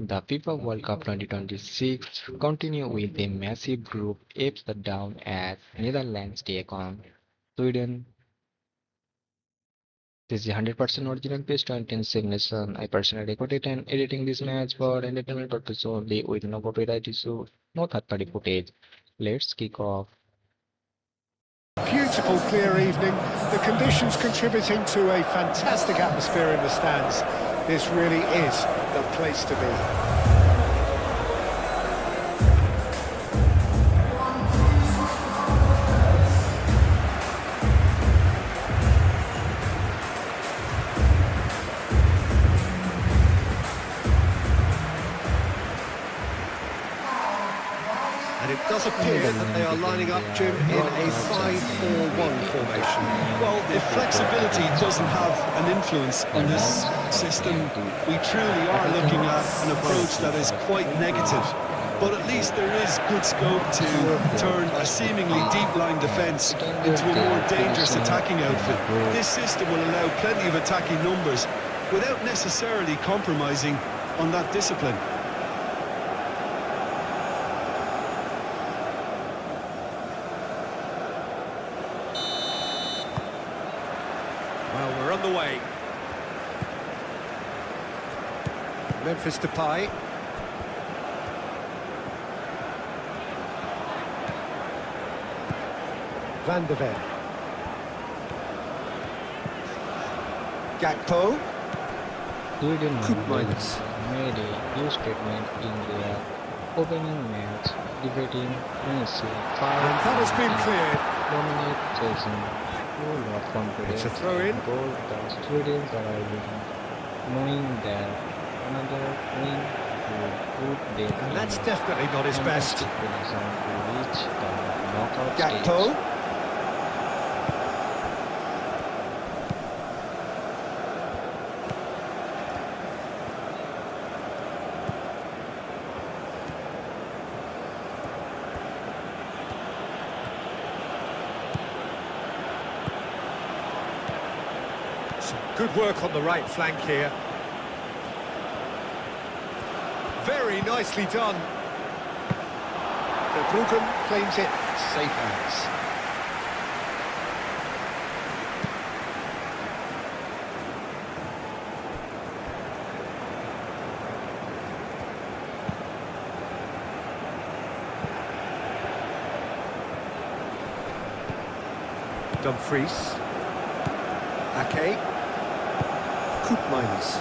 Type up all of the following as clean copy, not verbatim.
The FIFA World Cup 2026 continue with a massive group F shutdown as Netherlands take on Sweden. This is 100% original based on simulation. I personally recorded and editing this match for entertainment purpose only with no copyright issue, no third-party footage. Let's kick off. Beautiful clear evening, the conditions contributing to a fantastic atmosphere in the stands. This really is the place to be. And it does appear that they are lining up, Jim, in a 5-4-1 formation. Well, if flexibility doesn't have an influence on this system, we truly are looking at an approach that is quite negative. But at least there is good scope to turn a seemingly deep-line defence into a more dangerous attacking outfit. This system will allow plenty of attacking numbers without necessarily compromising on that discipline. Well, we're on the way. Memphis Depay. Van de Ven. Gakpo. Sweden Koopmeiners made a huge statement in their opening match, defeating Tennessee 5 And that has been cleared. dominate chasing full of confidence. It's a throw-in. Goal the Swedes arriving, knowing that another win would put them And that's in definitely not his best. fantastic position to reach the knockout Gakpo. stage. Some good work on the right flank here. Very nicely done. Verbruggen claims it. Safe hands. Dumfries. Ake. Koopmeiners.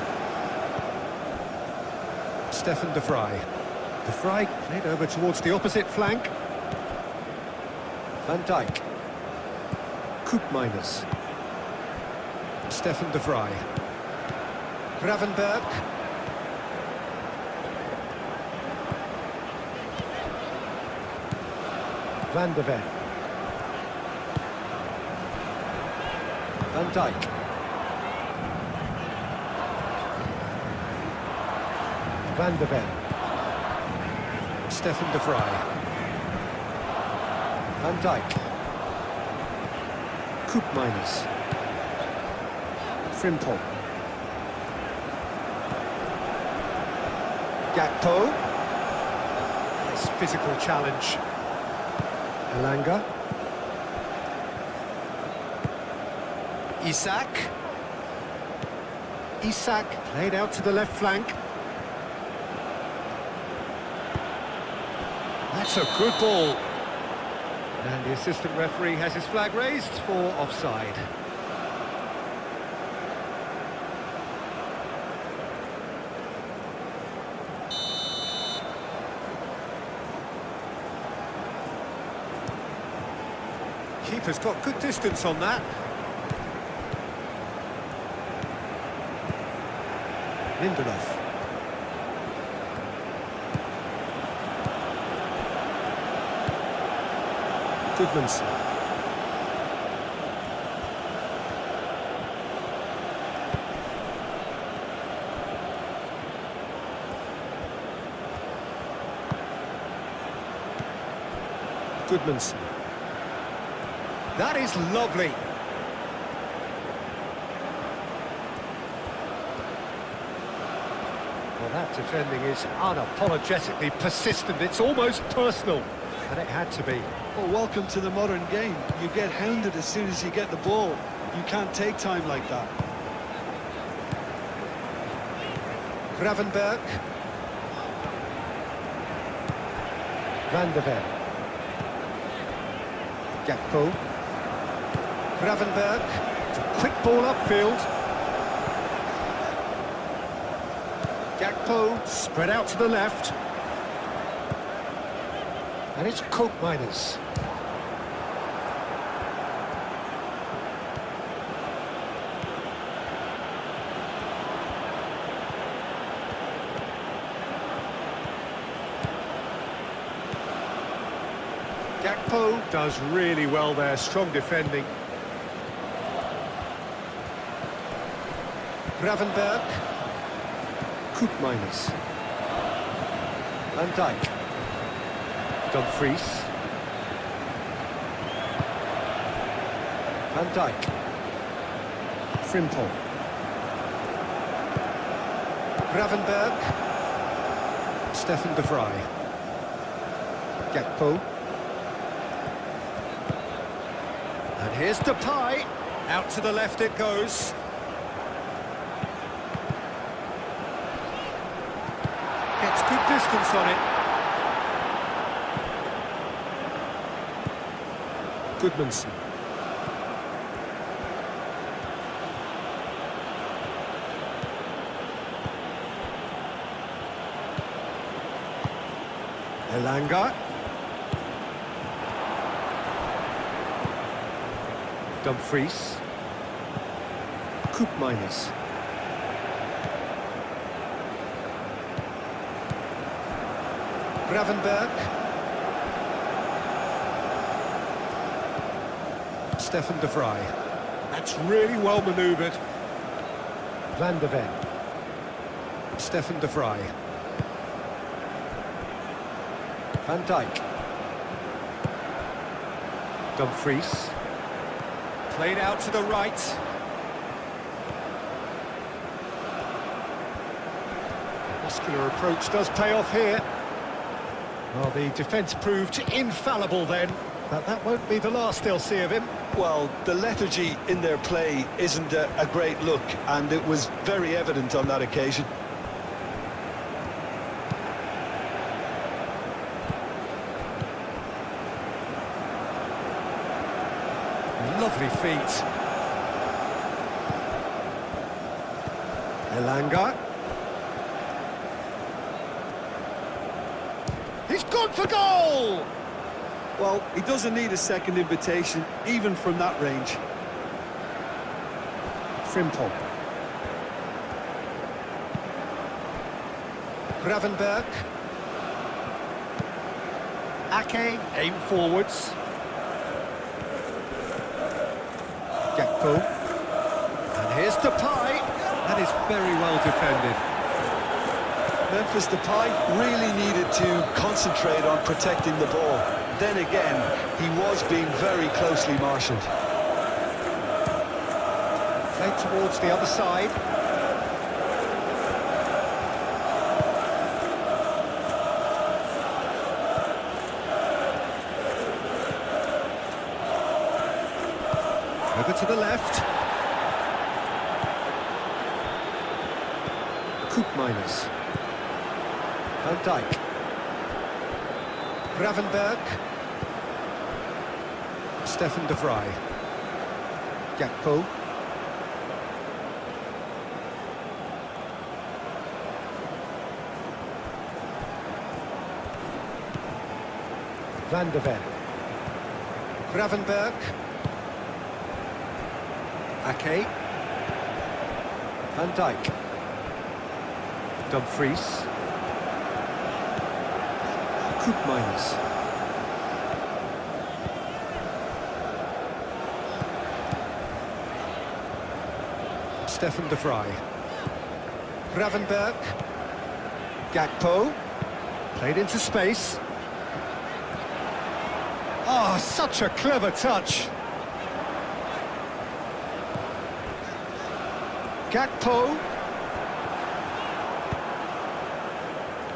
Stefan de Vrij. De Vrij played over towards the opposite flank. Van Dijk. Koopmeiners. Stefan de Vrij. Gravenberg. Van de Ven. Van Dijk. Van de Ven. Stefan de Vrij. Van Dijk. Koopmeiners. Frimpong. Gakpo. Nice physical challenge. Elanga. Isak. Isak played out to the left flank. That's a good ball. And the assistant referee has his flag raised for offside. Keeper's got good distance on that. Lindelof. Goodmanson. Goodmanson. That is lovely. Well, that defending is unapologetically persistent. It's almost personal, and it had to be. Well, welcome to the modern game. You get hounded as soon as you get the ball. You can't take time like that. Gravenberg. Van de Ven. Gakpo. Gravenberg. It's a quick ball upfield. Gakpo spread out to the left. And it's Koopmeiners. Gakpo does really well there, strong defending. Gravenberg. Koopmeiners. Van Dijk. Dumfries. Van Dijk. Frimpong. Gravenberg. Stefan de Vrij. Gakpo. And here's Depay. Out to the left it goes. Gets good distance on it. Goodmanson. Elanga. Dumfries. Koopmeiners. Gravenberg. Stefan de Vrij. That's really well manoeuvred. Van de Ven. Stefan de Vrij. Van Dijk. Dumfries. Played out to the right. Muscular approach does pay off here. Well, the defence proved infallible then, but that won't be the last they'll see of him. Well, the lethargy in their play isn't a great look, and it was very evident on that occasion. Lovely feet. Elanga. He's gone for goal! Well, he doesn't need a second invitation, even from that range. Frimpong. Gravenberg. Ake, aim forwards. Gakpo. And here's Depay. That is very well defended. Memphis Depay really needed to concentrate on protecting the ball. Then again, he was being very closely marshalled. Played towards the other side. Over to the left. Koopmeiners. Van Dijk. Gravenberg. Stefan de Vrij. Gakpo. Van de Ven. Gravenberg. Ake. Van Dijk. Dumfries. Koopmeiners. Stefan de Vrij. Gravenberg. Gakpo. Played into space. Oh, such a clever touch.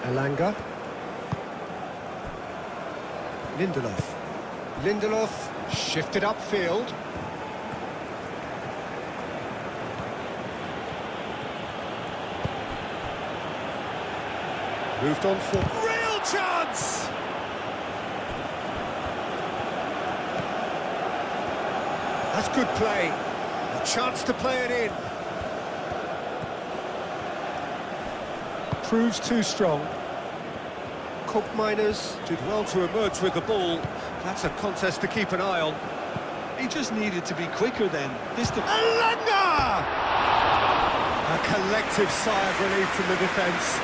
Elanga. Lindelof. Lindelof shifted upfield. Moved on for real chance! That's good play. A chance to play it in. Proves too strong. Cook Miners did well to emerge with the ball. That's a contest to keep an eye on. He just needed to be quicker then. Elanga! A collective sigh of relief from the defence.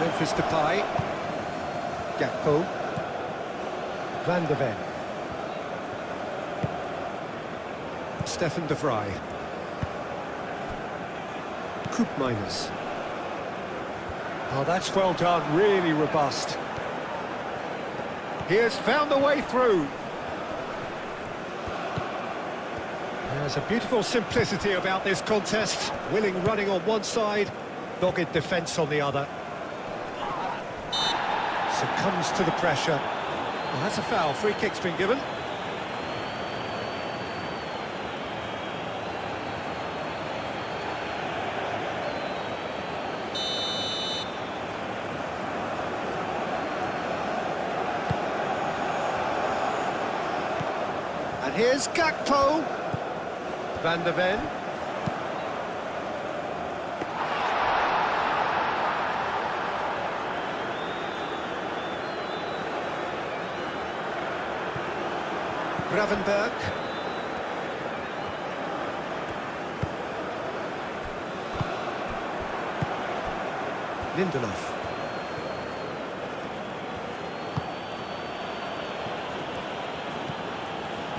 Memphis Depay, Gakpo, Van de Ven, Stefan de Vrij, Koop Miners. Oh, that's well done, really robust. He has found a way through. There's a beautiful simplicity about this contest. Willing running on one side, dogged defence on the other. Succumbs to the pressure. Well, that's a foul. Free kick's been given. And here's Gakpo. Van de Ven. Gravenberg. Lindelof.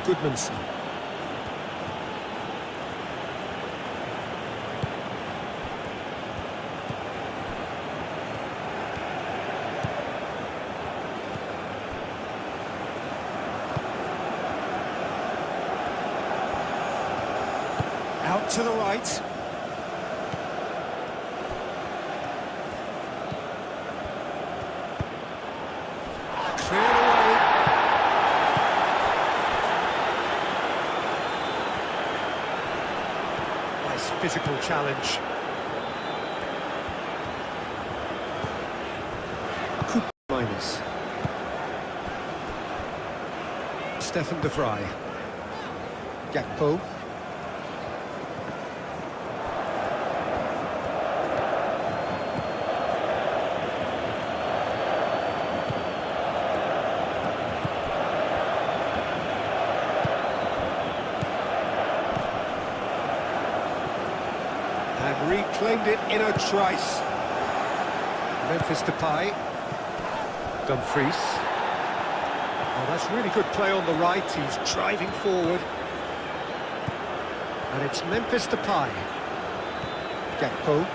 Goodmanson. Out to the right. Cleared away. Nice physical challenge. Koop Miners. Stefan de Vrij. Gakpo. And reclaimed it in a trice. Memphis Depay. Dumfries. Oh, that's really good play on the right. He's driving forward. And it's Memphis Depay. Gakpo.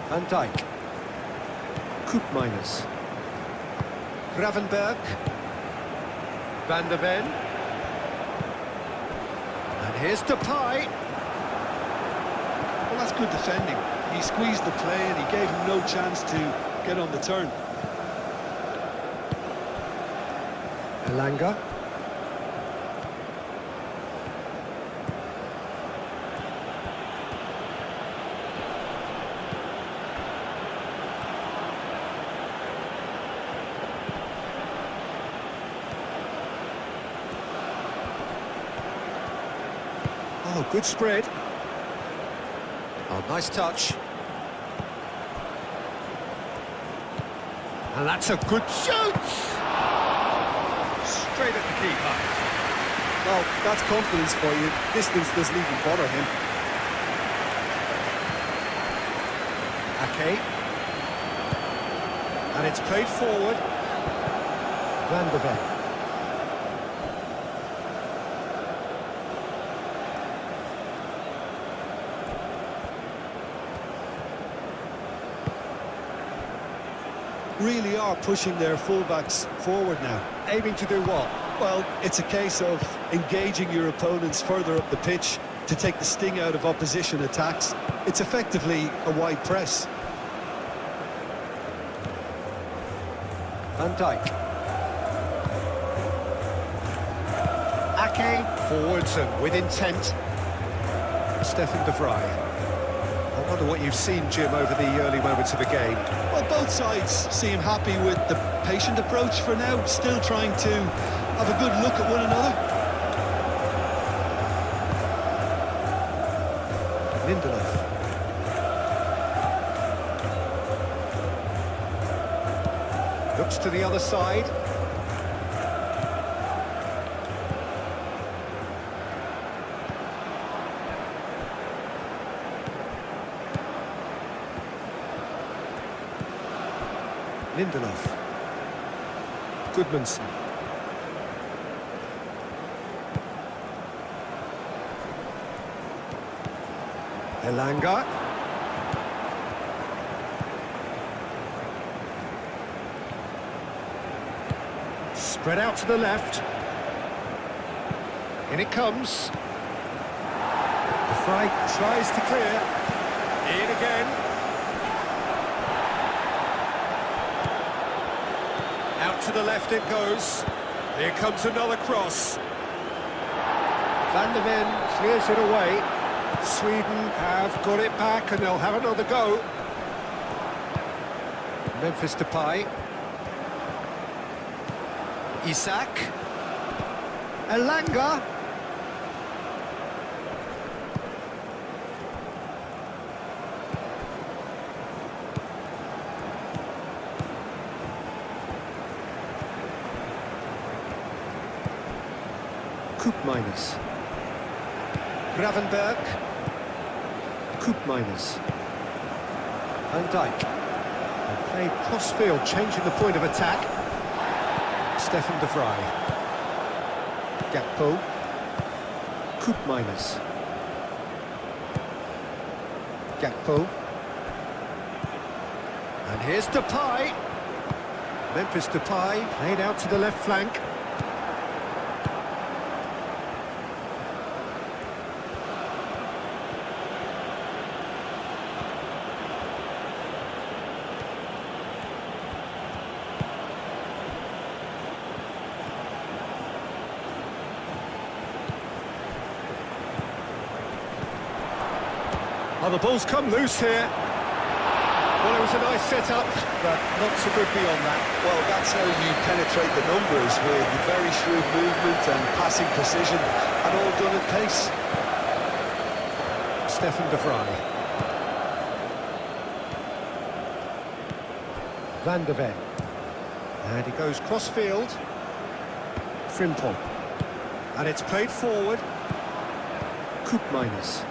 Van Dijk. Koop Miners. Gravenberg. Van de Ven. And here's Depay. Well, that's good defending. He squeezed the play and he gave him no chance to get on the turn. Elanga. Oh, good spread. Oh, nice touch. And that's a good shoot! Straight at the keeper. Well, that's confidence for you. Distance doesn't even bother him. Ake. And it's played forward. Van de Ven. Really are pushing their fullbacks forward now. Aiming to do what? Well, it's a case of engaging your opponents further up the pitch to take the sting out of opposition attacks. It's effectively a wide press. Van Dijk. Ake forwards and with intent. Stefan de Vrij. I wonder what you've seen, Jim, over the early moments of the game. Well, both sides seem happy with the patient approach for now, still trying to have a good look at one another. Lindelof. Looks to the other side. Lindelof. Goodmanson. Elanga. Spread out to the left. In it comes. De Vrij tries to clear. In again. Out to the left it goes. Here comes another cross. Van de Ven clears it away. Sweden have got it back and they'll have another go. Memphis Depay. Isak. Elanga. Koopmeiners. Gravenberg. Koopmeiners. Van Dijk. And played cross-field, changing the point of attack. Stefan de Vrij. Gakpo. Koopmeiners. Gakpo. And here's Depay. Memphis Depay played out to the left flank. Oh, the ball's come loose here. Well, it was a nice set-up, but not so good beyond that. Well, that's how you penetrate the numbers, with very shrewd movement and passing precision, and all done at pace. Stefan de Vrij. Van de Ven. And he goes cross-field. Frimpong. And it's played forward. Koopmeiners.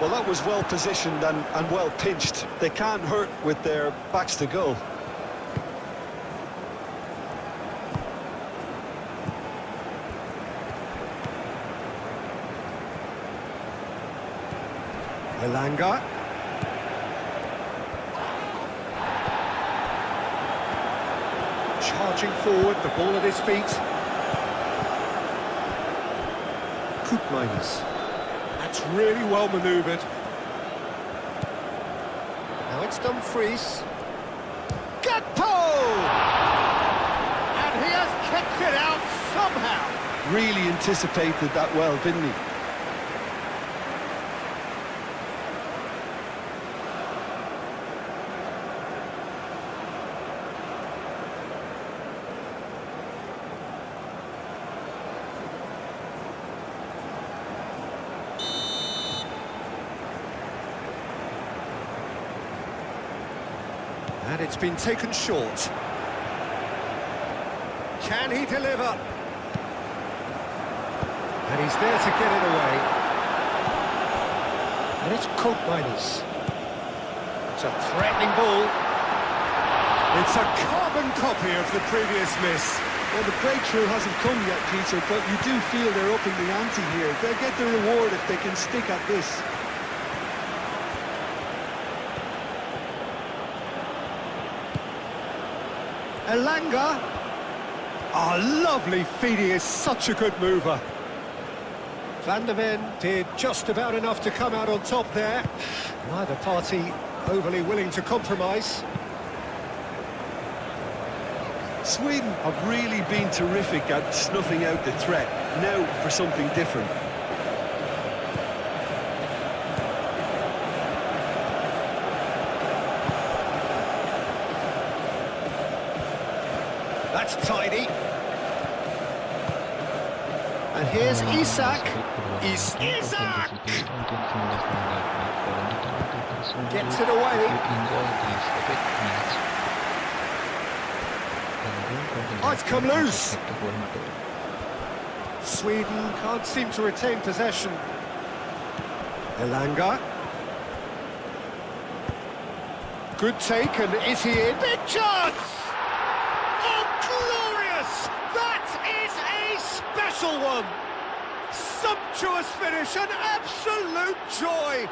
Well, that was well positioned and well pinched. They can't hurt with their backs to goal. Elanga. Charging forward, the ball at his feet. Koopmeiners. That's really well manoeuvred. Now it's Dumfries. Gakpo! And he has kept it out somehow. Really anticipated that well, didn't he? And it's been taken short. Can he deliver? And he's there to get it away. And it's Koopmeiners. It's a threatening ball. It's a carbon copy of the previous miss. Well, the breakthrough hasn't come yet, Peter, but you do feel they're upping the ante here. They'll get the reward if they can stick at this. Elanga. Oh, lovely feed. He is such a good mover. Van der Ven did just about enough to come out on top there. Neither party overly willing to compromise. Sweden have really been terrific at snuffing out the threat. Now for something different. That's tidy. And here's Isak. Isak! Gets it away. Oh, it's come loose. Sweden can't seem to retain possession. Elanga. Good take, and is he in? Big chance! Oh, glorious! That is a special one! Sumptuous finish, an absolute joy!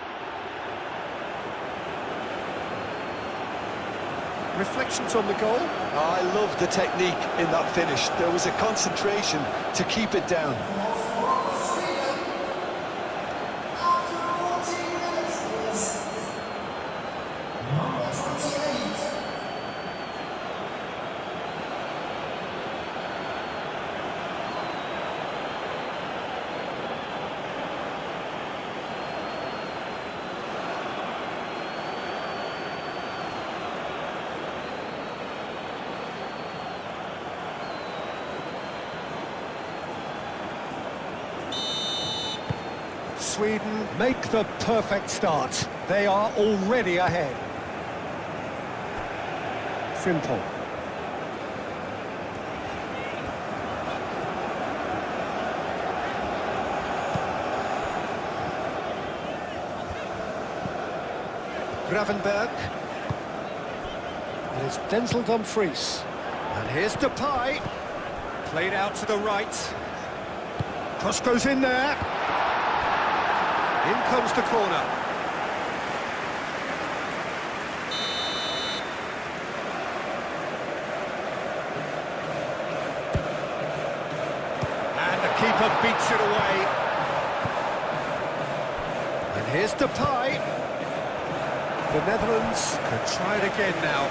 Reflections on the goal? I love the technique in that finish. There was a concentration to keep it down. Sweden make the perfect start. They are already ahead. Frimpong. Gravenberg. And it's Denzel Dumfries. And here's Depay. Played out to the right. Cross goes in there. In comes the corner. And the keeper beats it away. And here's Depay. The Netherlands could try it again now.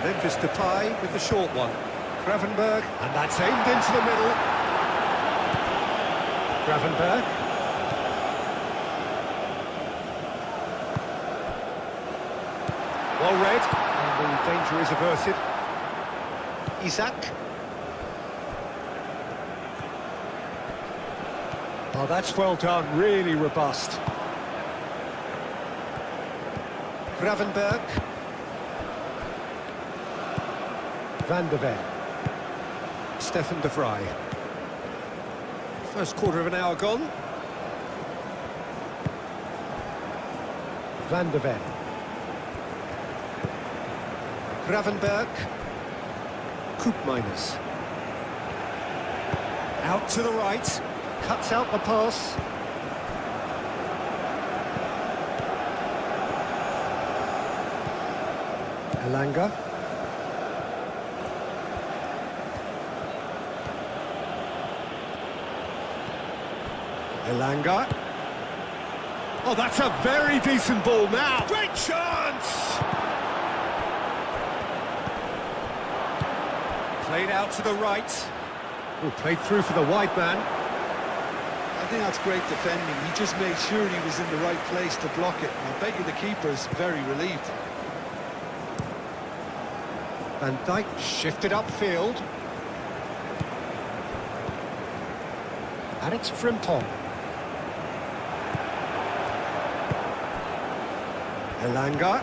Memphis Depay with the short one. Gravenberg, and that's aimed into the middle. Gravenberg. Well read, and the danger is averted. Isak. Oh, that's well done, really robust. Gravenberg. Van der Ven. Stefan de Vrij. First quarter of an hour gone. Van der Ven. Gravenberg. Koopmeiners. Out to the right. Cuts out the pass. Elanga. Elanga. Oh, that's a very decent ball now. Great chance! Played out to the right. Oh, played through for the wide man. I think that's great defending. He just made sure he was in the right place to block it. I bet you the keeper's very relieved. Van Dijk shifted upfield. And it's Frimpong. Elanga.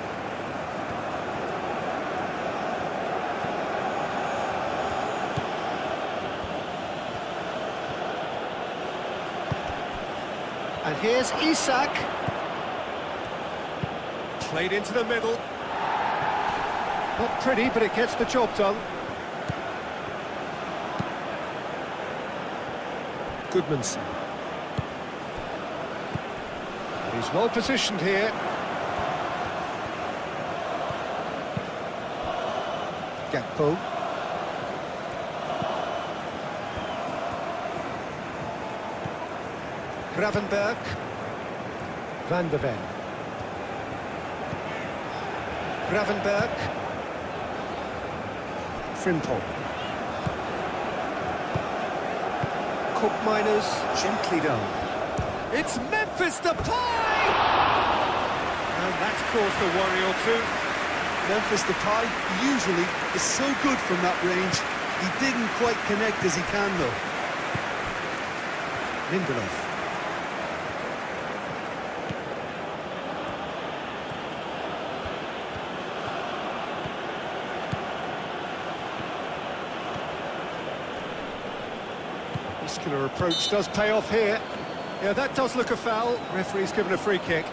And here's Isak. Played into the middle. Not pretty, but it gets the job done. Goodmanson. He's well positioned here. Gakpo. Gravenberg. Van de Ven. Gravenberg. Frimpong. Miners gently done. It's Memphis Depay! And that's caused a worry or two. Memphis Depay usually is so good from that range. He didn't quite connect as he can though. Lindelof. Muscular approach does pay off here. Yeah, that does look a foul. Referee's given a free kick.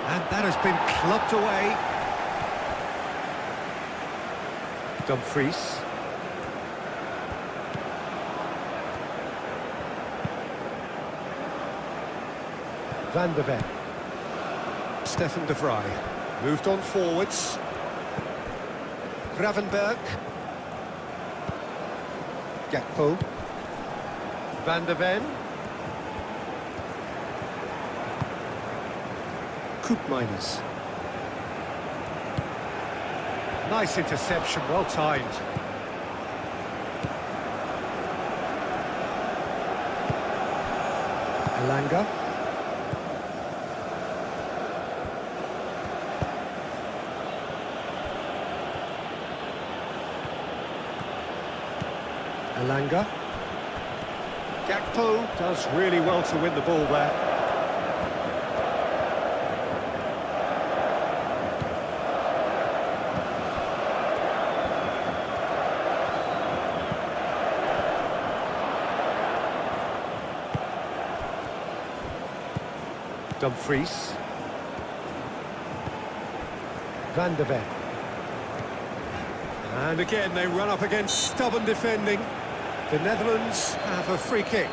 And that has been clubbed away. Dumfries. Van de Ven. Stefan de Vrij. Moved on forwards. Gravenberg. Gakpo. Van de Ven. Miners. Nice interception, well timed. Elanga. Elanga. Gakpo does really well to win the ball there. Dumfries. Van de Ven. And again, they run up against stubborn defending. The Netherlands have a free kick.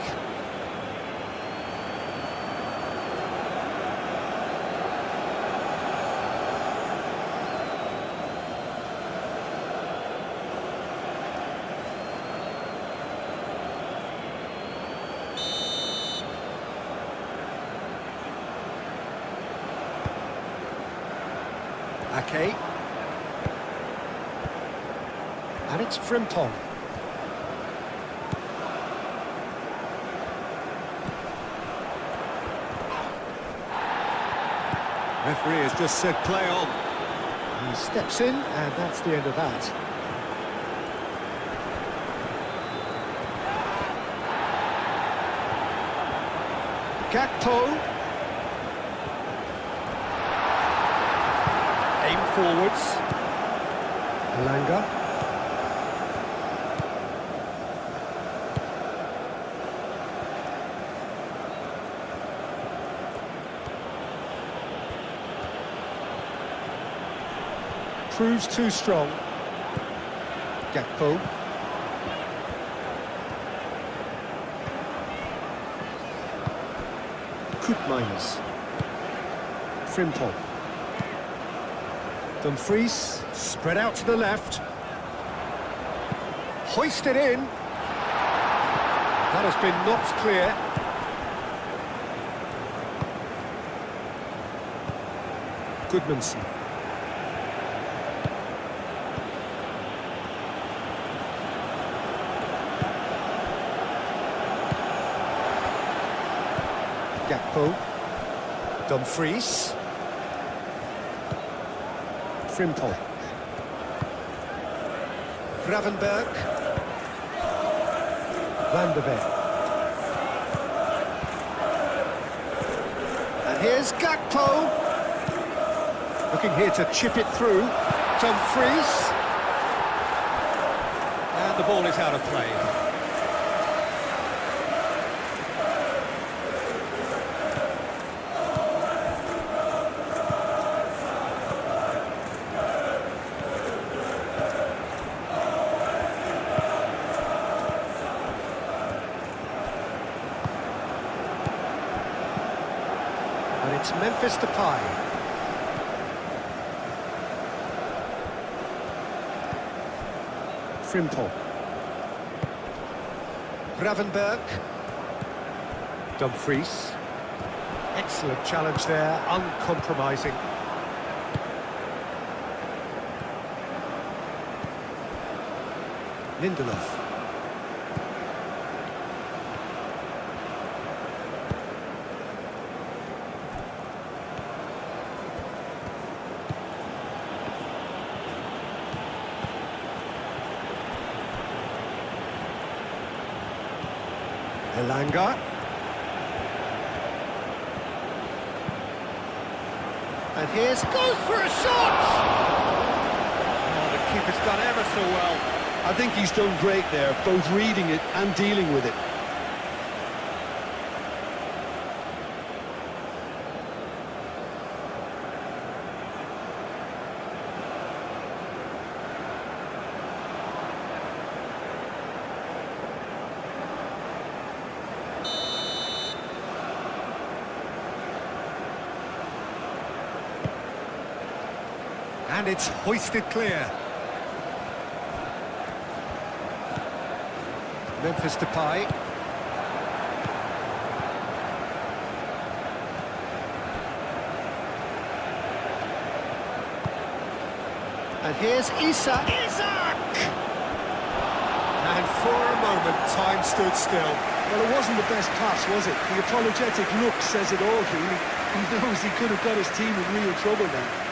Ake. And it's Frimpong. Referee has just said play on. He steps in, and that's the end of that. Gakpo. Forwards. Elanga. Proves too strong. Gakpo. Miners. Frimpong. Dumfries, spread out to the left. Hoisted in. That has been knocked clear. Goodmanson. Gakpo. Dumfries. Frimpong. Gravenberg. Van de Ven. And here's Gakpo. Looking here to chip it through. Dumfries. And the ball is out of play. And it's Memphis Depay. Frimpong. Gravenberg. Dumfries. Excellent challenge there, uncompromising. Lindelof. Elanga. And here's goes for a shot! Oh, the keeper's done ever so well. I think he's done great there, both reading it and dealing with it. And it's hoisted clear. Memphis Depay. And here's Isak. And for a moment, time stood still. Well, it wasn't the best pass, was it? The apologetic look says it all, really. He knows he could have got his team in real trouble now.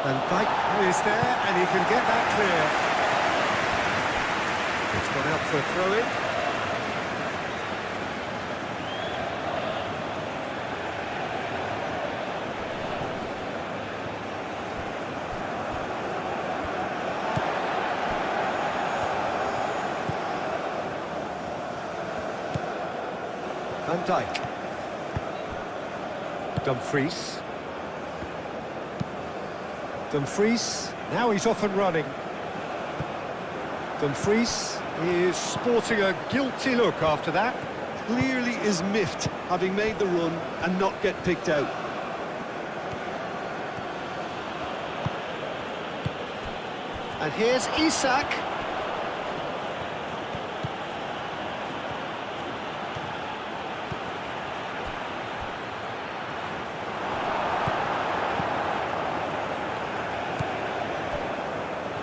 And Dyke is there, and he can get that clear. It's gone out for a throw-in. Van Dijk. Dumfries. Dumfries, now he's off and running. Dumfries is sporting a guilty look after that. Clearly is miffed, having made the run and not get picked out. And here's Isak.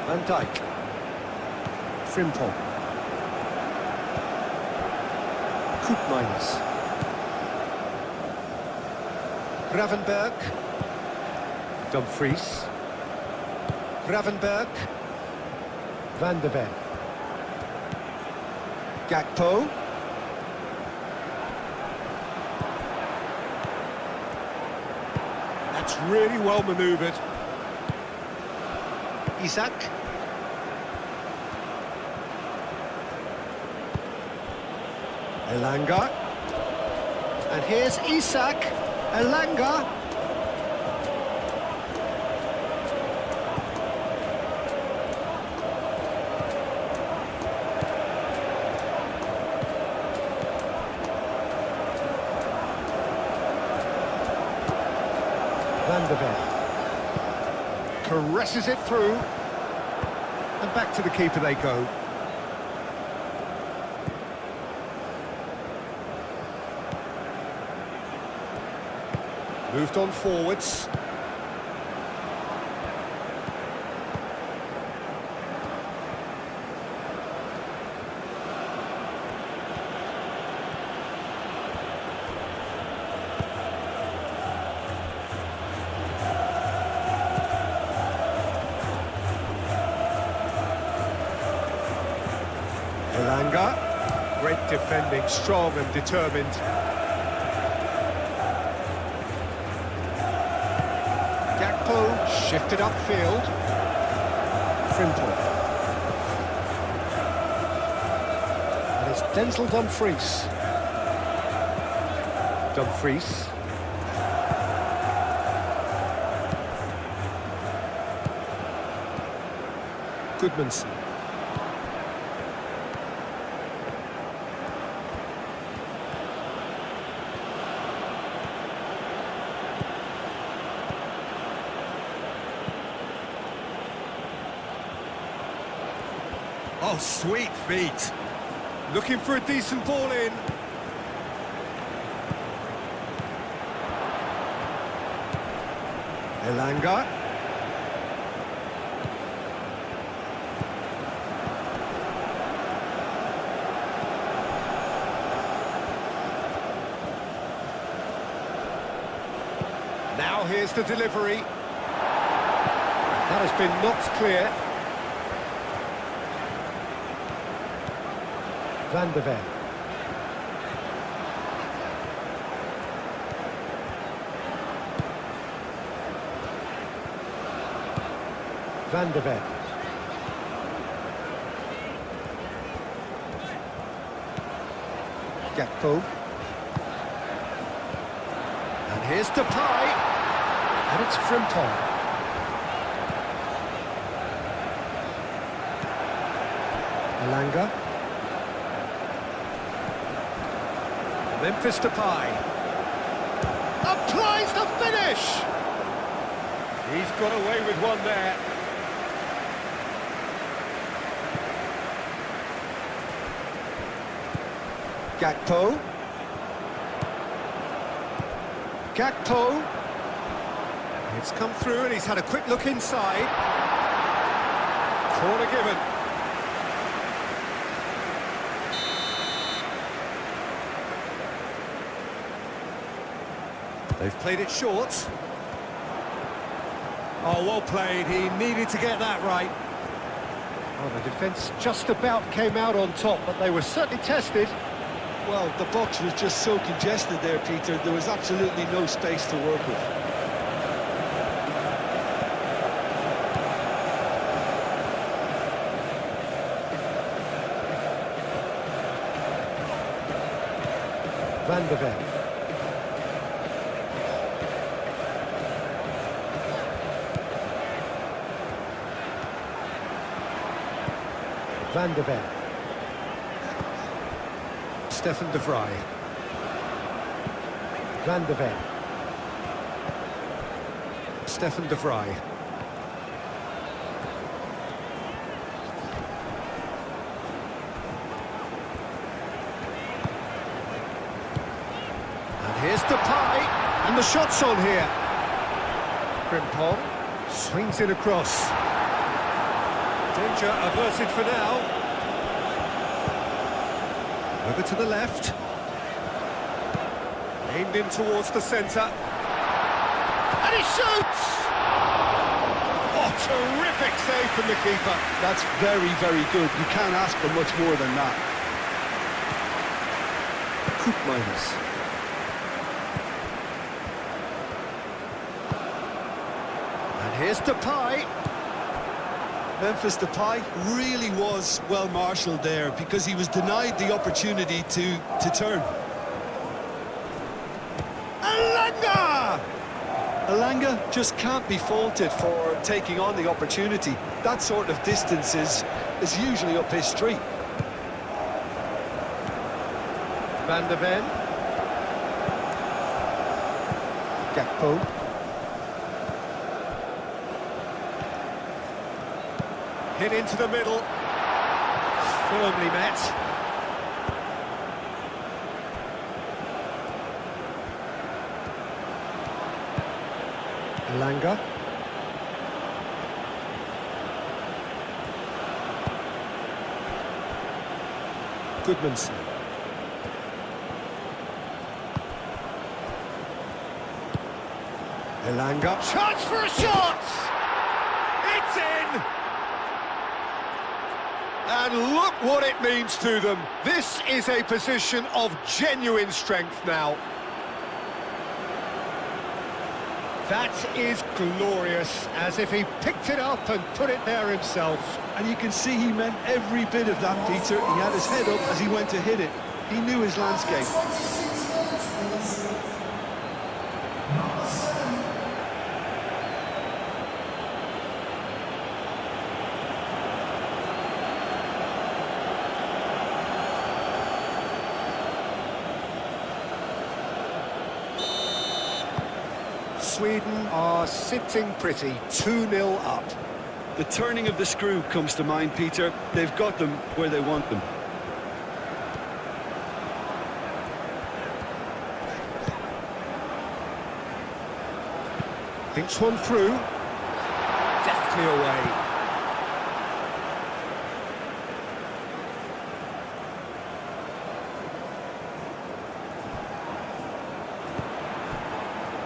Van Dijk. Frimpong. Koopmeiners. Gravenberg. Dumfries. Gravenberg. Van de Ven. Gakpo. That's really well manoeuvred. Isak. Elanga. And here's Isak. Elanga. Van de Ven. Caresses it through. And And back to the keeper they go. Moved on forwards. LaLiga, great defending, strong and determined. Shifted upfield. Frimpong. And it's Denzel Dumfries. Dumfries. Goodmanson. Oh, sweet feet. Looking for a decent ball in. LaLiga. Now here's the delivery. That has been knocked clear. Van de Ven. Van de Ven. Gakpo. And here's Depay. And it's Frimpong. LaLiga. Memphis Depay applies the finish. He's got away with one there. Gakpo. It's come through and he's had a quick look inside. Corner given. They've played it short. Oh, well played. He needed to get that right. Oh, the defence just about came out on top, but they were certainly tested. Well, the box was just so congested there, Peter. There was absolutely no space to work with. Van de Ven. Van de Ven. Stefan de Vrij. Van de Ven. Stefan de Vrij. And here's Depay, and the shot's on here. Frimpong swings it across. Danger averted for now. Over to the left. Aimed in towards the centre. And he shoots! Oh, terrific save from the keeper. That's very, very good. You can't ask for much more than that. Minus. And here's Depay. Memphis Depay really was well marshalled there because he was denied the opportunity to turn. LaLiga! LaLiga just can't be faulted for taking on the opportunity. That sort of distance is usually up his street. Van de Ven. Gakpo. Hit into the middle. Firmly met. LaLiga. Goodmanson. LaLiga. Chance for a shot! It's in! And look what it means to them. This is a position of genuine strength now. That is glorious, as if he picked it up and put it there himself. And you can see he meant every bit of that, Peter. He had his head up as he went to hit it. He knew his landscape. Sweden are sitting pretty, 2-0 up. The turning of the screw comes to mind, Peter. They've got them where they want them. Thinks one through. Deftly away.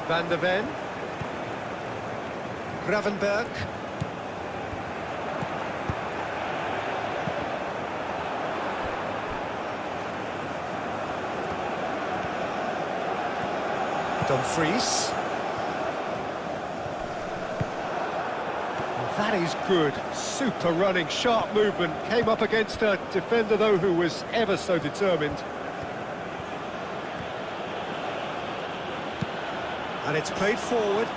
Van der Ven. Gravenberg. Dumfries. That is good. Super running, sharp movement. Came up against a defender, though, who was ever so determined. And it's played forward.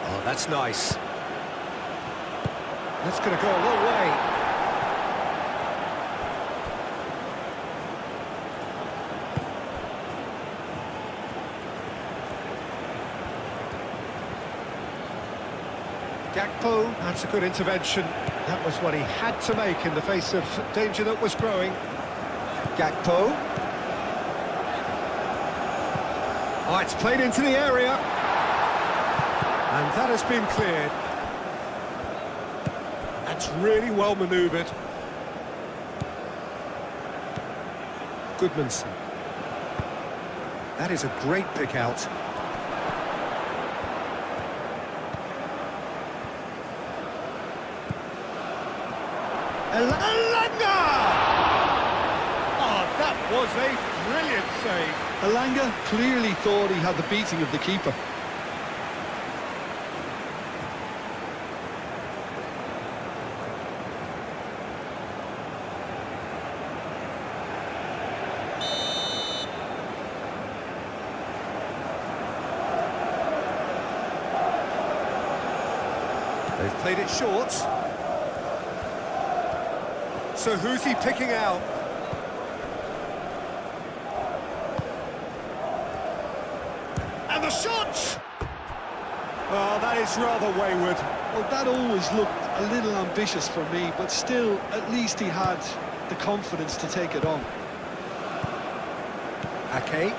Oh, that's nice. That's going to go a long way. Gakpo, that's a good intervention. That was what he had to make in the face of danger that was growing. Gakpo. Oh, it's played into the area. And that has been cleared. That's really well manoeuvred. Goodmanson. That is a great pick out. LaLiga! That was a brilliant save. LaLiga clearly thought he had the beating of the keeper. They've played it short. So who's he picking out? And the shot! Oh, that is rather wayward. Well, that always looked a little ambitious for me, but still, at least he had the confidence to take it on. Ake.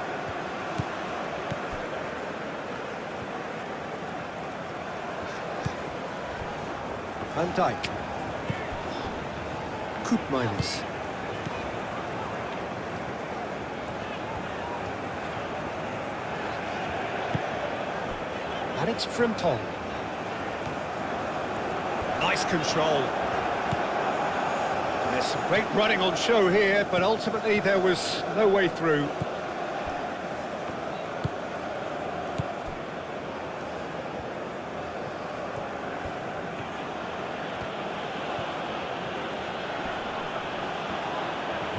Van Dijk. Koopmeiners. And it's Frimpong. Nice control. There's some great running on show here, but ultimately there was no way through.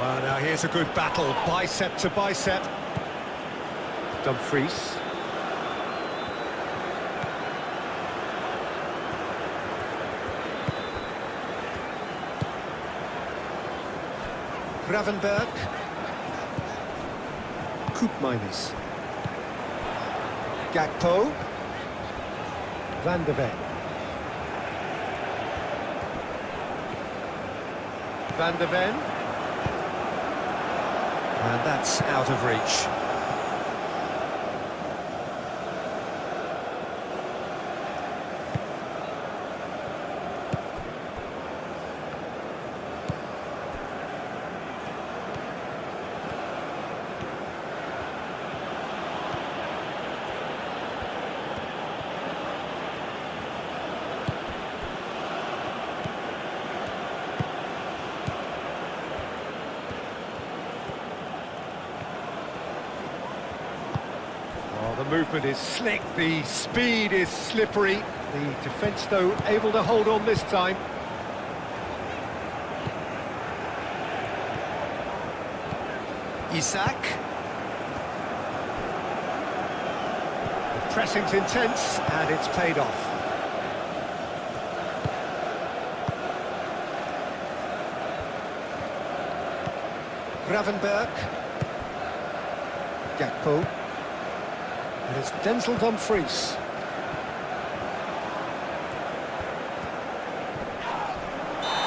Well, now here's a good battle, bicep to bicep. Dumfries. Gravenberg. Koopmeiners. Gakpo. Van de Ven. Van de Ven. And that's out of reach. The movement is slick, the speed is slippery. The defence, though, able to hold on this time. Isak. The pressing's intense, and it's paid off. Gravenberg. Gakpo. And it's Denzel Dumfries.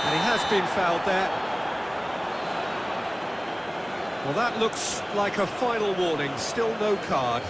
And he has been fouled there. Well, that looks like a final warning, still no card.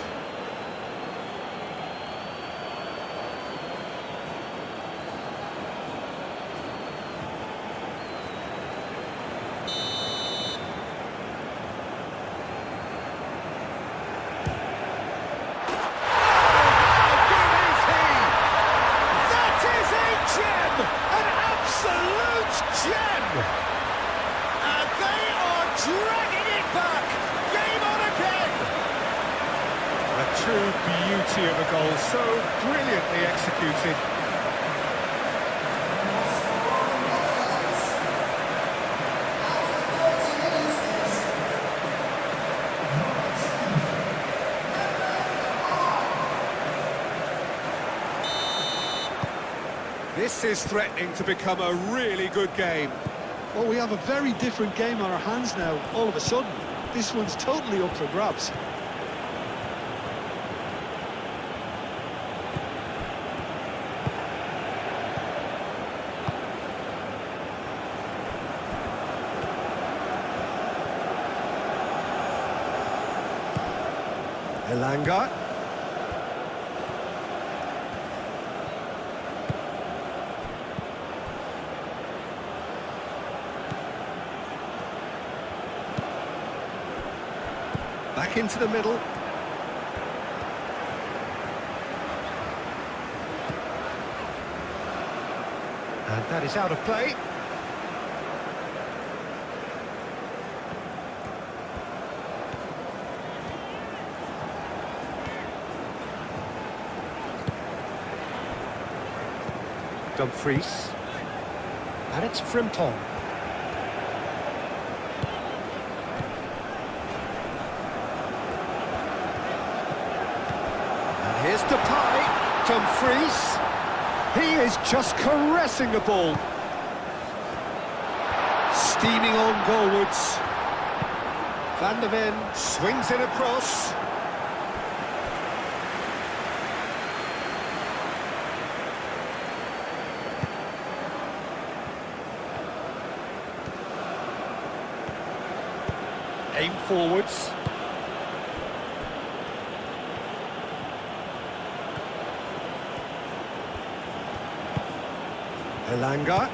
True beauty of a goal, so brilliantly executed. This is threatening to become a really good game. Well, we have a very different game on our hands now, all of a sudden. This one's totally up for grabs. Elanga. Back into the middle. And that is out of play. Dumfries. And it's Frimpong. And here's Depay. Dumfries. He is just caressing the ball. Steaming on goalwards. Van de Ven swings it across. Aim forwards. Elanga.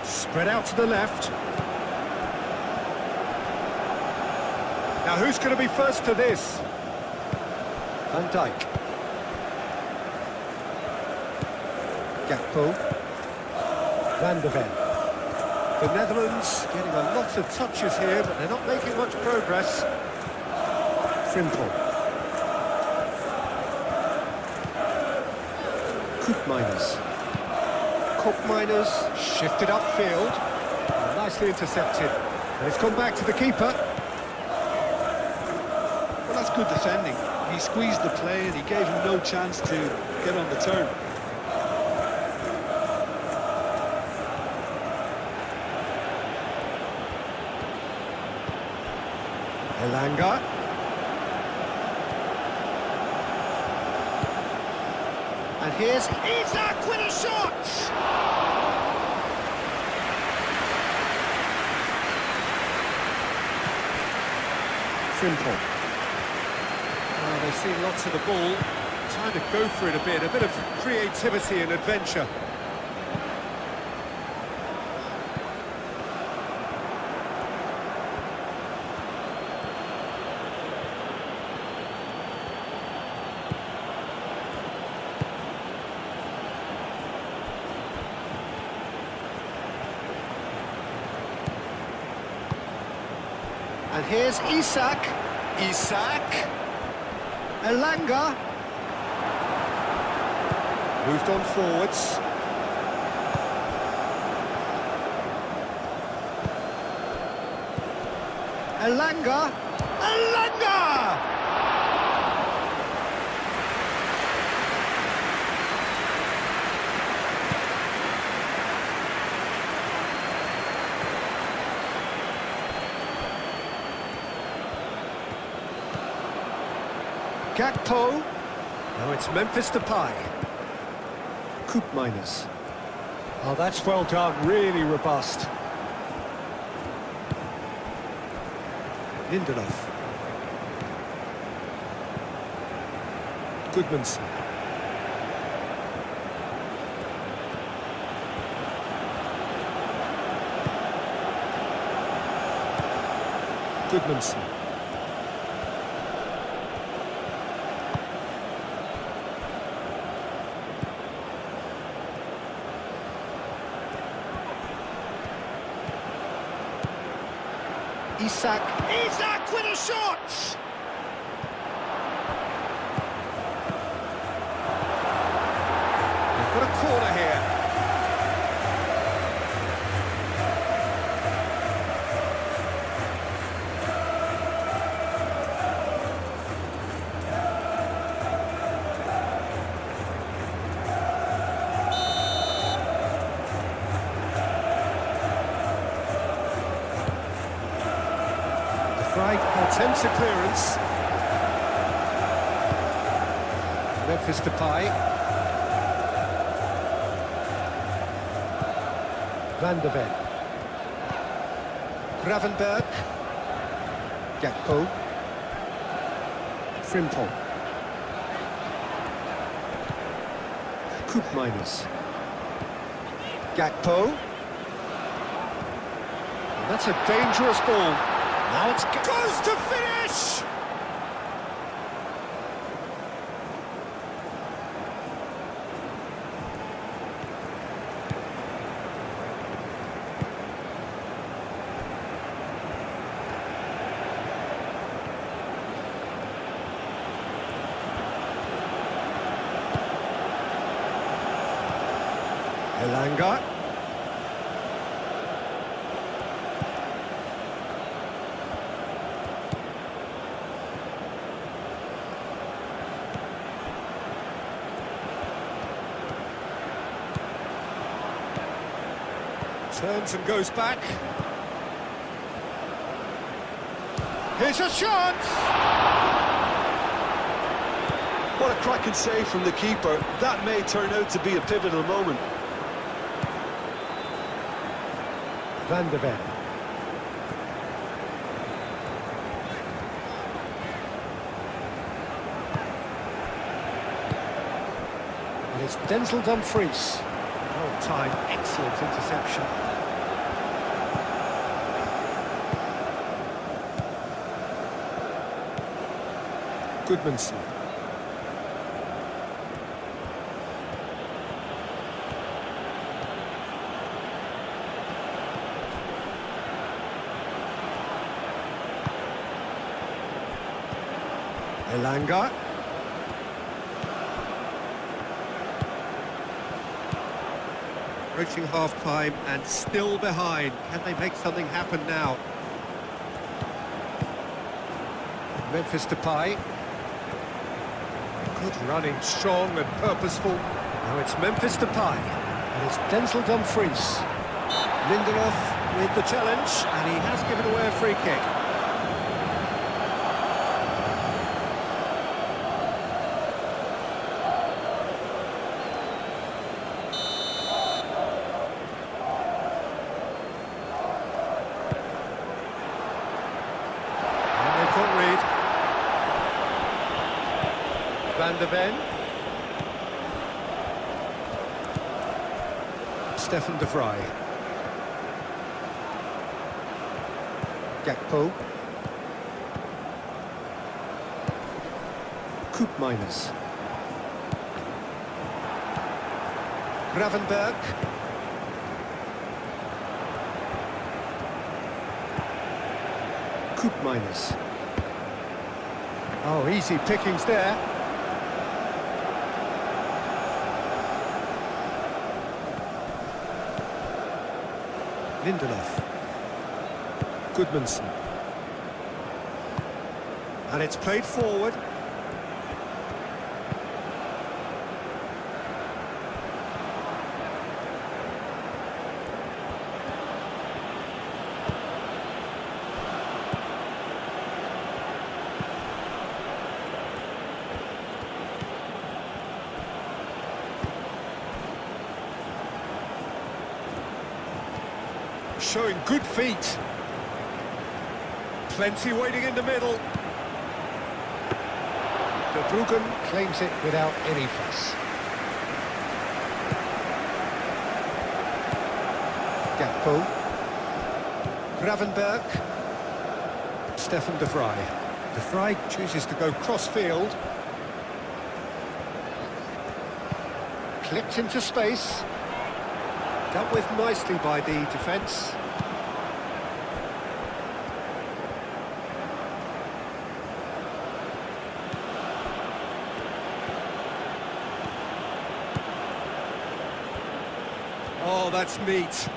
Spread out to the left. Now who's going to be first to this? Van Dijk. Gakpo. Van de Ven. The Netherlands getting a lot of touches here, but they're not making much progress. Frimpong. Koopmeiners shifted upfield. Nicely intercepted. And it's come back to the keeper. Well, that's good defending. He squeezed the play and he gave him no chance to get on the turn. Elanga. And here's Isak with a shot! Simple. Well, they've seen lots of the ball, trying to go for it a bit of creativity and adventure. And here's Isak. Isak. Elanga. Moved on forwards. Elanga. Elanga! Gakpo. Now it's Memphis Depay. Coop minus. Oh, that's well done, really robust. Lindelof. Goodmanson. Goodmanson. Isak. Isak with a shot! They've got a corner here. Attempts a clearance. Memphis Depay. Van de Ven. Gravenberg. Gakpo. Frimpong. Coop minus. Gakpo. And that's a dangerous ball. Now it goes to finish! Elanga. Turns and goes back. Here's a shot! What a cracking save from the keeper. That may turn out to be a pivotal moment. Van de Ven. And it's Denzel Dumfries. Oh, time, excellent interception. Goodmanson. Elanga. Approaching half-time and still behind. Can they make something happen now? Memphis Depay. Good running, strong and purposeful. Now it's Memphis Depay. And it's Denzel Dumfries. Lindelof with the challenge, and he has given away a free kick. Van der Ven. Stefan de Vrij. Gakpo. Koopmeiners. Gravenberg. Koopmeiners. Oh, easy pickings there. Lindelof. Goodmanson. And it's played forward. Showing good feet. Plenty waiting in the middle. De Bruggen claims it without any fuss. Gakpo. Gravenberg. Stefan de Vrij. De Vrij chooses to go cross-field. Clipped into space. Dealt with nicely by the defence. Oh, that's neat.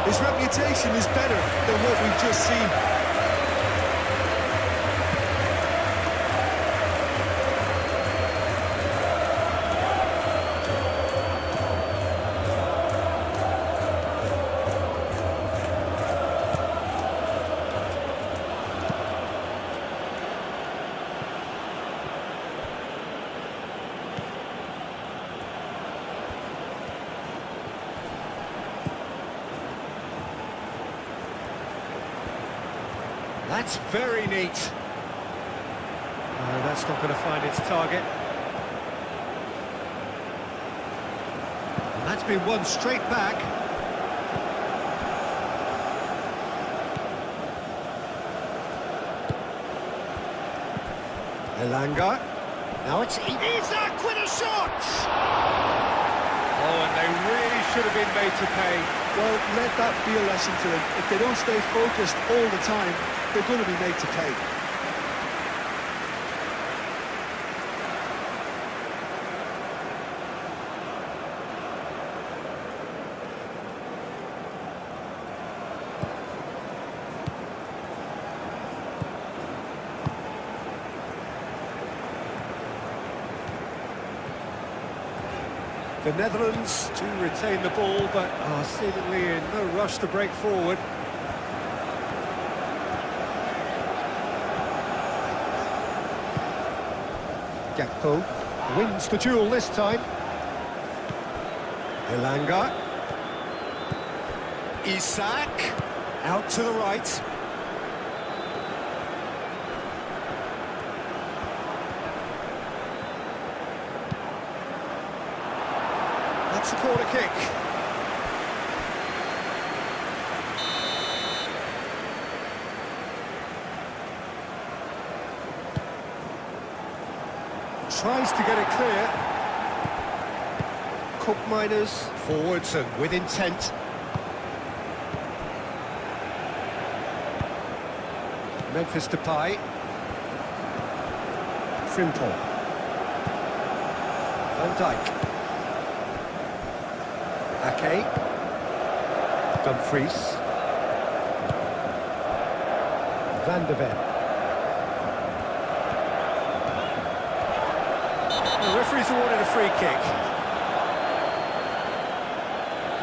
His reputation is better than what we've just seen. That's very neat. No, that's not going to find its target. And that's been won straight back. Elanga. Now it's Isak with a shot! Oh, and they really should have been made to pay. Well, let that be a lesson to them. If they don't stay focused all the time, they're going to be made to pay. The Netherlands to retain the ball, but are seemingly in no rush to break forward. Gakpo wins the duel this time. Elanga. Isak. Out to the right. That's a corner kick. Tries to get it clear. Koopmeiners forwards and with intent. Memphis Depay. Frimpong. Van Dijk. Ake. Dumfries. Van der Ven. The referee's awarded a free kick.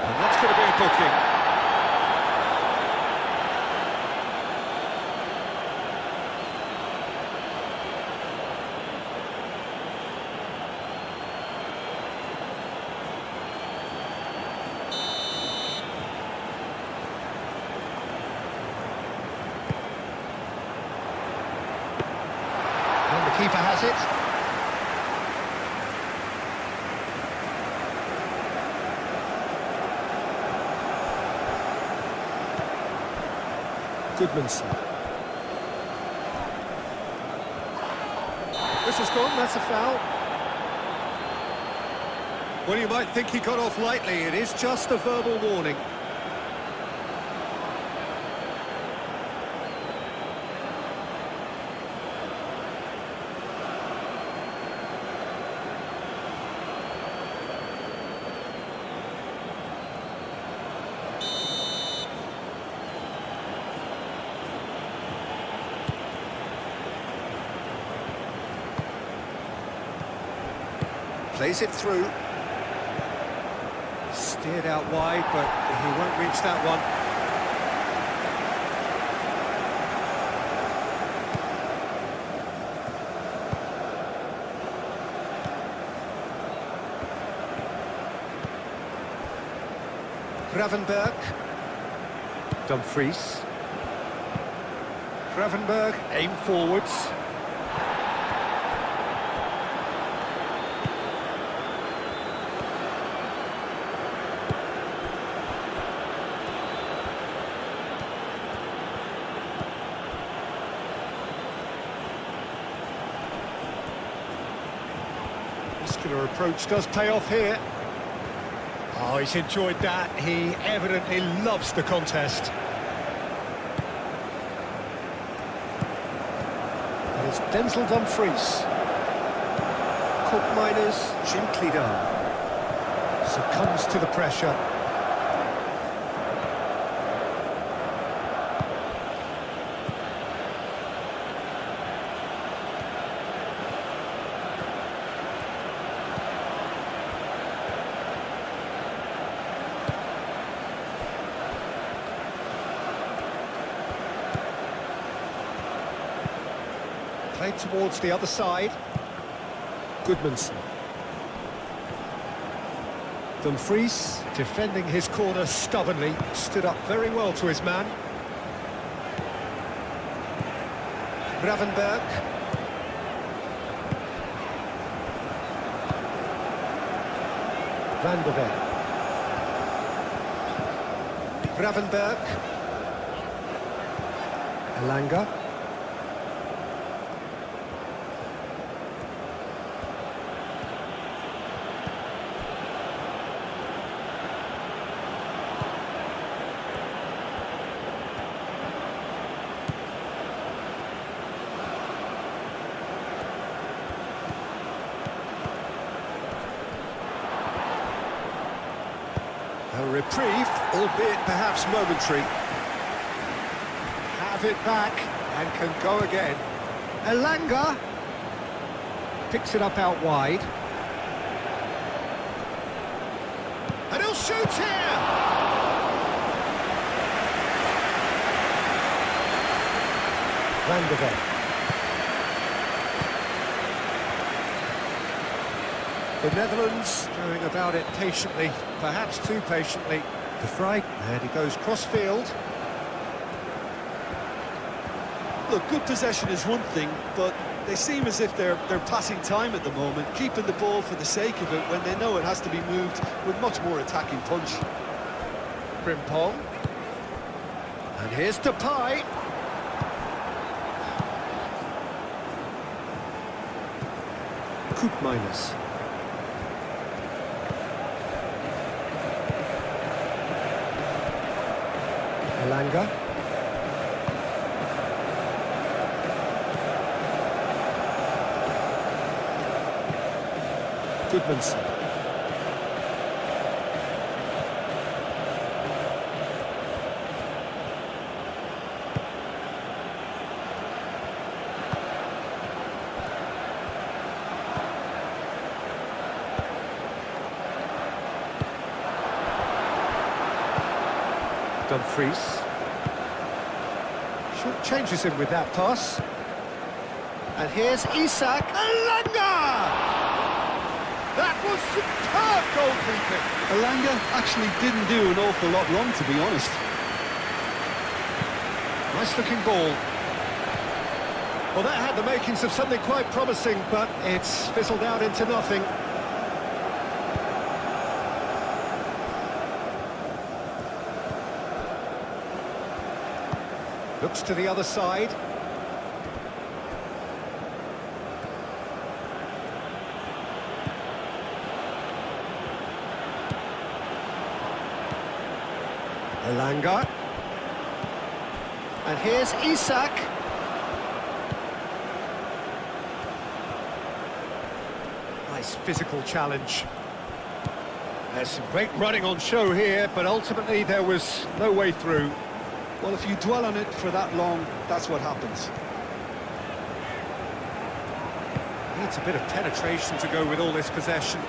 And that's going to be a booking. goalkeeper has it. Goodmanson. This is gone, that's a foul. Well, you might think he got off lightly. It is just a verbal warning. Plays it through. Steered out wide, but he won't reach that one. Gravenberg. Dumfries. Gravenberg, aim forwards. Muscular approach does pay off here. Oh, he's enjoyed that. He evidently loves the contest. And it's Denzel Dumfries. Cook Miners gently done. Succumbs to the pressure. Played towards the other side. Goodmanson. Dumfries, defending his corner stubbornly, stood up very well to his man. Gravenberg. Van de Ven. Gravenberg. Elanga. A reprieve, albeit perhaps momentary. Have it back and can go again. Elanga picks it up out wide. And he'll shoot here! Van de Ven. The Netherlands going about it patiently, perhaps too patiently. De Vrij, and he goes cross-field. Look, good possession is one thing, but they seem as if they're passing time at the moment, keeping the ball for the sake of it when they know it has to be moved with much more attacking punch. Frimpong. And here's Depay. Coop Miners. Elanga. Goodmanson. Dumfries. Short changes him with that pass. And here's Isak. Elanga! That was superb goalkeeping. Elanga actually didn't do an awful lot wrong, to be honest. Nice looking ball. Well, that had the makings of something quite promising, but it's fizzled out into nothing. Looks to the other side. LaLiga. And here's Isak. Nice physical challenge. There's some great running on show here, but ultimately there was no way through. Well, if you dwell on it for that long, that's what happens. Needs a bit of penetration to go with all this possession.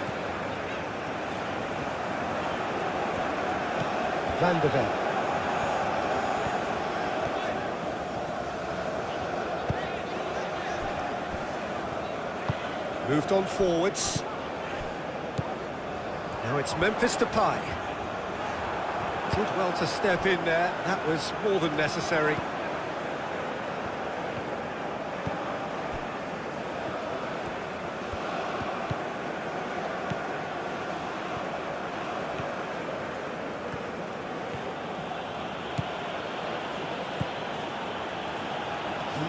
Van de Ven. Moved on forwards. Now it's Memphis Depay. Did well to step in there. That was more than necessary.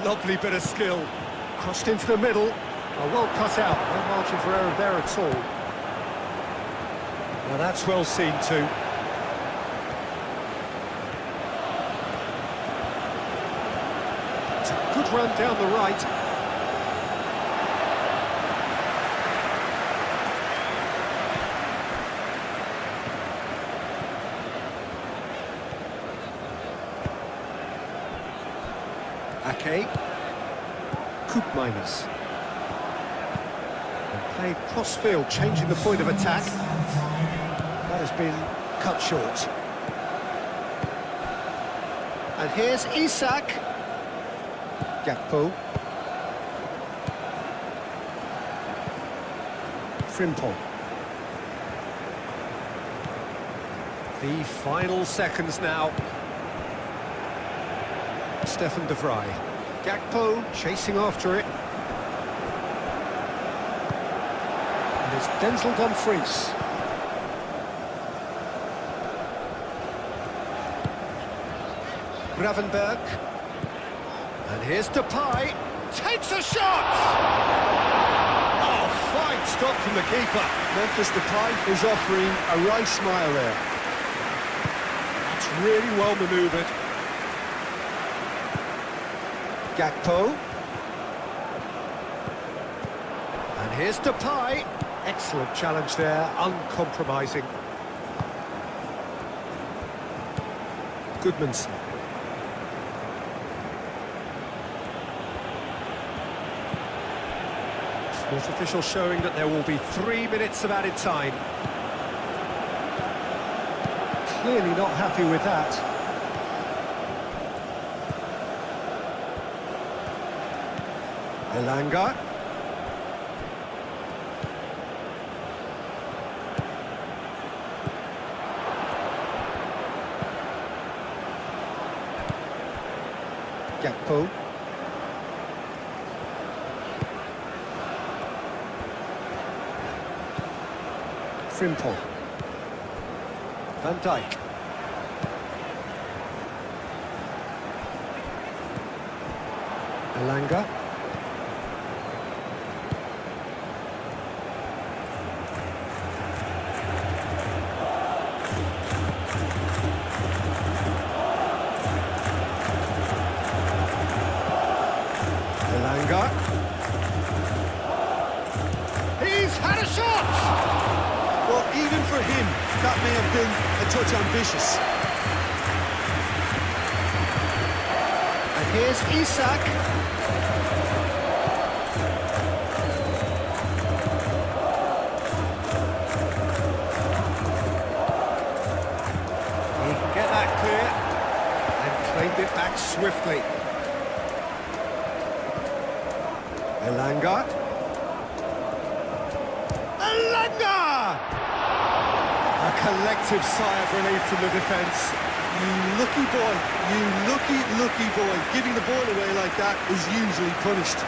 Lovely bit of skill. Crossed into the middle. Oh, well cut out. No margin for error there at all. Now that's well seen too. It's a good run down the right. Ake. Koopmeiners. And played cross-field, changing the point of attack. That has been cut short. And here's Isak. Gakpo. Frimpong. The final seconds now. Stefan de Vrij. Gakpo chasing after it. And it's Denzel Dumfries. Gravenberg. And here's Depay. Takes a shot! Oh, fine stop from the keeper. Memphis Depay is offering a right smile there. That's really well manoeuvred. Gakpo. And here's Depay. Excellent challenge there, uncompromising. Goodmanson. Sport official showing that there will be 3 minutes of added time. Clearly not happy with that. LaLiga. Gakpo. Frimpong. Van Dijk. LaLiga. LaLiga. He's had a shot! Well, even for him, that may have been a touch ambitious. And here's Isak. He can get that clear and claimed it back swiftly. LaLiga. A collective sigh of relief from the defence. You lucky boy, you lucky boy. Giving the ball away like that is usually punished.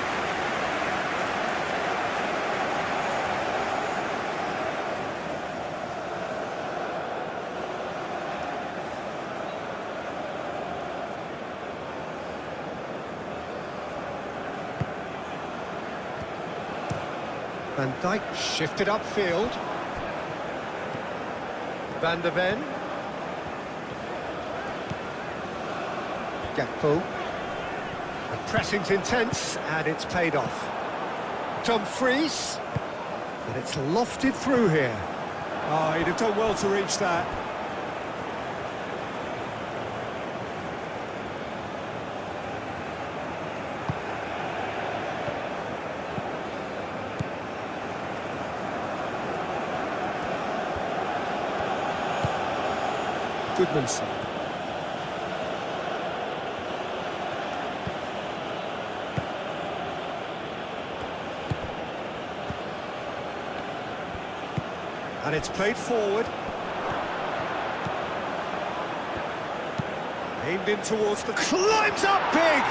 Van Dijk shifted upfield. Van der Ven. Gakpo. The pressing's intense and it's paid off. Dumfries. And it's lofted through here. Oh, he'd have done well to reach that. Goodmanson. And it's played forward. Aimed in towards the... Climbs up big!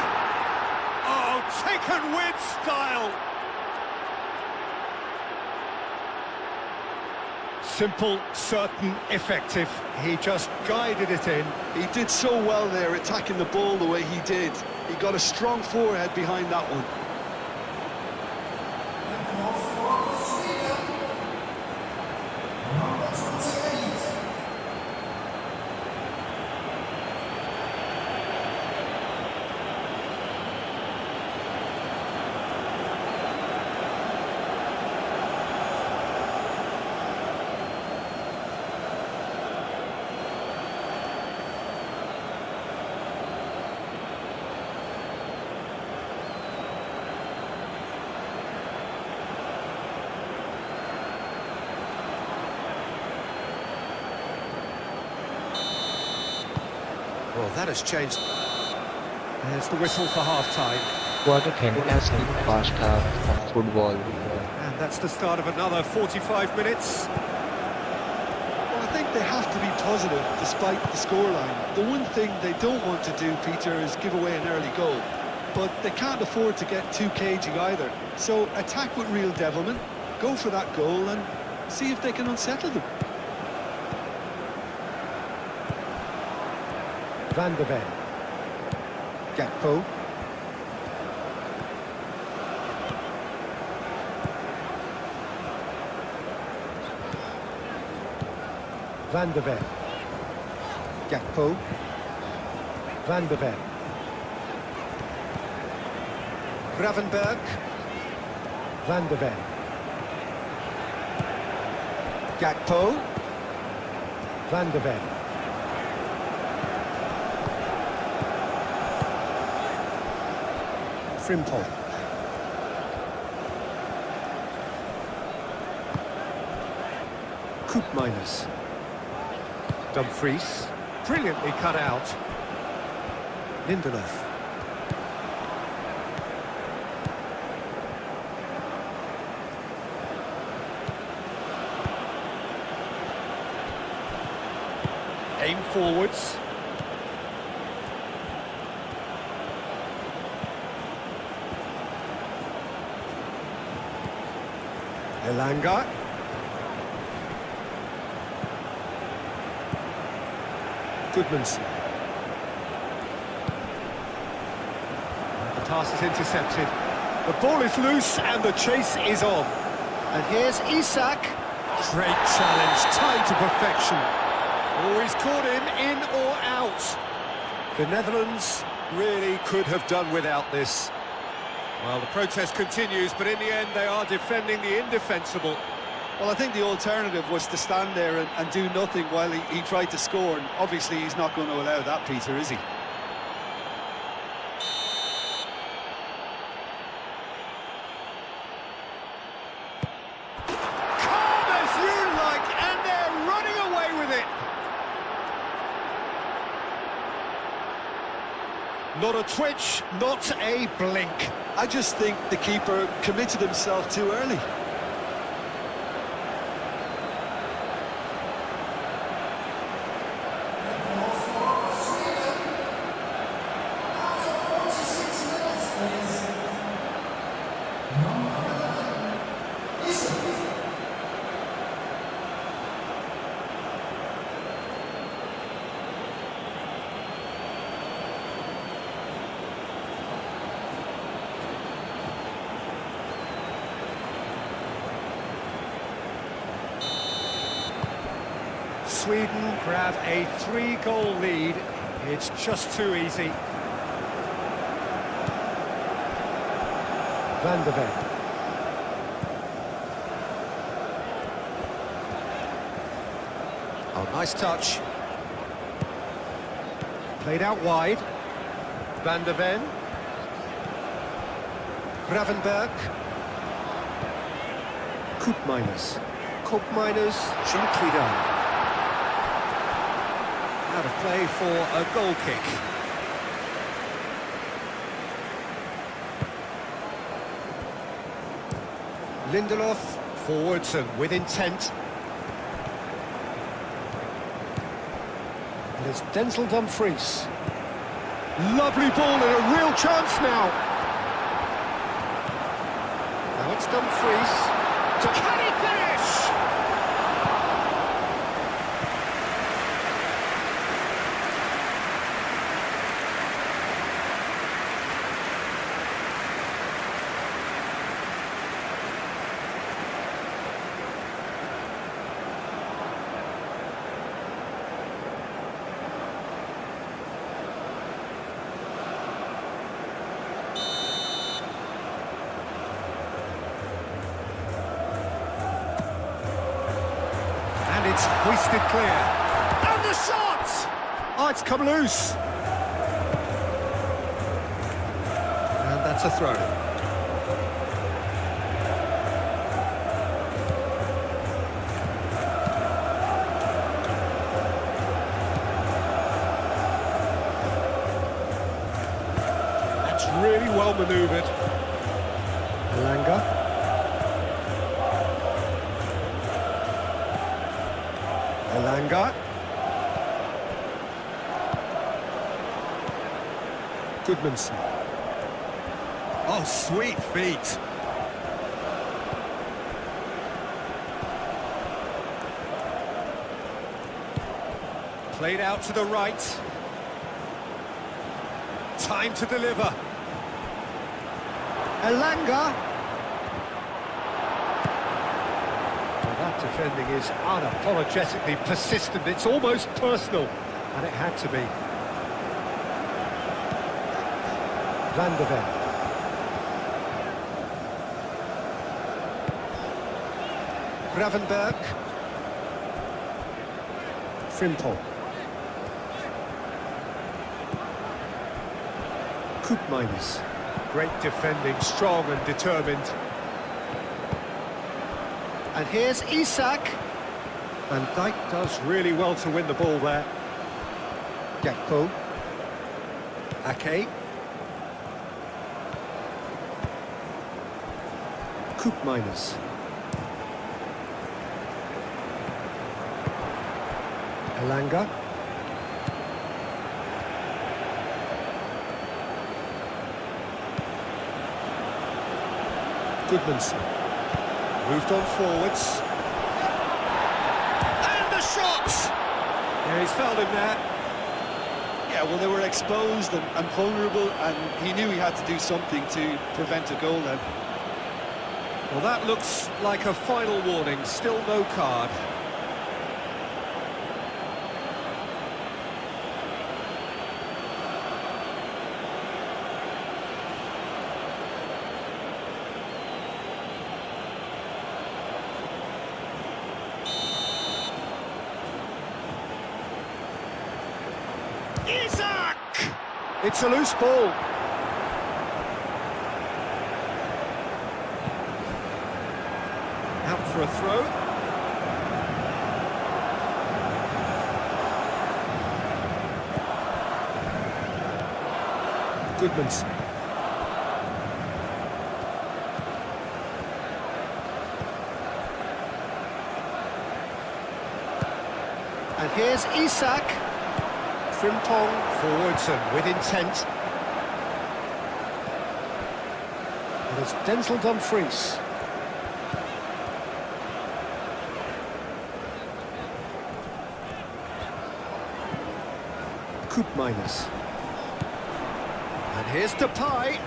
Oh, taken with style! Simple, certain, effective. He just guided it in. He did so well there, attacking the ball the way he did. He got a strong forehead behind that one. Well, that has changed. There's the whistle for half-time. What a fantastic first half of football. And that's the start of another 45 minutes. Well, I think they have to be positive despite the scoreline. The one thing they don't want to do, Peter, is give away an early goal. But they can't afford to get too cagey either. So attack with real devilment, go for that goal and see if they can unsettle them. Van der Ven. Gakpo. Van der Ven. Gakpo. Van der Ven. Gravenberg. Van der Ven. Gakpo. Van der Ven. Frimpong. Koopmeiners. Dumfries. Brilliantly cut out. Lindelof. Aim forwards. Elanga. Goodmanson. The pass is intercepted. The ball is loose and the chase is on. And here's Isak. Great challenge, tied to perfection. Oh, he's caught him in or out. The Netherlands really could have done without this. Well, the protest continues, but in the end they are defending the indefensible. Well, I think the alternative was to stand there and do nothing while he tried to score, and obviously he's not going to allow that, Peter, is he? Calm as you like, and they're running away with it. Not a twitch, not a blink. I just think the keeper committed himself too early. Sweden grab a 3-goal lead. It's just too easy. Van de Ven. Oh, nice touch. Played out wide. Van de Ven. Gravenberg. Koopmeiners. Koopmeiners, gently done. Out of play for a goal kick. Lindelof, forwards and with intent. And it's Denzel Dumfries. Lovely ball and a real chance now. Now it's Dumfries. Can he finish? It's hoisted clear. And the shot! Oh, it's come loose. And that's a throw. That's really well manoeuvred. Elanga. Elanga. Goodmanson. Oh, sweet feet. Played out to the right. Time to deliver. Elanga. That defending is unapologetically persistent. It's almost personal, and it had to be. Van de Ven. Gravenberg. Frimpong. Koopmeiners. Great defending, strong and determined. And here's Isak. Van Dijk does really well to win the ball there. Gakpo. Ake. Koopmeiners. Elanga. Goodmanson. Moved on forwards. And the shot! Yeah, he's fouled him there. Yeah, well, they were exposed and vulnerable, and he knew he had to do something to prevent a goal then. Well, that looks like a final warning. Still no card. Isak! It's a loose ball. Out for a throw. Goodmanson. And here's Isak. Frimpong forwards and with intent. And it's Denzel Dumfries. Koopmeiners. And here's Depay.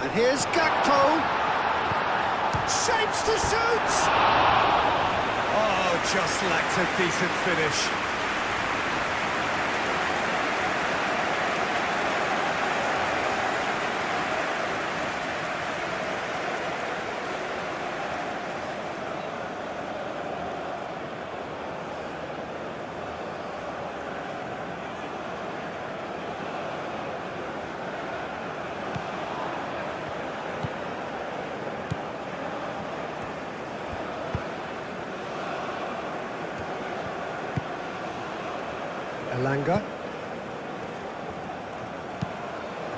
And here's Gakpo. Shapes to shoot! Oh, just lacked a decent finish. LaLiga.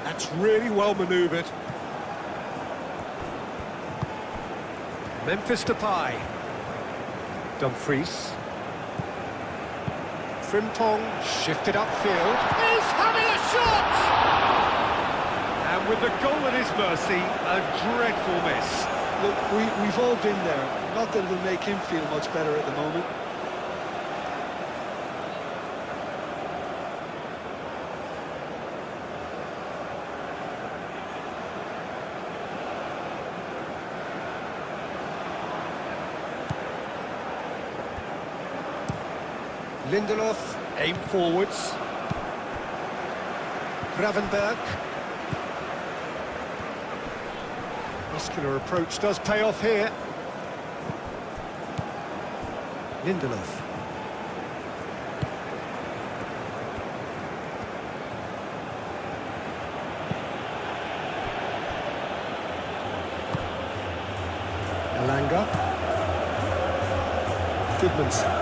That's really well manoeuvred. Memphis Depay. Dumfries. Frimpong shifted upfield. He's having a shot! And with the goal at his mercy, a dreadful miss. Look, we've all been there. Not that it'll make him feel much better at the moment. Lindelof, aim forwards. Gravenberg. Muscular approach does pay off here. Lindelof. LaLiga. Goodmanson.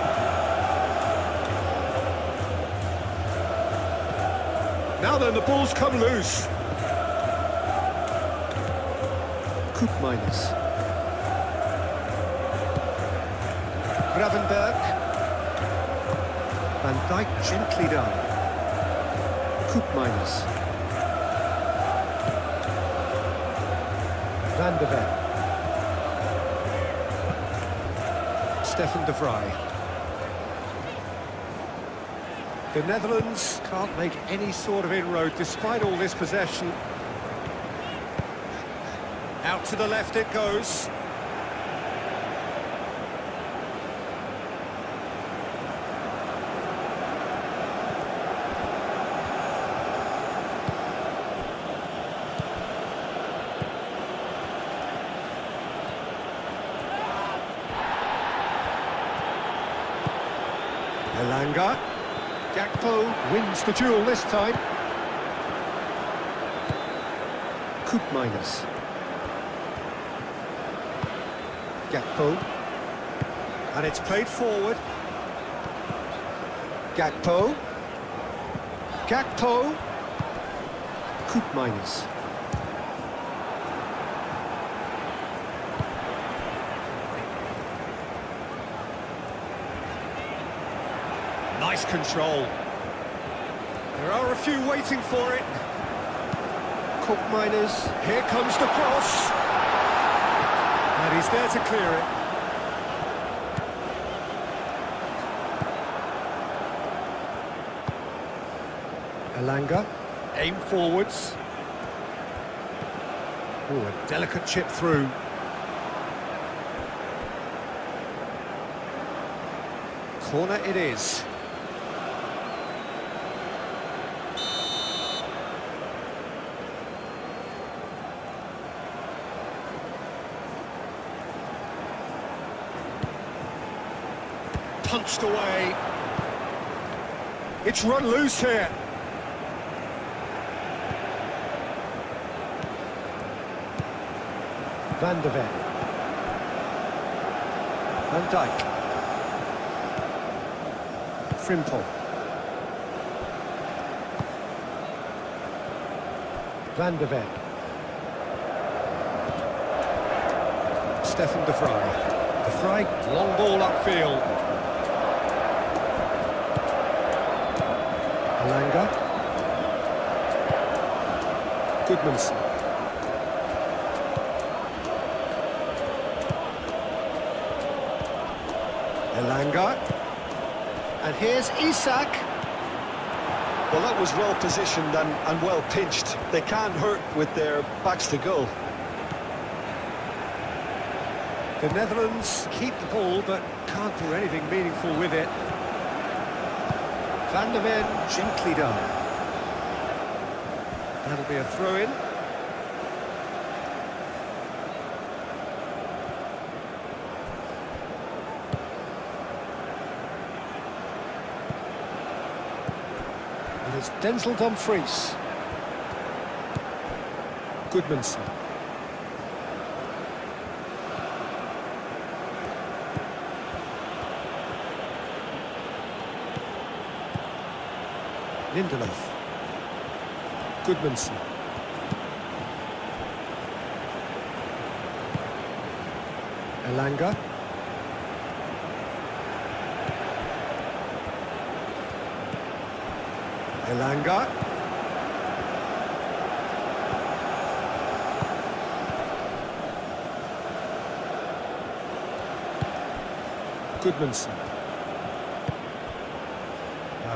Now then, the ball's come loose. Koopmeiners. Gravenberg. Van Dijk gently done. Koopmeiners. Van de Ven. Stefan de Vrij. The Netherlands can't make any sort of inroad despite all this possession. Out to the left it goes. LaLiga. Gakpo wins the duel this time. Koopmeiners. Gakpo. And it's played forward. Gakpo. Gakpo. Koopmeiners. Nice control. There are a few waiting for it. Koopmeiners. Here comes the cross. And he's there to clear it. LaLiga. Aim forwards. Oh, a delicate chip through. Corner it is. Punched away. It's run loose here. Van de Ven. Van Dijk. Frimpong. Van de Ven. Stefan de Vrij. De Vrij, long ball upfield. LaLiga. Goodmanson. LaLiga. And here's Isak. Well, that was well positioned and well pinched. They can't hurt with their backs to goal. The Netherlands keep the ball, but can't do anything meaningful with it. Van der Ven, gently done. That'll be a throw-in. And it's Denzel Dumfries. Goodmanson. Lindelof. Goodmanson. Elanga. Elanga. Goodmanson.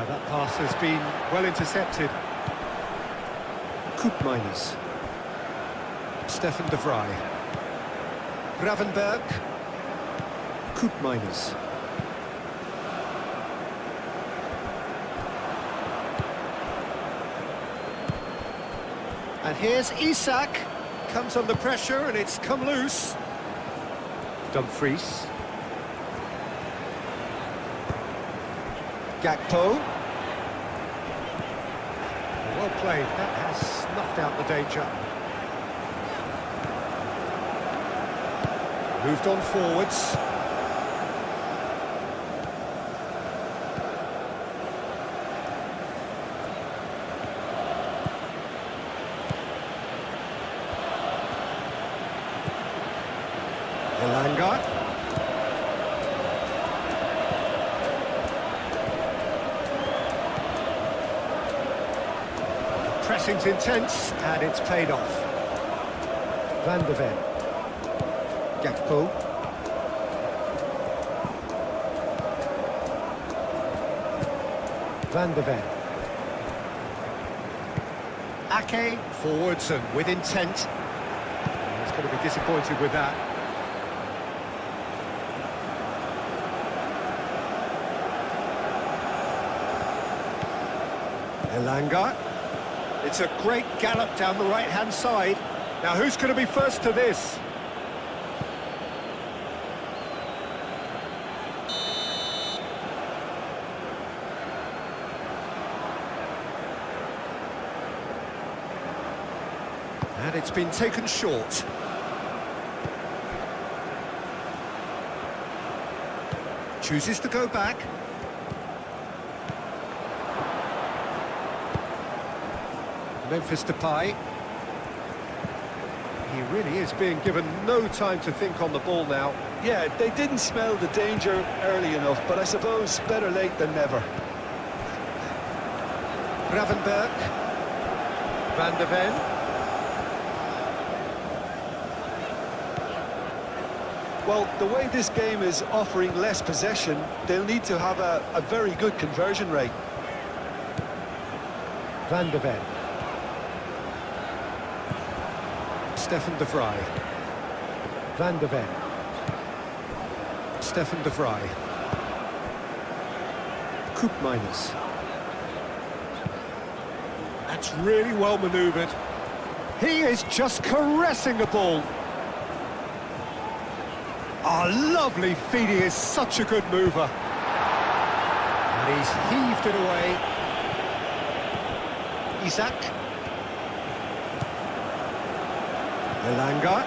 That pass has been well intercepted. Koopmeiners. Stefan de Vrij. Gravenberg. Koopmeiners. And here's Isak. Comes under pressure and it's come loose. Dumfries. Gakpo. Well played, that has snuffed out the danger. Moved on forwards. Elanga. Pressing's intense, and it's paid off. Van der Ven. Gakpo. Van der Ven. Ake, forwards and with intent. He's going to be disappointed with that. Elanga. It's a great gallop down the right-hand side. Now, who's going to be first to this? And it's been taken short. Chooses to go back. Memphis Depay. He really is being given no time to think on the ball now. Yeah, they didn't smell the danger early enough, but I suppose better late than never. Gravenberg. Van der Ven. Well, the way this game is offering less possession, they'll need to have a very good conversion rate. Van der Ven. Stefan de Vrij. Van der Ven. Stefan de Vrij. Koopmeiners. That's really well manoeuvred. He is just caressing the ball. Oh, lovely feet. He is such a good mover. And he's heaved it away. Isak. Elanga.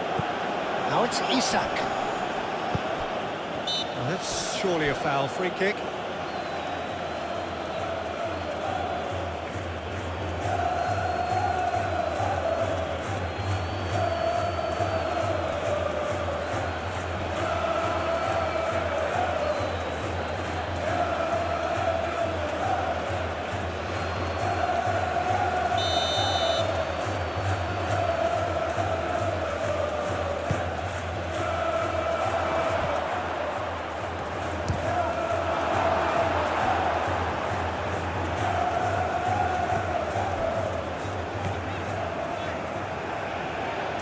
Now it's Isak. Well, that's surely a foul. Free kick.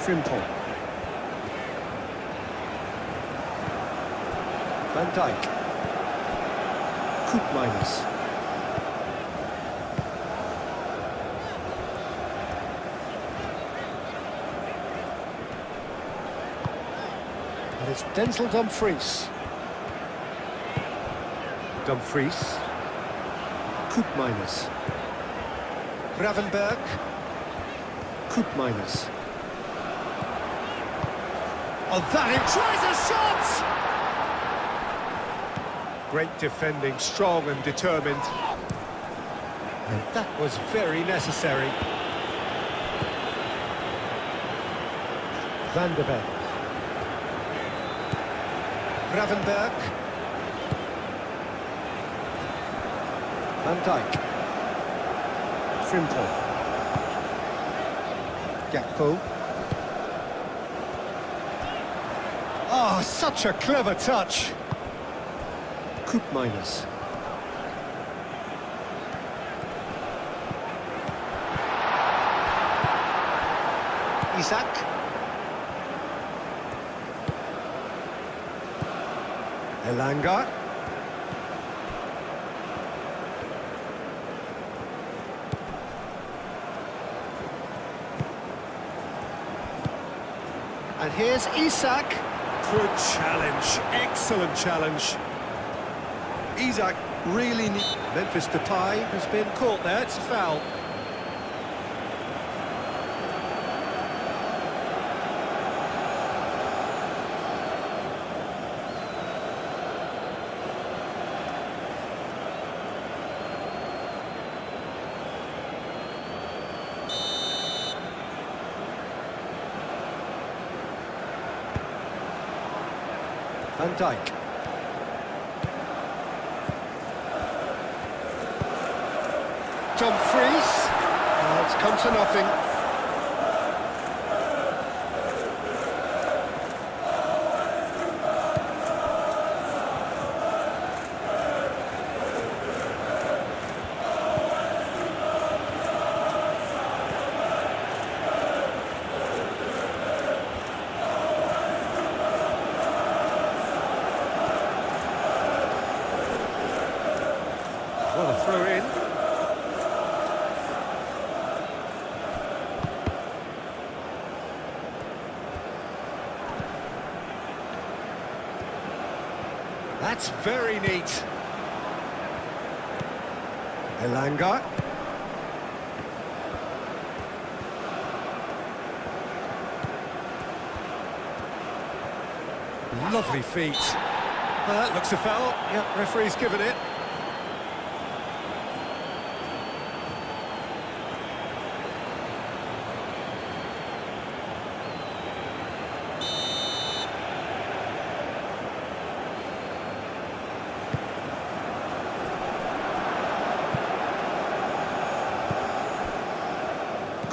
Frimpong. Van Dijk. Koopmeiners. And it's Denzel Dumfries. Dumfries. Koopmeiners. Gravenberg. Koopmeiners. Oh, that it tries a shot! Great defending, strong and determined. And that was very necessary. Van de Ven. Gravenberg. Van Dijk. Frimpong. Gakpo. Oh, such a clever touch. Koopmeiners. Isaac. Elanga. And here's Isaac. Good challenge, excellent challenge. Isaac really Memphis Depay has been caught there, it's a foul. Van Dijk. Dumfries. Well, it's come to nothing. Well, a throw in. That's very neat. Elanga. Lovely feet. Well, that looks a foul. Yep, referee's given it.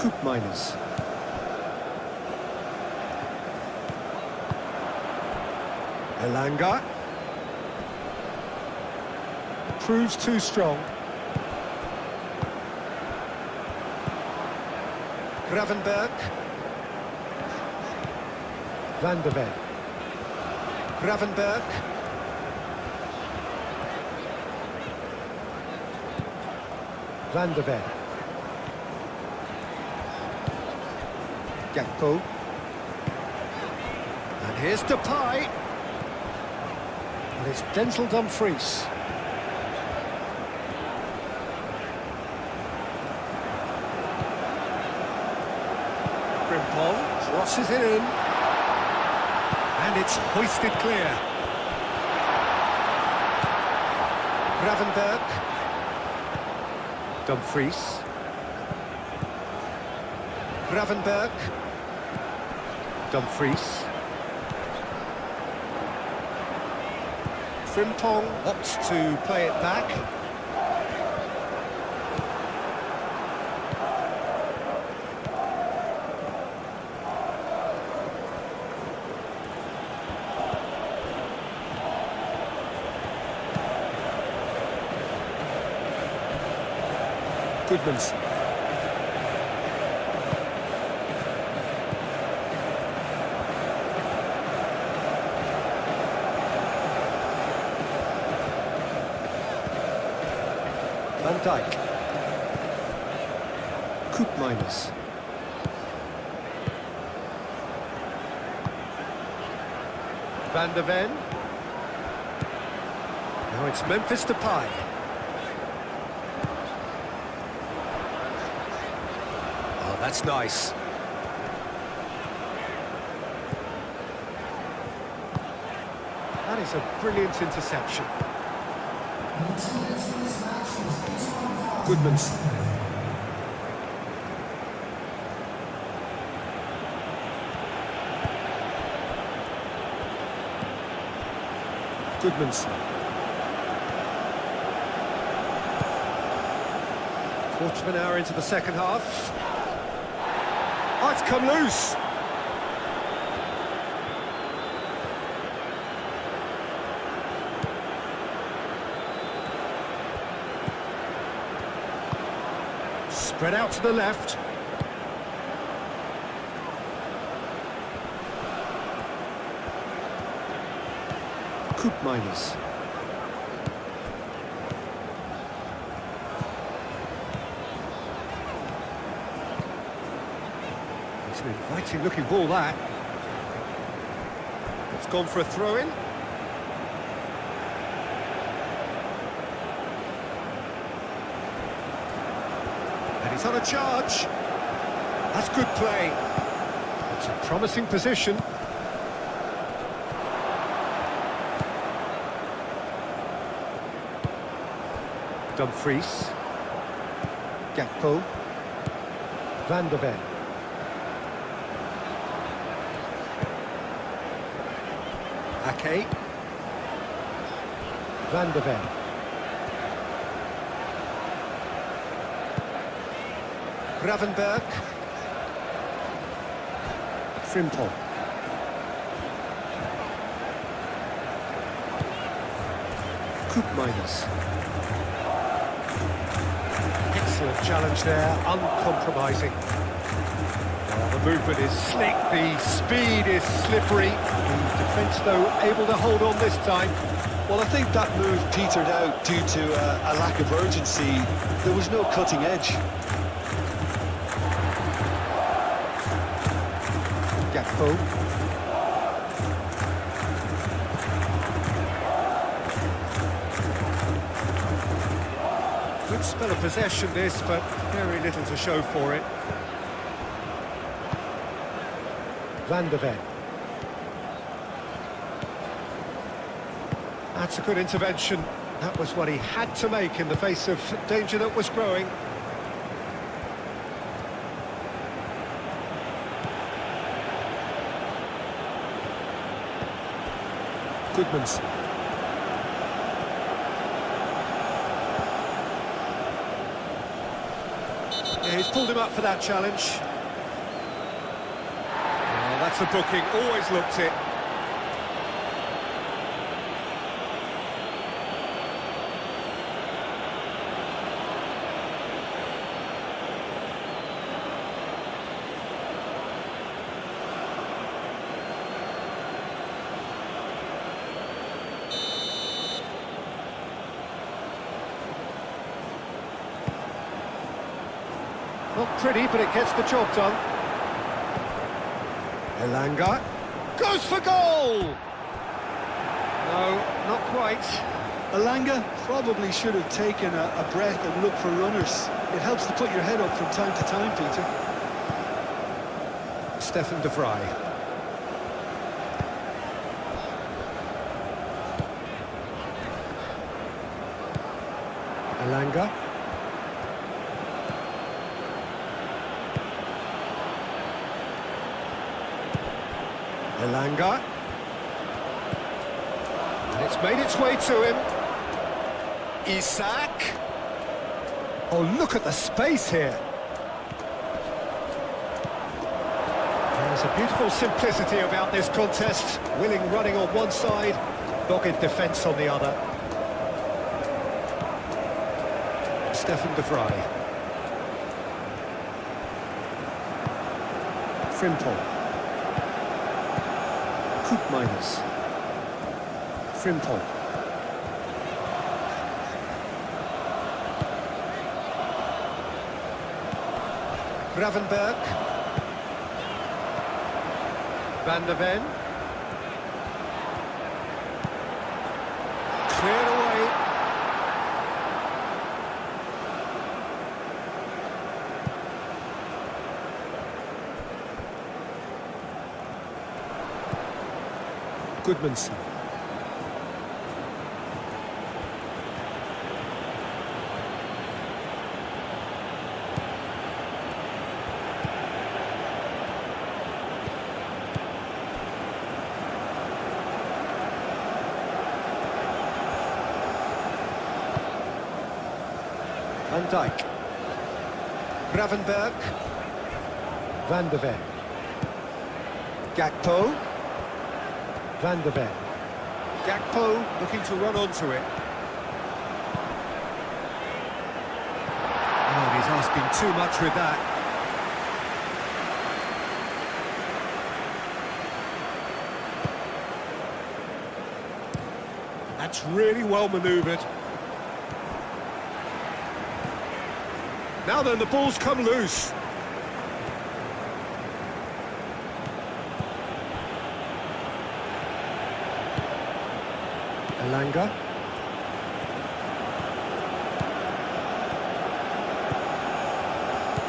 Koopmeiners. Elanga. Proves too strong. Gravenberg. Van de Ven. Gravenberg. Van de Ven. Gakpo. And here's Depay. And it's Denzel Dumfries. Frimpong crosses it in. And it's hoisted clear. Gravenberg. Dumfries. Gravenberg. Dumfries. Frimpong opts to play it back. Goodmanson. Van Dijk. Koopmeiners. Van der Ven. Now it's Memphis Depay. Oh, that's nice. That is a brilliant interception. Goodmanson. Goodmanson. Quarter of an hour into the second half. Oh, it's come loose. Spread out to the left. Koopmeiners. It's an inviting looking ball, that. It's gone for a throw-in. And he's on a charge. That's good play. It's a promising position. Dumfries. Gakpo. Van der Ven. Ake. Van der Ven. Gravenberg. Frimpong. Koopmeiners. Excellent challenge there, uncompromising. The movement is slick, the speed is slippery. The defence, though, able to hold on this time. Well, I think that move petered out due to a lack of urgency. There was no cutting edge. Gakpo. Good spell of possession this, but very little to show for it. Van der Ven. That's a good intervention. That was what he had to make in the face of danger that was growing. Goodmanson. Yeah, he's pulled him up for that challenge. Oh, that's a booking, always looked it. Not pretty, but it gets the job done. Elanga goes for goal! No, not quite. Elanga probably should have taken a breath and looked for runners. It helps to put your head up from time to time, Peter. Stefan de Vrij. Elanga. Elanga. And it's made its way to him. Isak. Oh, look at the space here. There's a beautiful simplicity about this contest. Willing running on one side, dogged defence on the other. Stefan de Vrij. Frimpong. Koopmeiners. Frimpong. Gravenberg. Van der Ven. Cleared away. Goodmanson. Van Dijk. Gravenberg. Van der Ven. Gakpo. Van der Ven. Gakpo looking to run onto it. Oh, he's asking too much with that. That's really well manoeuvred. Now then, the ball's come loose. Elanga.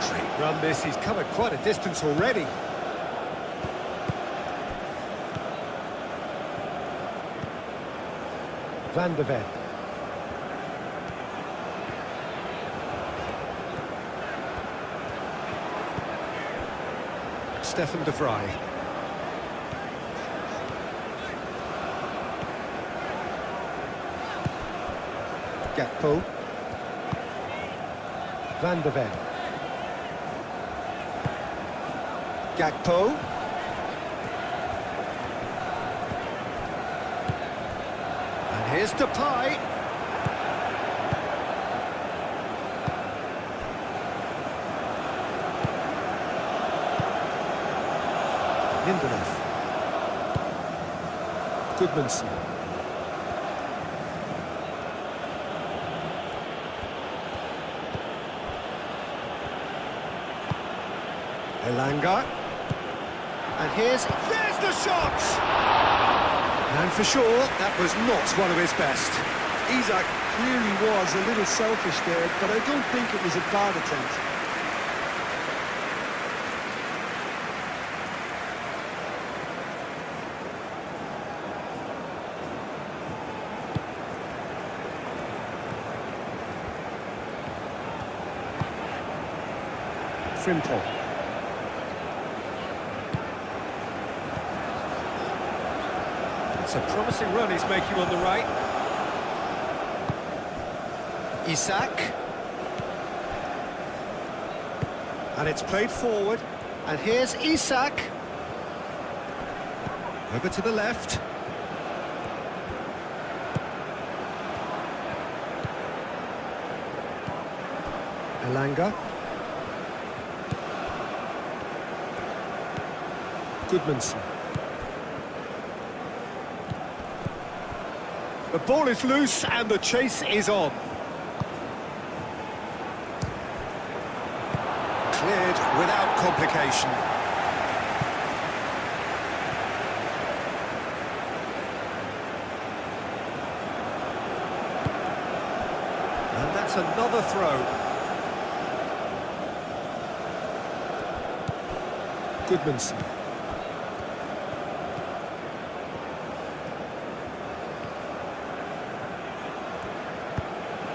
Great run this, he's covered quite a distance already. Van der Ven. Stefan de Vrij. Gakpo. Van der Ven. Gakpo. And here's Depay. Lindelof. Goodmanson. Elanga. And there's the shot! And for sure, that was not one of his best. Isak clearly was a little selfish there, but I don't think it was a bad attempt. Frimpong. It's a promising run he's making on the right. Isak. And it's played forward. And here's Isak. Over to the left. Elanga. Goodmanson. The ball is loose and the chase is on. Cleared without complication. And that's another throw. Goodmanson.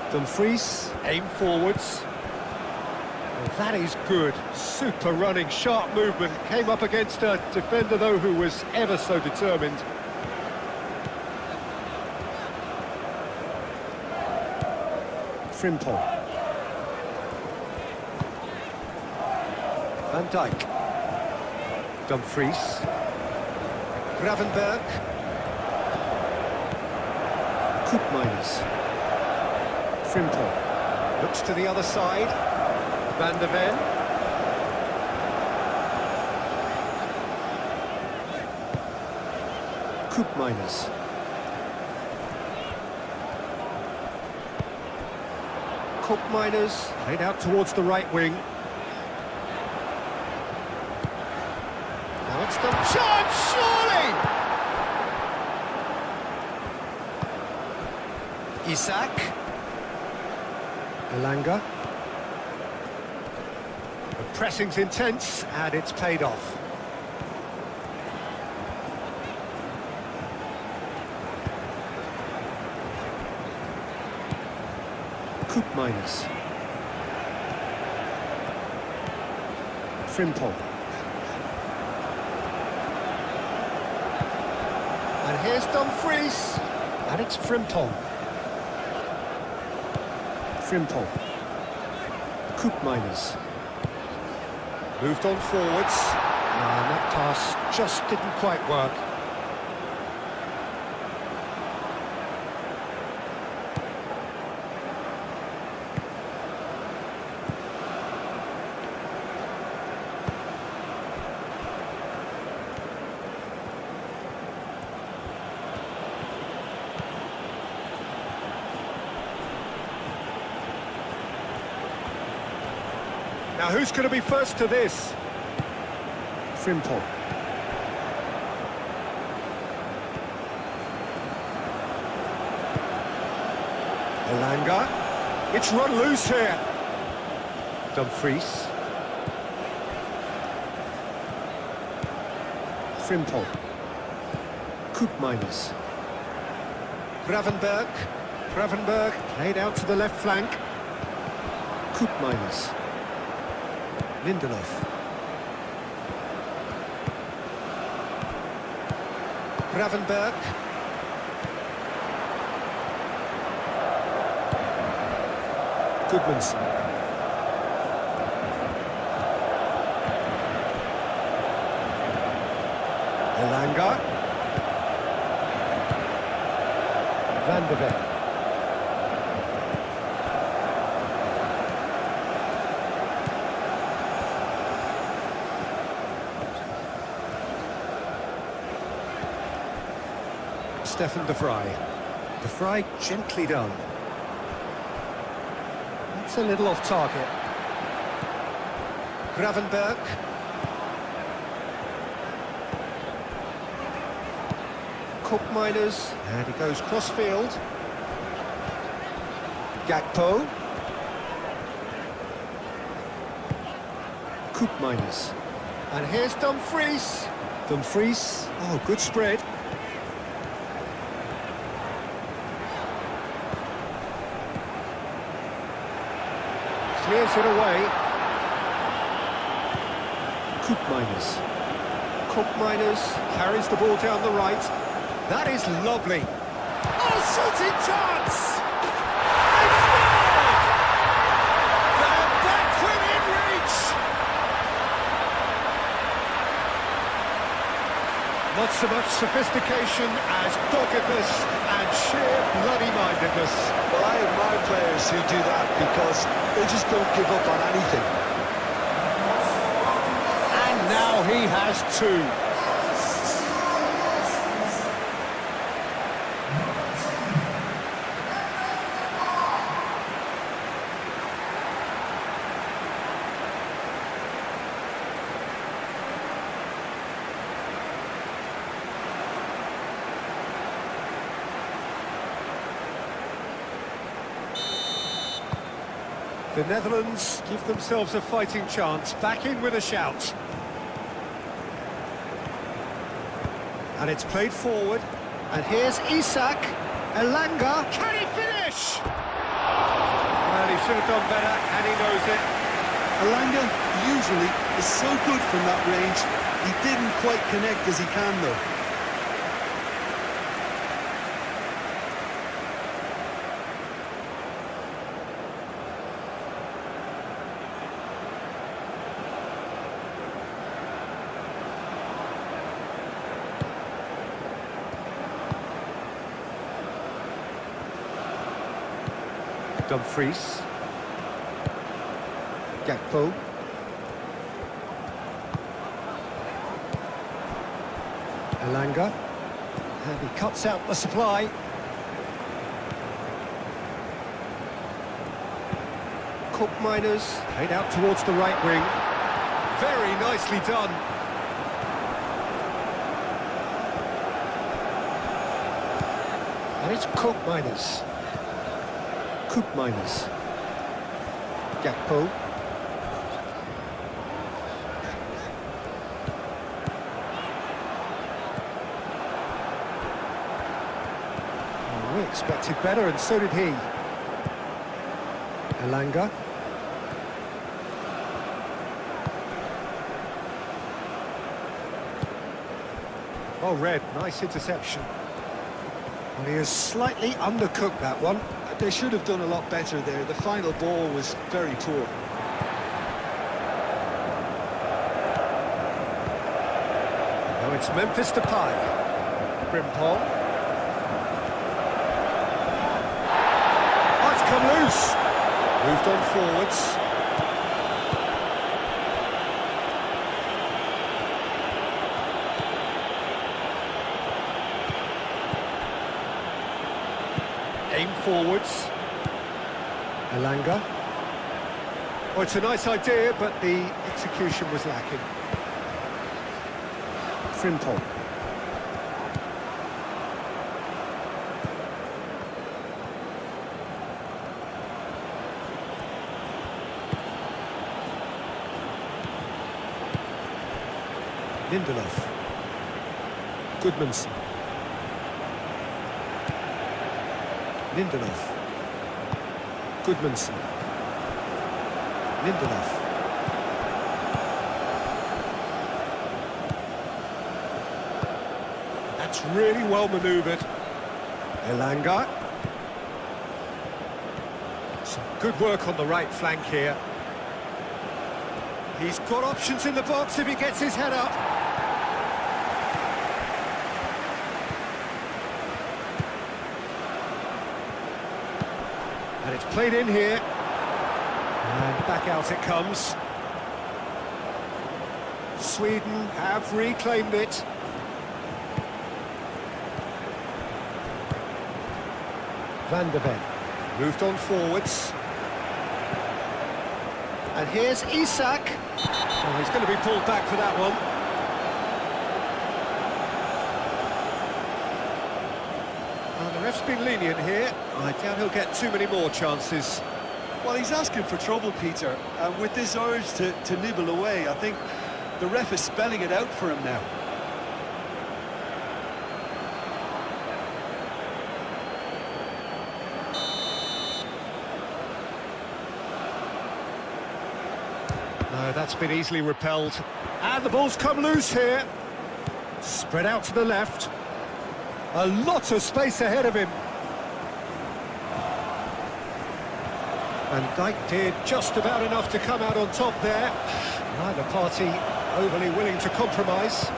Dumfries, aim forwards. Well, that is good. Super running, sharp movement. Came up against a defender, though, who was ever so determined. Frimpong. Van Dijk. Dumfries. Gravenberg. Koopmeiners. Frimpong. Looks to the other side. Van der Ven. Koopmeiners. Koopmeiners played out towards the right wing. Wants them. Chance, surely! Isak. Elanga. The pressing's intense, and it's paid off. Minus. Frimpong. And here's Dumfries. And it's Frimpong. Frimpong. Minus. Moved on forwards. And that pass just didn't quite work. Now, who's going to be first to this? Frimpong. Elanga. It's run loose here. Dumfries. Frimpong. Minus. Gravenberg. Gravenberg played out to the left flank. Minus. Lindelof. Gravenberg. Goodmanson. Elanga. Van de Ven. Stefan de Vrij. De Vrij gently done. That's a little off target. Gravenberg. Miners, and he goes cross-field. Gakpo. Miners. And here's Dumfries. Dumfries. Oh, good spread. Clears it away. Miners. Miners carries the ball down the right. That is lovely. Oh, shooting chance! They scored! They're back within reach! Not so much sophistication as doggedness and sheer bloody-mindedness. Well, I admire players who do that because they just don't give up on anything. And now he has two. The Netherlands give themselves a fighting chance, back in with a shout. And it's played forward, and here's Isak. Elanga, can he finish? Well, he should have done better, and he knows it. Elanga usually is so good from that range. He didn't quite connect as he can, though. Dumfries. Gakpo. Elanga. And he cuts out the supply. Miners played out towards the right wing. Very nicely done. And it's Cook Miners. Cook Miners. Gakpo. We expected better, and so did he. Elanga. Well read, nice interception. Well, he has slightly undercooked that one. They should have done a lot better there. The final ball was very poor. Now it's Memphis Depay. Frimpong. Oh, it's come loose. Moved on forwards. Aim forwards. Elanga. Oh, it's a nice idea, but the execution was lacking. Frimpong. Lindelof. Goodmanson. Lindelof. Goodmanson. Lindelof. That's really well manoeuvred. Elanga. Some good work on the right flank here. He's got options in the box if he gets his head up. And it's played in here. And back out it comes. Sweden have reclaimed it. Van de Ven. Moved on forwards. And here's Isak. Oh, he's going to be pulled back for that one. Well, the ref's been lenient here. I doubt he'll get too many more chances. Well, he's asking for trouble, Peter, and with this urge to nibble away, I think the ref is spelling it out for him now. No, that's been easily repelled. And the ball's come loose here. Spread out to the left. A lot of space ahead of him. And Dijk did just about enough to come out on top there. Neither party overly willing to compromise.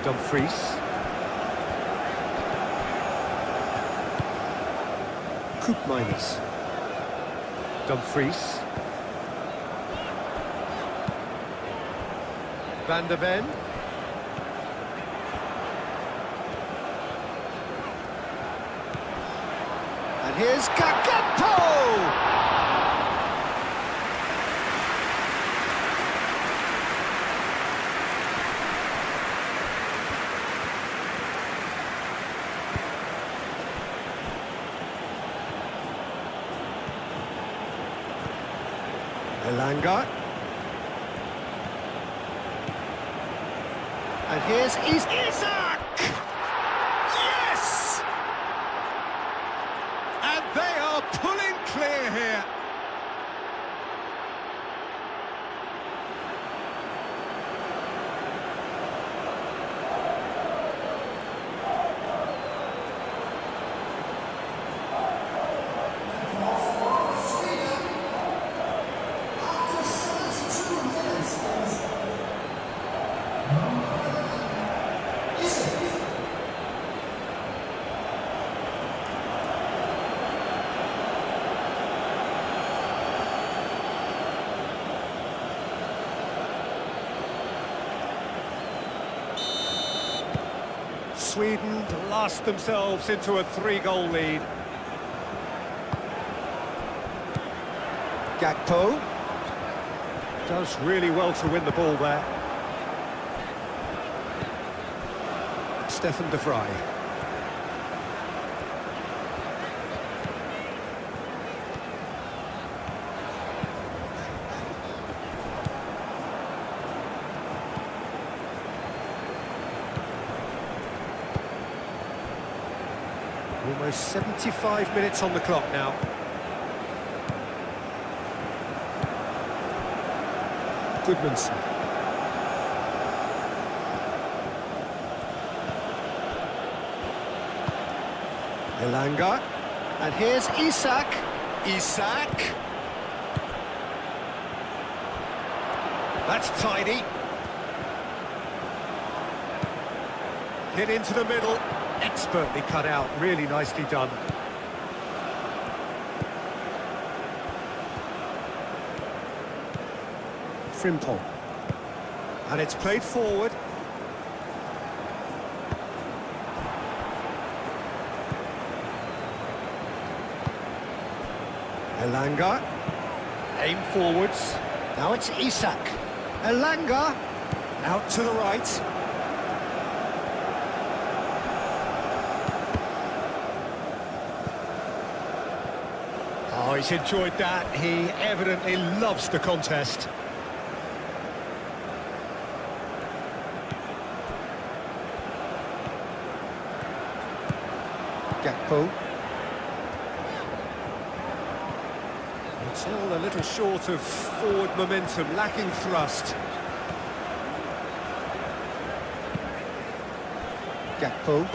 Dumfries. Koopmeiners. Dumfries. Van de Ven. And here's Gakpo! Elanga. And here's Isak! Yes! And they are pulling clear here. Sweden blast themselves into a 3-goal lead. Gakpo does really well to win the ball there. Stefan de Vrij. Almost 75 minutes on the clock now. Goodmanson. Elanga. And here's Isak. Isak. That's tidy. Hit into the middle. Expertly cut out. Really nicely done. Frimpong. And it's played forward. Elanga. Aim forwards. Now it's Isak. Elanga. Out to the right. Oh, he's enjoyed that. He evidently loves the contest. Gakpo. It's all a little short of forward momentum, lacking thrust. Gakpo.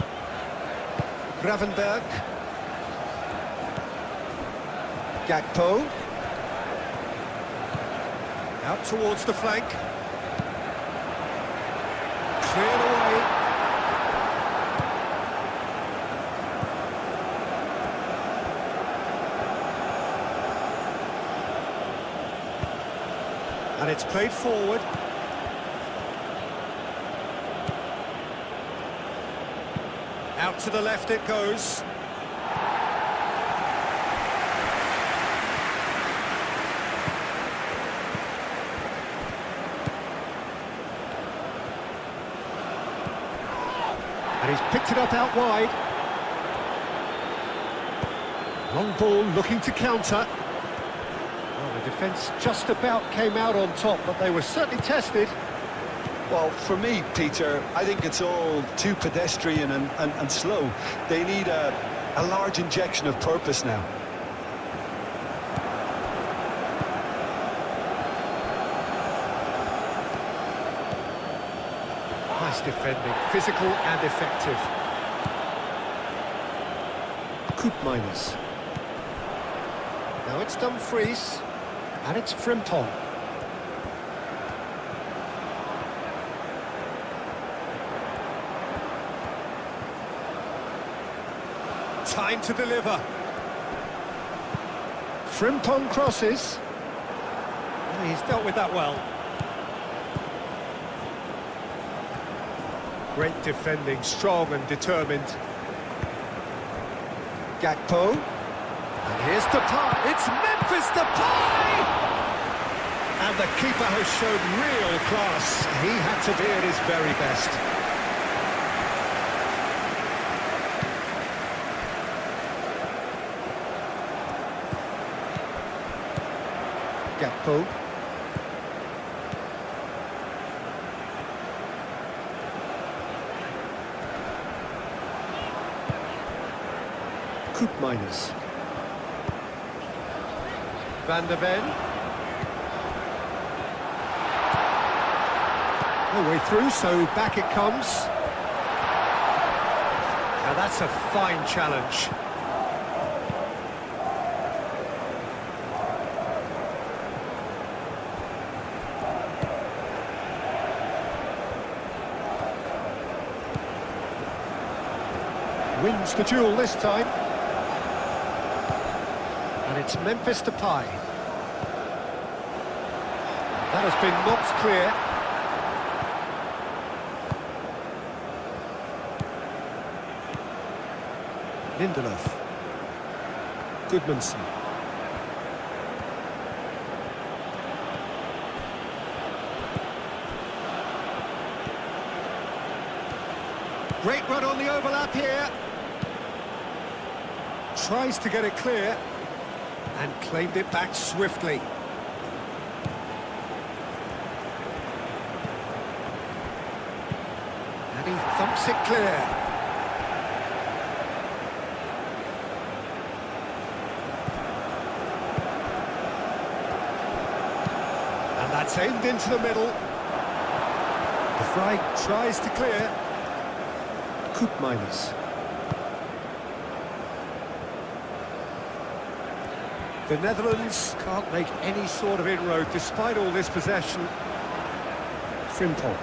Gravenberg. Gakpo. Out towards the flank. Cleared away. And it's played forward. Out to the left it goes. And he's picked it up out wide. Long ball looking to counter. Well, the defence just about came out on top, but they were certainly tested. Well, for me, Peter, I think it's all too pedestrian and slow. They need a large injection of purpose now. Nice defending, physical and effective. Koopmeiners. Now it's Dumfries, and it's Frimpong. Time to deliver. Frimpong crosses. He's dealt with that well. Great defending, strong and determined. Gakpo. And here's Depay. It's Memphis Depay! And the keeper has shown real class. He had to be at his very best. Gakpo. Koopmeiners. Van der Ven. No way through, so back it comes. Now that's a fine challenge. Wins the duel this time. And it's Memphis Depay. That has been knocked clear. Lindelof. Goodmanson. Great run overlap here. Tries to get it clear and claimed it back swiftly. And he thumps it clear. And that's aimed into the middle. The flag tries to clear. Minus. The Netherlands can't make any sort of inroad despite all this possession. Frimpong.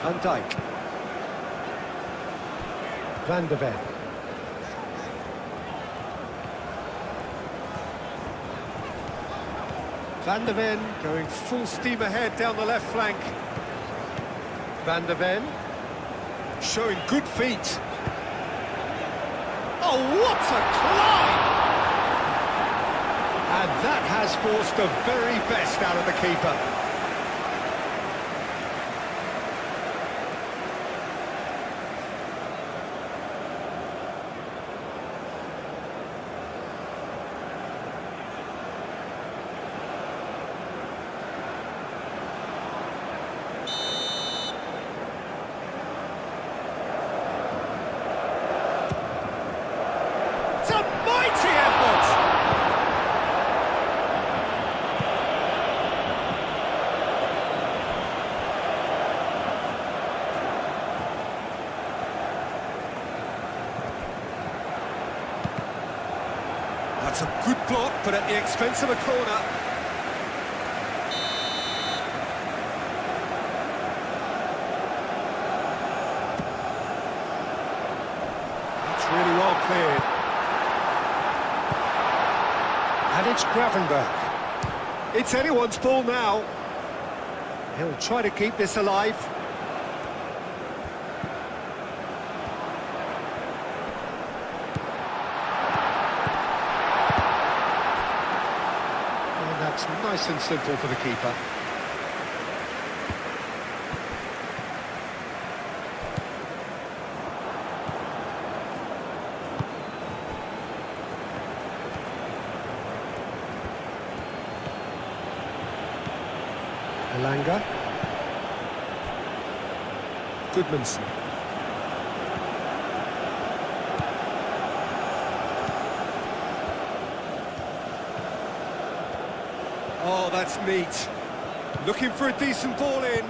Van Dijk. Van de Ven. Van de Ven going full steam ahead down the left flank. Van de Ven showing good feet. Oh, what a climb! And that has forced the very best out of the keeper. It's a mighty effort! That's a good block, but at the expense of a corner. That's really well cleared. And it's Gravenberg. It's anyone's ball now. He'll try to keep this alive. And that's nice and simple for the keeper. Elanga. Goodmanson. Oh, that's neat. Looking for a decent ball in.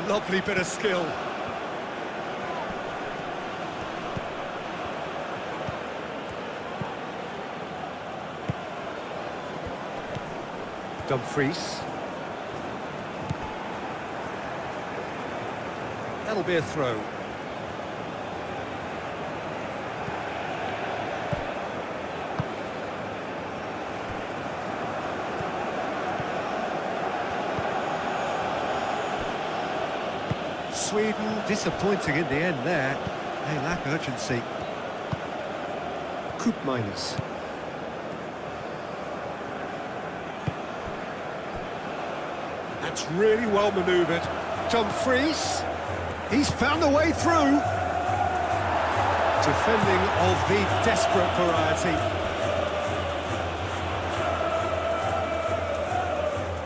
Lovely bit of skill. Dumfries. That'll be a throw. Sweden disappointing in the end there. They lack urgency. Minus. That's really well manoeuvred. Dumfries. He's found a way through. Defending of the desperate variety.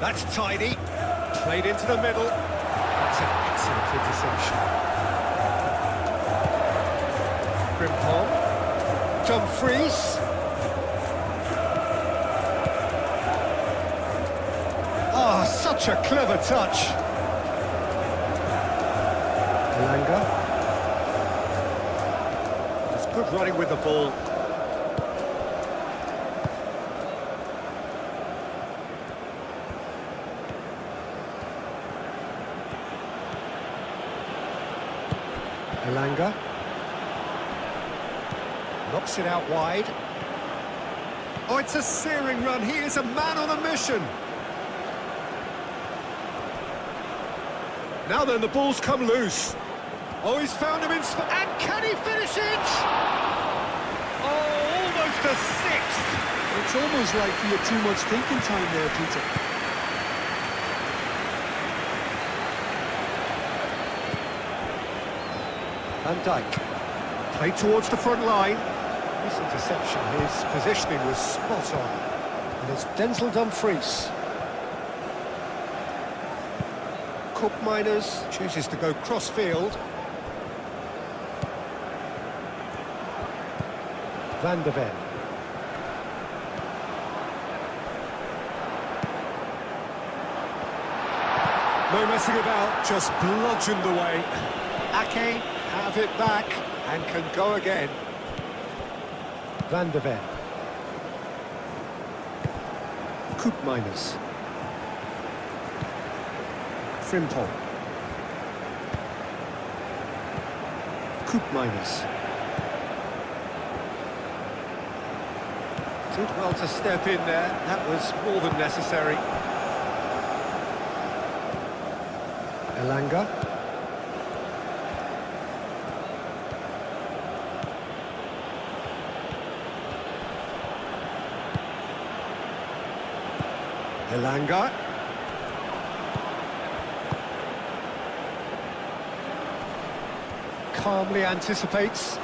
That's tidy. Played into the middle. That's an excellent interception. Frimpong. Dumfries. Ah, such a clever touch. Elanga. It's good running with the ball. Elanga. Knocks it out wide. Oh, it's a searing run. He is a man on a mission. Now then, the ball's come loose. Oh, he's found him and can he finish it? Oh, almost a sixth. It's almost like he had too much thinking time there, Peter. Van Dijk. Play towards the front line. This interception, his positioning was spot on. And it's Denzel Dumfries. Miners chooses to go cross-field. Van de Ven. No messing about, just bludgeoned away. Ake have it back and can go again. Van de Ven. Miners. Frimpong. Miners. Did well to step in there, that was more than necessary. Elanga. Elanga. Calmly anticipates.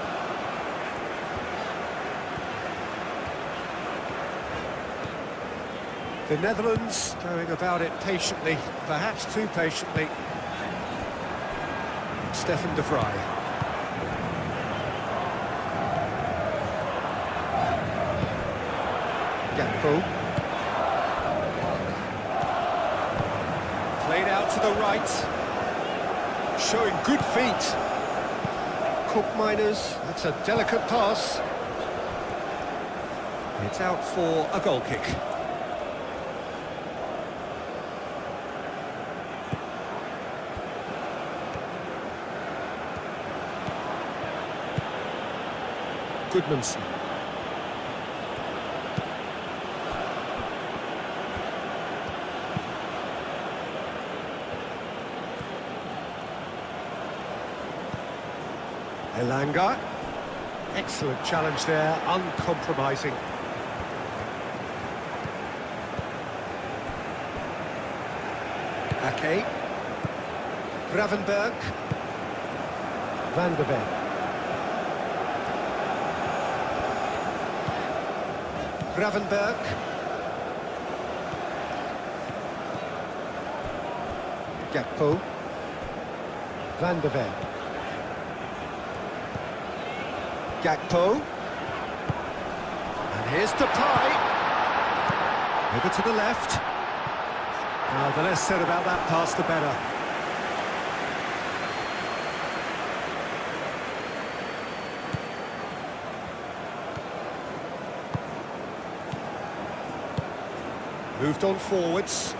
The Netherlands going about it patiently, perhaps too patiently. Stefan de Vrij. Gakpo. Played out to the right. Showing good feet. Miners, that's a delicate pass. It's out for a goal kick. Goodmanson. Elanga. Excellent challenge there, uncompromising. Ake. Gravenberg. Van de Ven. Gravenberg. Gakpo. Van de Ven. Gakpo. And here's Depay. Over to the left. Now, the less said about that pass, the better. Moved on forwards.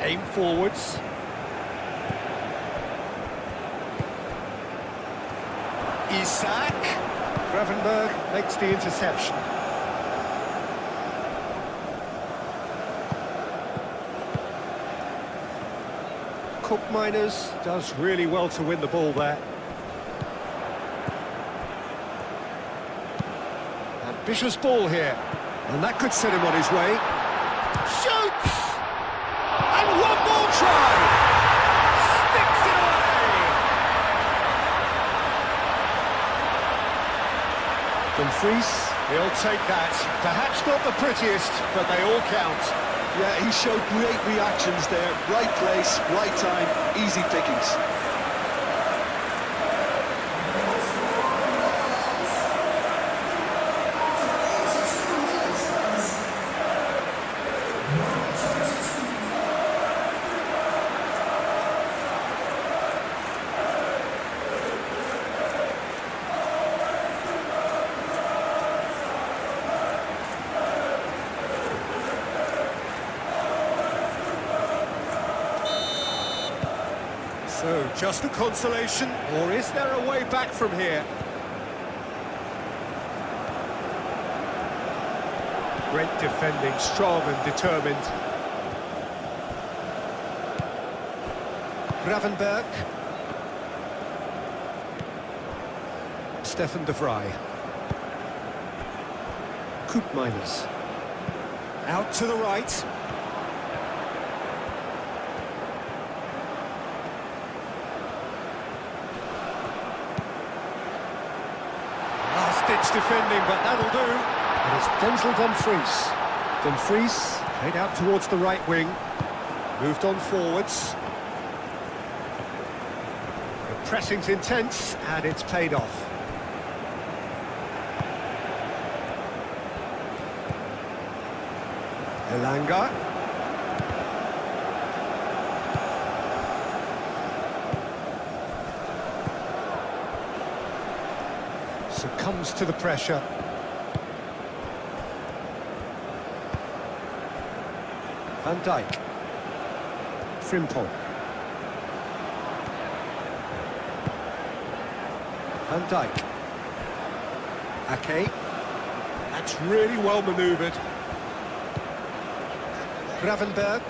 Aim forwards. Isak. Gravenberg makes the interception. Miners does really well to win the ball there. Ambitious ball here, and that could set him on his way. Shoots! And one more try! Sticks it away! Dumfries, he'll take that. Perhaps not the prettiest, but they all count. Yeah, he showed great reactions there. Right place, right time, easy pickings. So, just a consolation, or is there a way back from here? Great defending, strong and determined. Gravenberg. Stefan de Vrij. Koopmeiners. Out to the right. Last-ditch defending, but that'll do. And it's Denzel Dumfries. Dumfries played out towards the right wing. Moved on forwards. The pressing's intense, and it's paid off. Elanga. Succumbs to the pressure. Van Dijk. Frimpong. Van Dijk. Ake. That's really well manoeuvred. Gravenberg.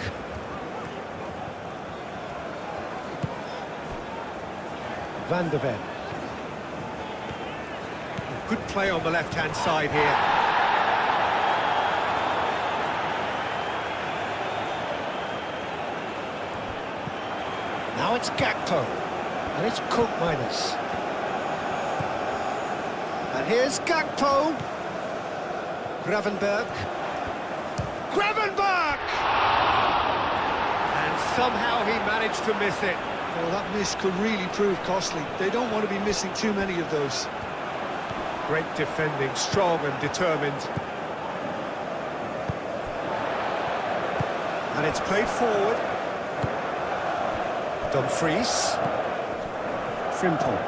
Van de Ven. Good play on the left-hand side here. Now it's Gakpo. And it's Koopmeiners. And here's Gakpo. Gravenberg. Gravenberg! And somehow he managed to miss it. Well, that miss could really prove costly. They don't want to be missing too many of those. Great defending, strong and determined. And it's played forward. Dumfries. Frimpong.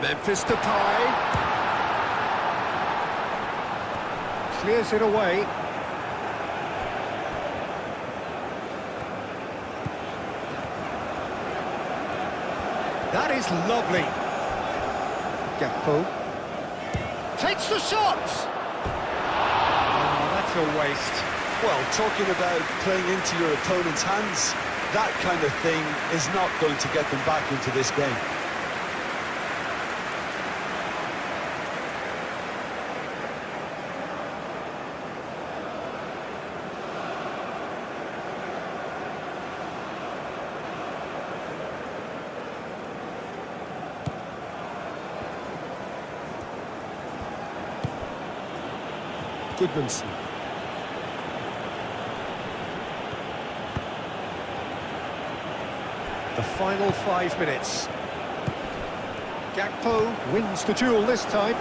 Memphis Depay. Clears it away. That is lovely. Gakpo. Takes the shot! Oh, that's a waste. Well, talking about playing into your opponent's hands, that kind of thing is not going to get them back into this game. Goodmanson. The final 5 minutes. Gakpo wins the duel this time.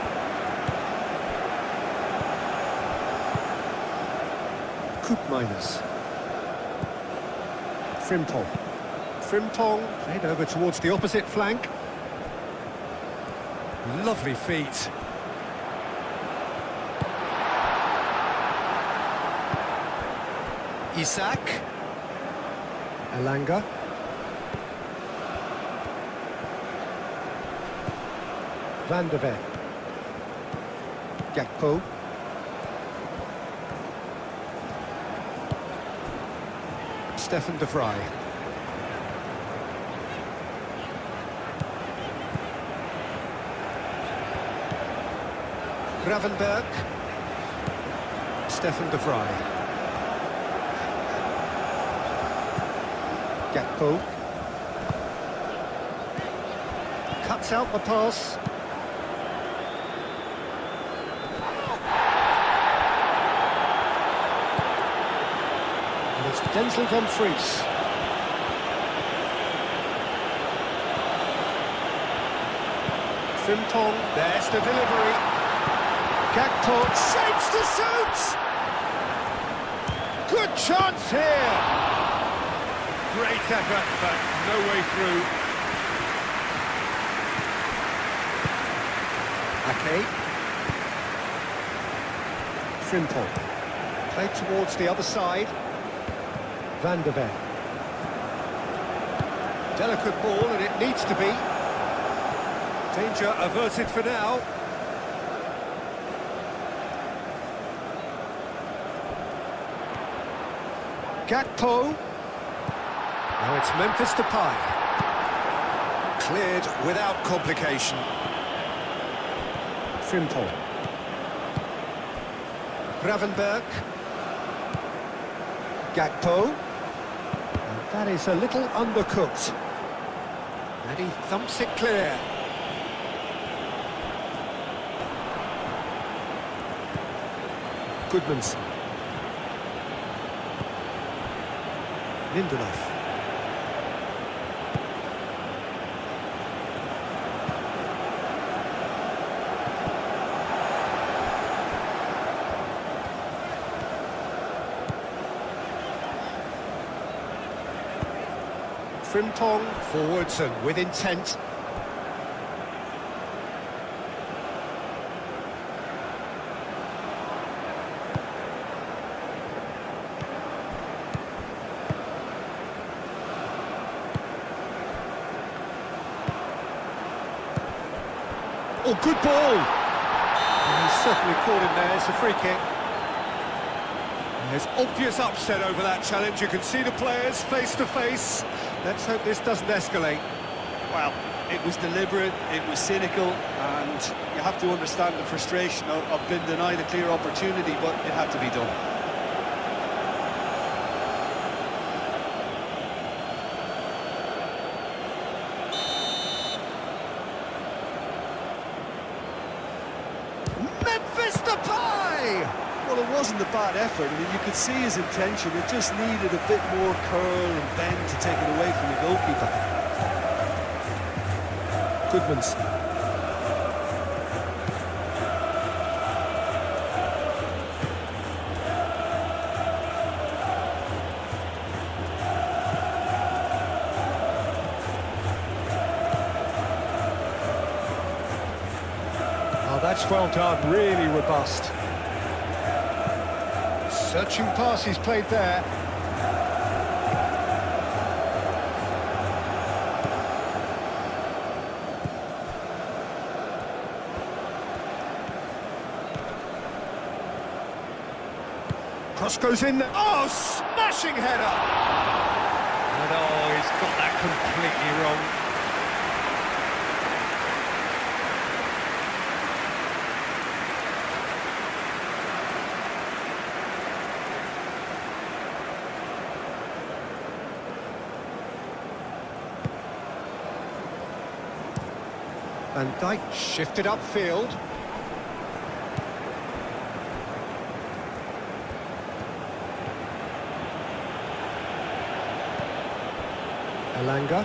Koopmeiners. Frimpong. Frimpong played over towards the opposite flank. Lovely feet. Isak. Elanga. Van de Ven. Gakpo. Stefan de Vrij. Gravenberg. Stefan de Vrij. Gakpo. Cuts out the pass. And it's Denzel Dumfries. Frimpong, there's the delivery. Gakpo shapes the shoot! Good chance here! Great effort, but no way through. Ake. Frimpong. Played towards the other side. Van de Ven. Delicate ball, and it needs to be. Danger averted for now. Gakpo. Now it's Memphis Depay. Cleared without complication. Frimpong. Gravenberg. Gakpo. And that is a little undercooked. And he thumps it clear. Goodmanson. Lindelof. Frimpong forwards and with intent. Oh, good ball! And he's certainly caught him there. It's a free kick. There's obvious upset over that challenge. You can see the players face to face. Let's hope this doesn't escalate. Well, it was deliberate, it was cynical, and you have to understand the frustration of being denied a clear opportunity, but it had to be done. Memphis Depay! Well, it wasn't a bad effort. I mean, you could see his intention. It just needed a bit more curl and bend to take it away from the goalkeeper. Goodmanson. Oh, that's well done, really robust. Searching pass he's played there. Cross goes in. Oh, smashing header! And oh, he's got that completely wrong. Van Dijk shifted upfield. Elanga.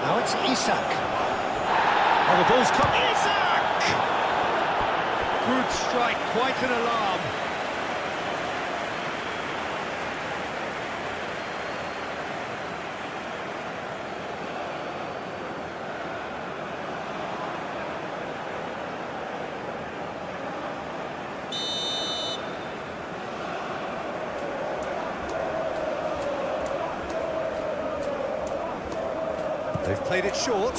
Now it's Isak. Oh, the ball's come. Isak! Good strike, quite an alarm. They've played it short.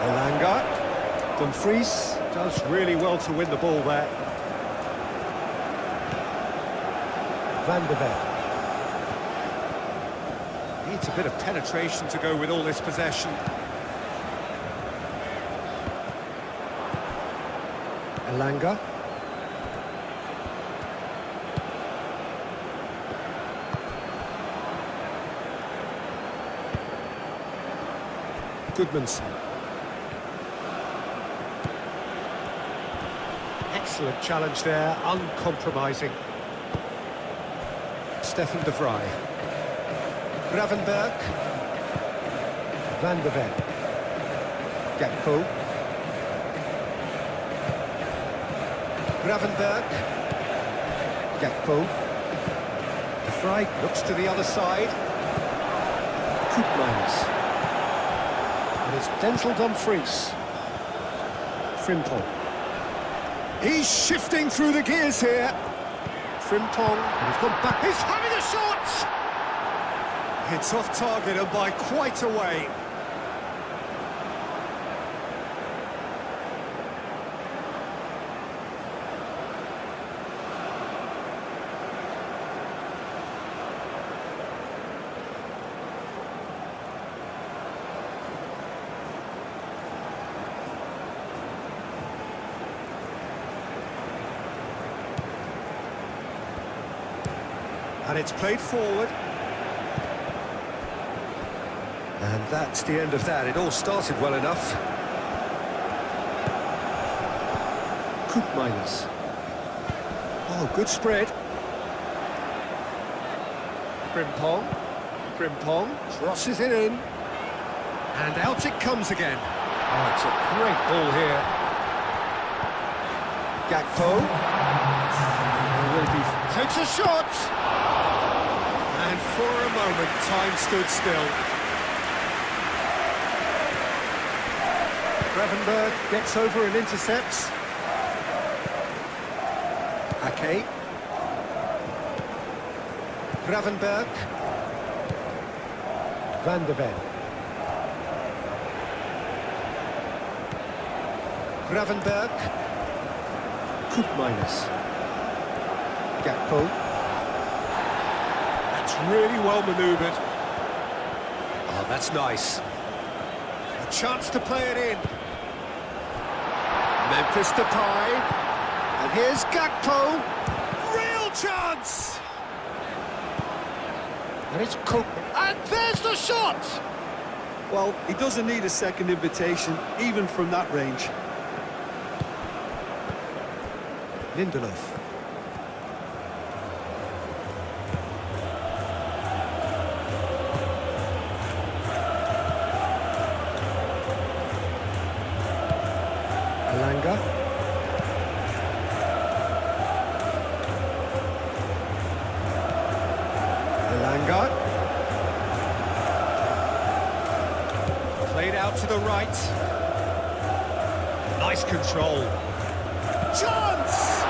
Elanga. Dumfries does really well to win the ball there. Van de Ven. Needs a bit of penetration to go with all this possession. Elanga. Goodmanson. Excellent challenge there, uncompromising. Stefan de Vrij. Gravenberg. Van de Ven. Gakpo. Gravenberg. Gakpo. De Vrij looks to the other side. Koopmans. And it's Denzel Dumfries. Frimpong. He's shifting through the gears here. Frimpong, and he's gone back. He's having a shot! It's off target and by quite a way. And it's played forward. And that's the end of that. It all started well enough. Minus. Oh, good spread. Frimpong crosses it in. And out it comes again. Oh, it's a great ball here. Gakpo. Takes a shot. And for a moment, time stood still. Gravenberg gets over and intercepts. Ake. Gravenberg. Van de Ven. Gravenberg. Minus. Gakpo. That's really well manoeuvred. Oh, that's nice. A chance to play it in. Memphis Depay. And here's Gakpo. Real chance! And it's Cook. And there's the shot! Well, he doesn't need a second invitation, even from that range. Lindelof. Elanga. Played out to the right. Nice control. Chance!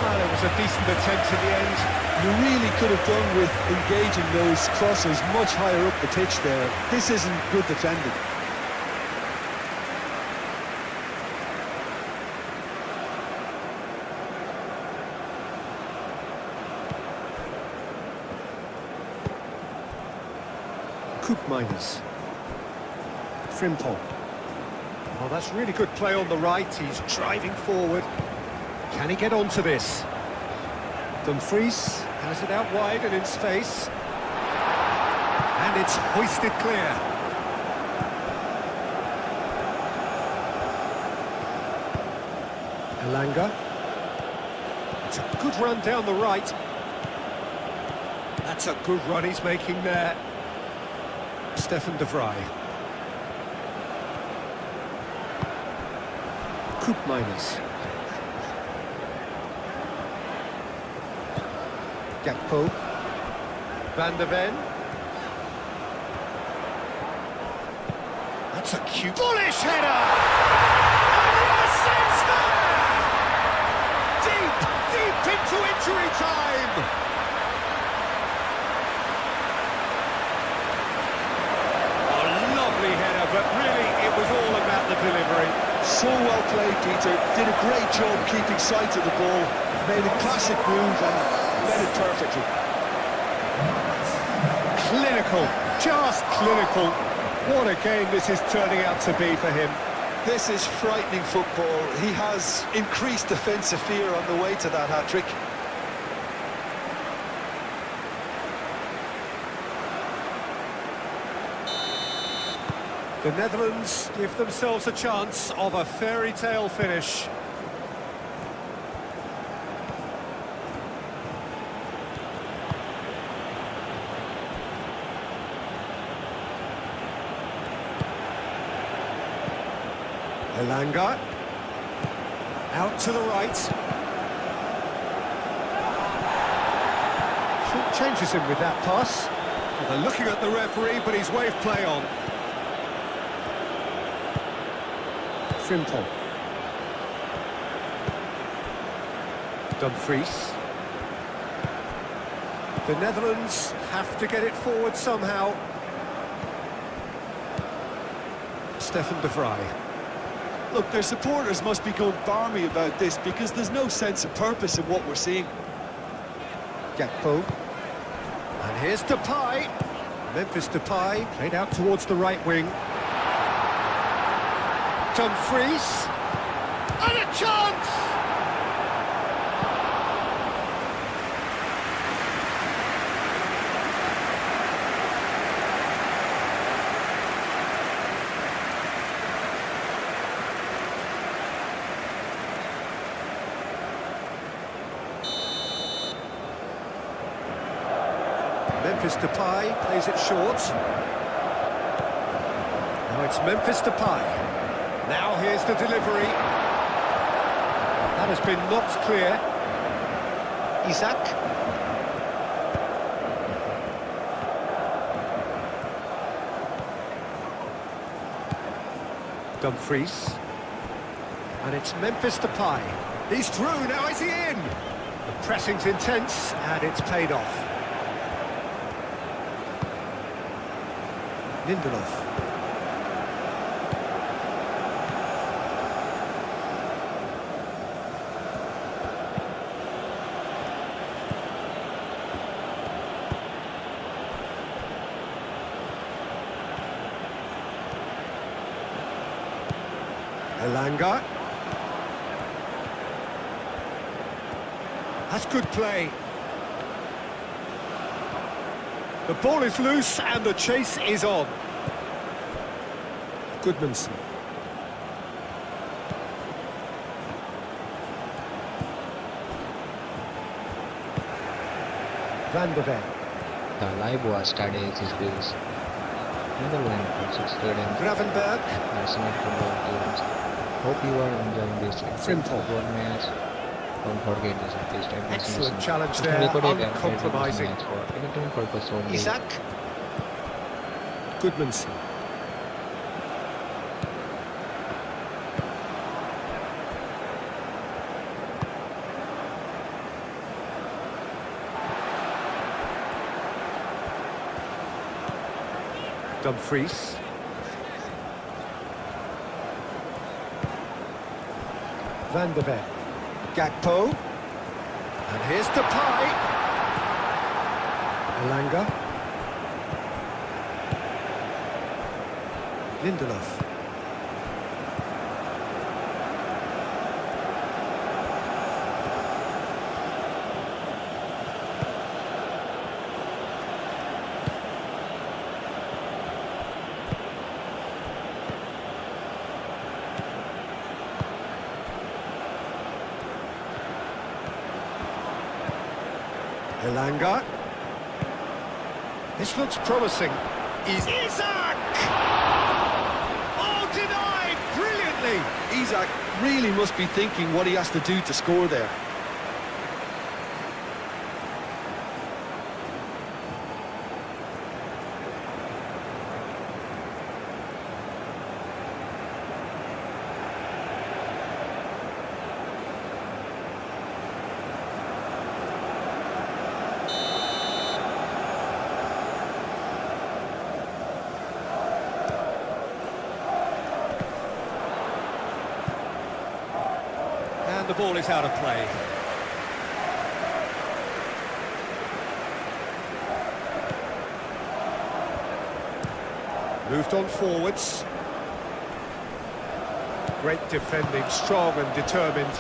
Well, it was a decent attempt in the end. You really could have done with engaging those crosses much higher up the pitch there. This isn't good defending. Minus. Frimpong. Oh, that's really good play on the right. He's driving forward. Can he get onto this? Dumfries has it out wide and in space. And it's hoisted clear. Elanga. It's a good run down the right. That's a good run he's making there. Stefan de Vrij. Minus. Gakpo. Van de Ven. That's a cute... bullish header! And yes, it's there! Deep into injury time! But really, it was all about the delivery. So well played, Peter. Did a great job keeping sight of the ball. Made a classic move and led it perfectly. Clinical, just clinical. What a game this is turning out to be for him. This is frightening football. He has increased defensive fear on the way to that hat-trick. The Netherlands give themselves a chance of a fairy tale finish. Elanga. Out to the right. Short changes him with that pass. Well, they're looking at the referee, but he's waved play on. Frimpong. Dumfries. The Netherlands have to get it forward somehow. Stefan de Vrij. Look, their supporters must be going barmy about this because there's no sense of purpose in what we're seeing. Gakpo. And here's Depay. Memphis Depay played out towards the right wing. Dumfries. And a chance! Memphis Depay plays it short. Now it's Memphis Depay. Now here's the delivery. That has been knocked clear. Isaac. Dumfries. And it's Memphis Depay. He's through, now is he in? The pressing's intense and it's paid off. Lindelof. Elanga. That's good play. The ball is loose and the chase is on. Goodmanson. Van de Ven. The live was studies is this. Netherlands versus Sweden. Gravenberg. National football teams. Hope you are enjoying this Simple. football match. Don't forget this at least time. Excellent challenge there, uncompromising. For entertainment purpose only. Isaac. Goodmanson. Dumfries. Van de Ven. Gakpo. And here's Depay. Elanga. Lindelof. Elanga. This looks promising. Isaac! Oh, denied! Brilliantly! Isaac really must be thinking what he has to do to score there. The ball is out of play. Moved on forwards. Great defending, strong and determined.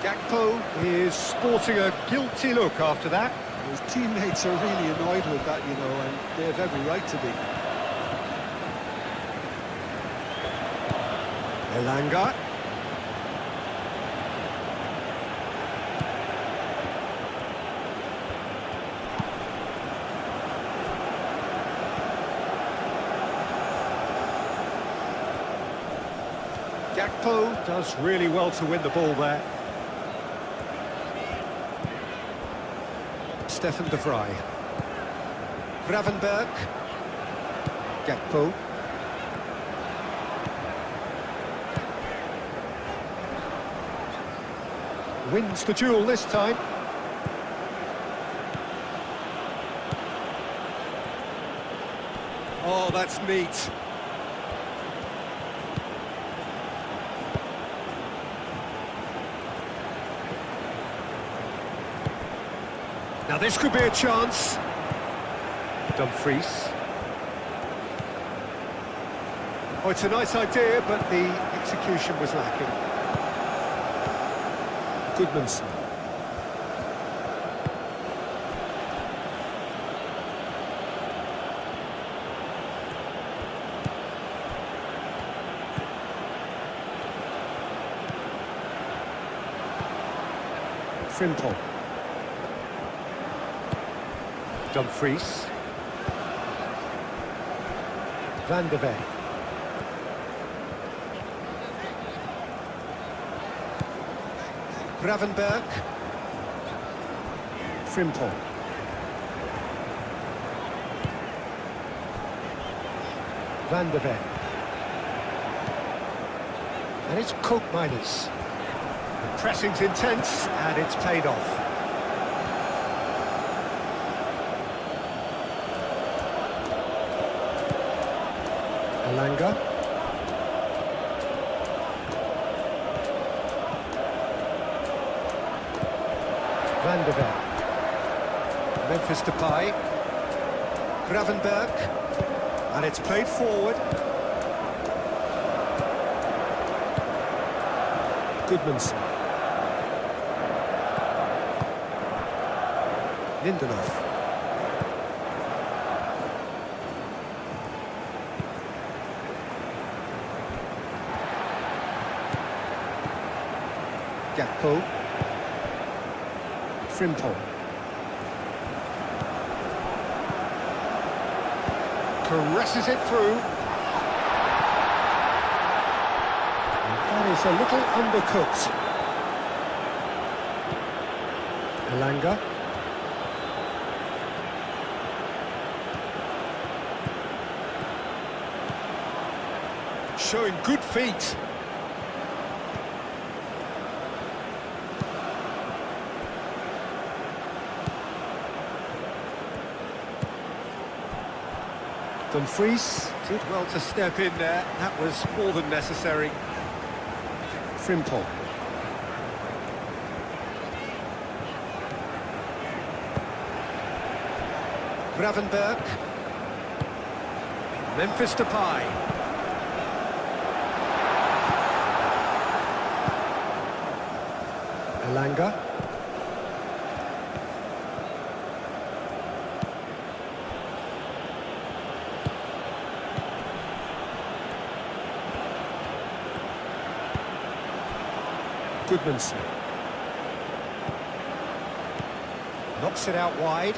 Gakpo is sporting a guilty look after that. His teammates are really annoyed with that, you know, and they have every right to be. Elanga. Gakpo does really well to win the ball there. Stefan de Vrij. Gravenberg. Gakpo. Wins the duel this time. Oh, that's neat. Now this could be a chance. Dumfries. Oh, it's a nice idea, but the execution was lacking. Goodmanson. Frimpong. Dumfries. Van de Ven. Gravenberg. Frimpong. Van de Ven. And it's Koopmeiners. The pressing's intense and it's paid off. LaLiga. Van de Ven. Memphis Depay. Gravenberg. And it's played forward. Goodmanson. Lindelof. Gakpo. Frimpong. Caresses it through. And that is a little undercooked. LaLiga. Showing good feet. Dumfries did well to step in there. That was more than necessary. Frimpong. Gravenberg. Memphis Depay. LaLiga. Goodmanson. Knocks it out wide.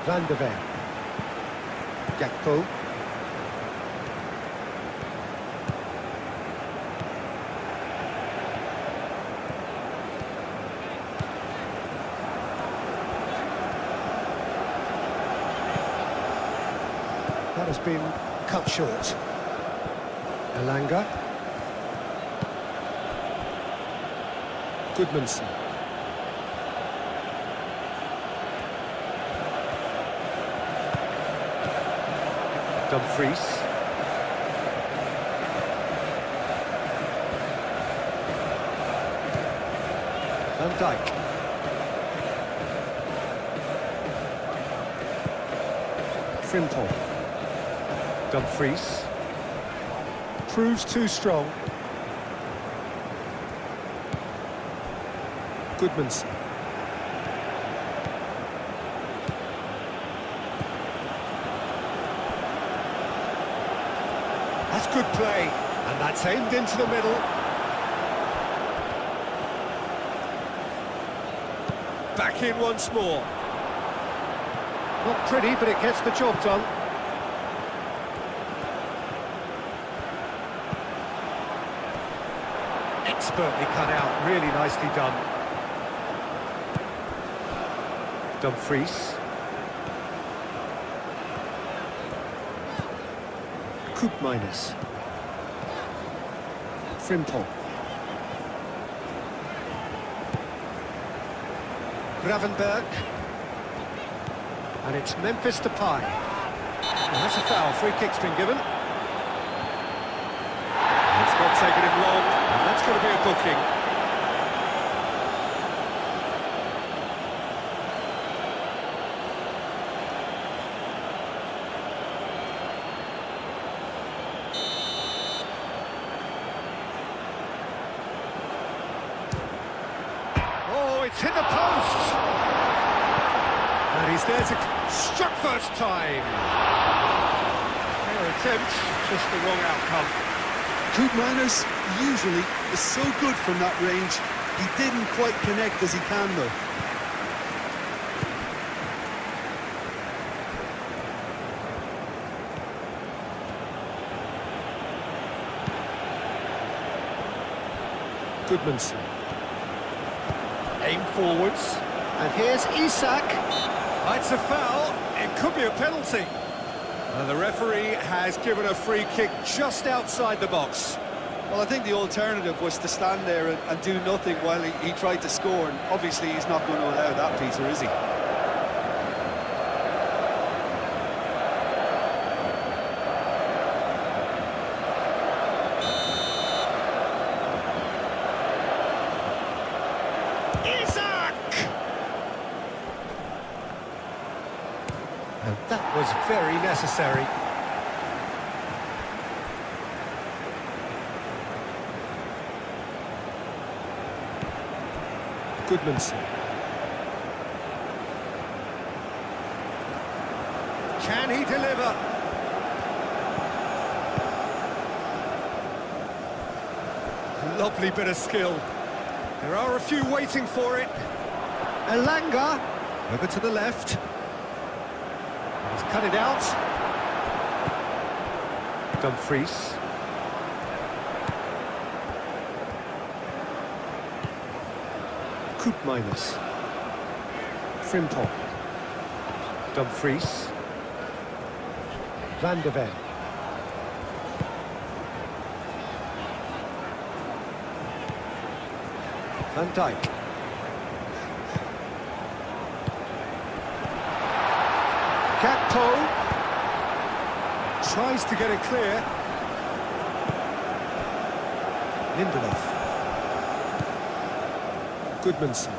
Van de Ven. Gakpo. That has been cut short. LaLiga. Goodmanson. Dumfries. Van Dijk. Frimpong. Dumfries. Proves too strong. Goodmanson. That's good play, and that's aimed into the middle. Back in once more. Not pretty, but it gets the job done. Expertly cut out, really nicely done. Dumfries. Koopmeiners. Frimpong. Gravenberg. And it's Memphis Depay. And that's a foul. Free kick's been given. It's not taken him long, and that's going to be a booking. Oh, it's hit the post! And he's there to... Struck first time! Fair attempt, just the wrong outcome. Koopmeiners usually is so good from that range. He didn't quite connect as he can though. Goodmanson. Aim forwards. And here's Isak. It's a foul. It could be a penalty. And the referee has given a free kick just outside the box. Well, I think the alternative was to stand there and do nothing while he tried to score, and obviously he's not going to allow that, Peter, is he? And that was very necessary. Goodmanson. Can he deliver? Lovely bit of skill. There are a few waiting for it. Elanga, over to the left. He's cut it out. Dumfries. Koopmeiners. Frimpong. Dumfries. Van de Ven. Van Dijk. Gakpo tries to get it clear. Lindelof. Goodmanson.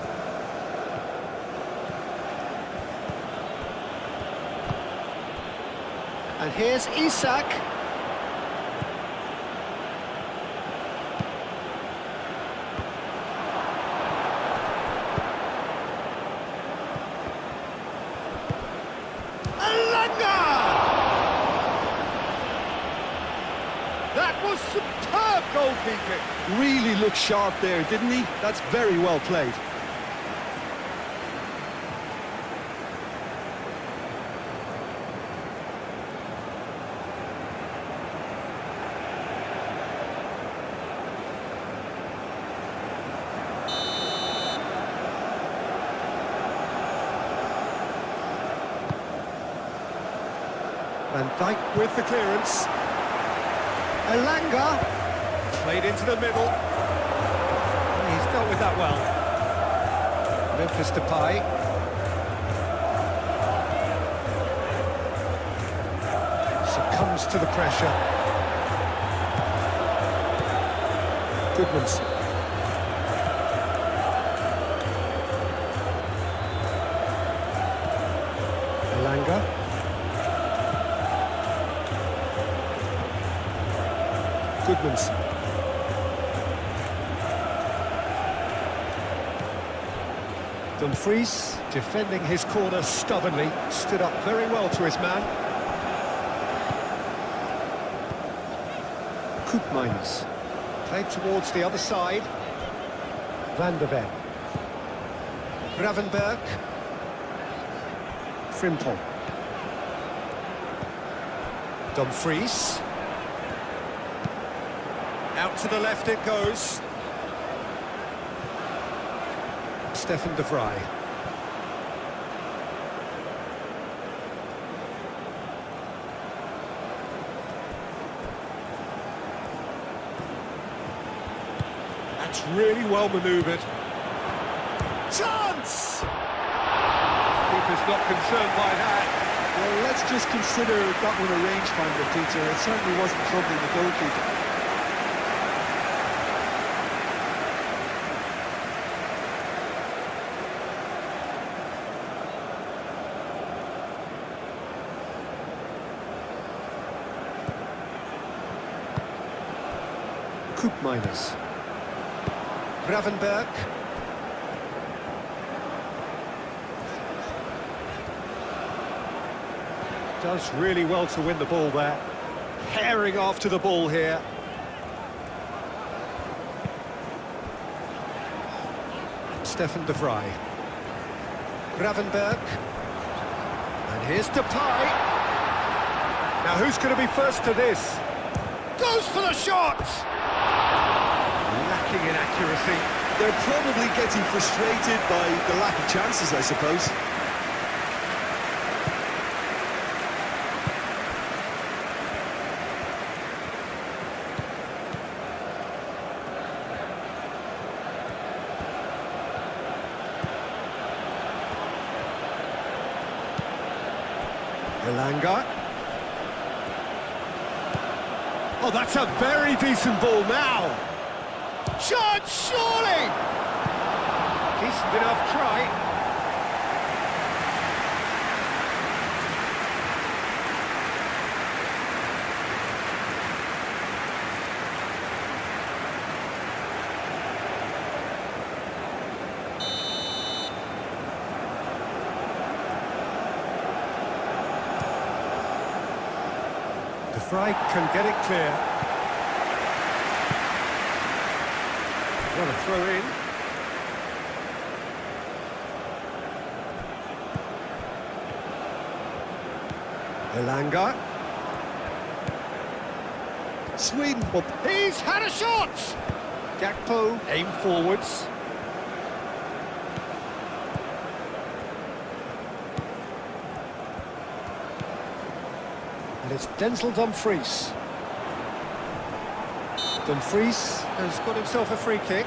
And here's Isak. That was superb goalkeeping. Really looked sharp there, didn't he? That's very well played. Van Dijk with the clearance. Elanga played into the middle. He's dealt with that well. Memphis Depay. Succumbs to the pressure. Goodmanson. Elanga. Goodmanson. Dumfries, defending his corner stubbornly, stood up very well to his man. Koopmeiners, played towards the other side. Van de Ven. Gravenberg. Frimpong. Dumfries. Out to the left it goes. Stefan de Vrij. That's really well manoeuvred. Chance! Keeper's not concerned by that. Well, let's just consider that one a rangefinder, Peter. It certainly wasn't troubling the goalkeeper. Koopmeiners. Gravenberg. Does really well to win the ball there. Herring after the ball here. Stefan de Vrij. Gravenberg. And here's Depay. Now who's going to be first to this? Goes for the shot! Lacking in accuracy. They're probably getting frustrated by the lack of chances, I suppose. Elanga. Oh, that's a very decent ball now. Shot, surely! Decent enough try. De Vrij can get it clear. What a throw in. Elanga. Sweden. He's had a shot! Gakpo aim forwards. And it's Denzel Dumfries. Dumfries Has got himself a free kick.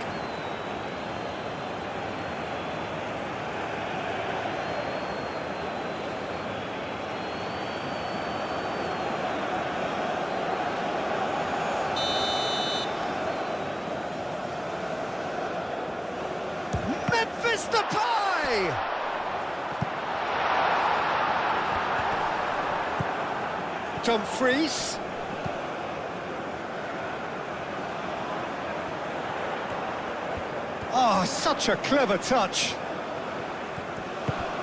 Memphis Depay! Dumfries. Oh, such a clever touch.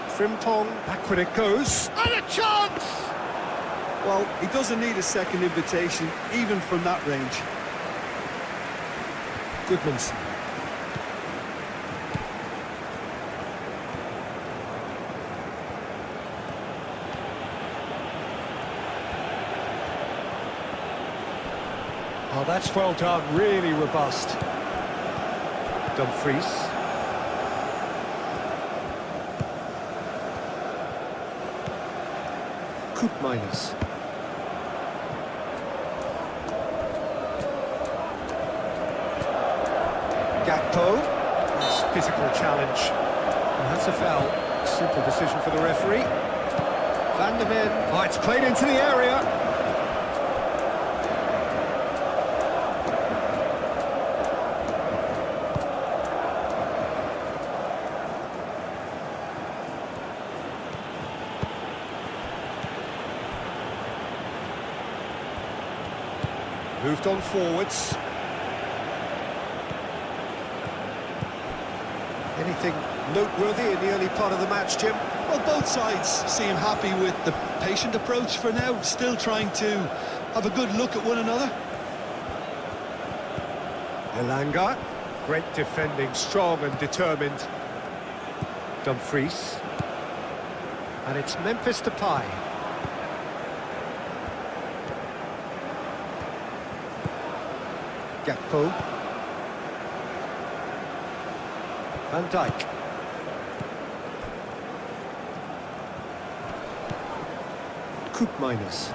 Frimpong, backward it goes. And a chance! Well, he doesn't need a second invitation, even from that range. Goodmanson. Oh, that's well done, really robust. Dumfries. Koopmeiners. Gakpo. Nice physical challenge. And that's a foul. Simple decision for the referee. Van der Ven. Oh, it's played into the area. Moved on forwards. Anything noteworthy in the early part of the match, Jim? Well, both sides seem happy with the patient approach for now, still trying to have a good look at one another. Elanga. Great defending, strong and determined. Dumfries. And it's Memphis Depay. Gakpo. Van Dijk. Koopmeiners.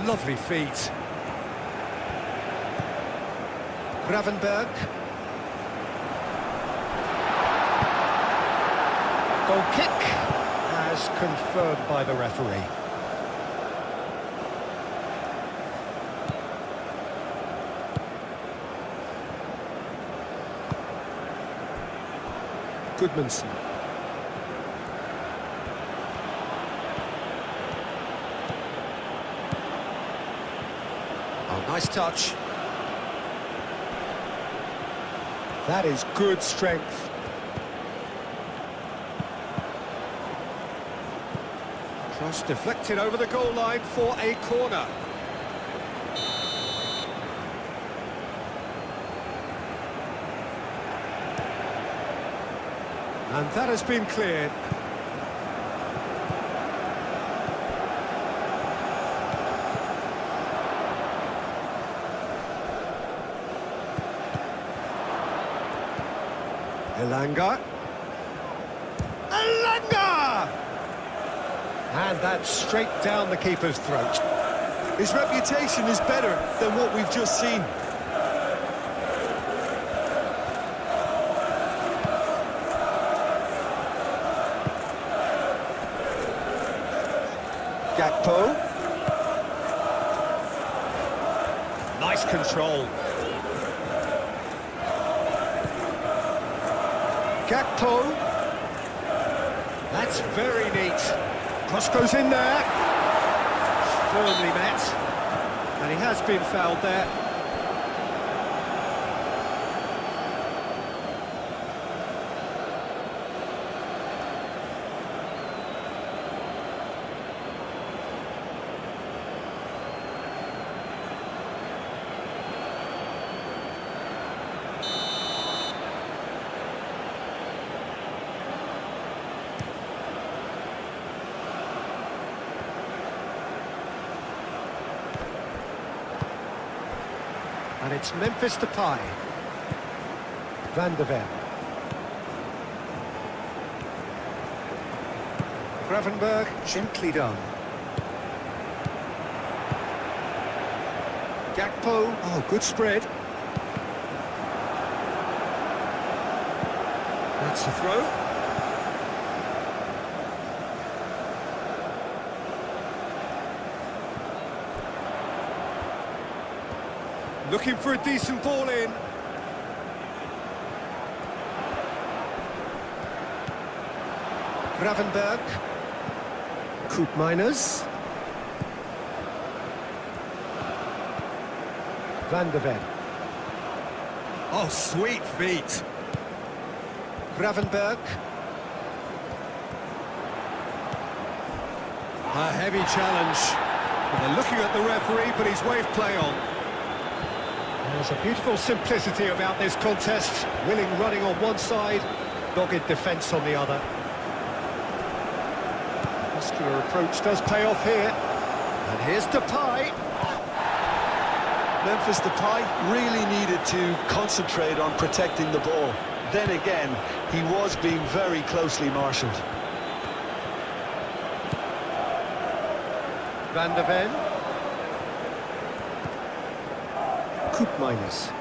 Lovely feet. Gravenberg. Goal kick as confirmed by the referee. Goodmanson. Oh, nice touch. That is good strength. Cross deflected over the goal line for a corner. And that has been cleared. Elanga. And that's straight down the keeper's throat. His reputation is better than what we've just seen. Gakpo. Nice control. Gakpo. That's very neat. Cross goes in there. Firmly met. And he has been fouled there. And it's Memphis Depay. Van de Ven. Gravenberg, gently done. Gakpo, oh, good spread. That's the throw. Looking for a decent ball in. Gravenberg. Koopmeiners. Van de Ven. Oh, sweet feet. Gravenberg. A heavy challenge. They're looking at the referee, but he's waved play on. There's a beautiful simplicity about this contest. Willing running on one side, dogged defence on the other. Muscular approach does pay off here. And here's Depay. Memphis Depay really needed to concentrate on protecting the ball. Then again, he was being very closely marshalled. Van de Ven. Koopmeiners.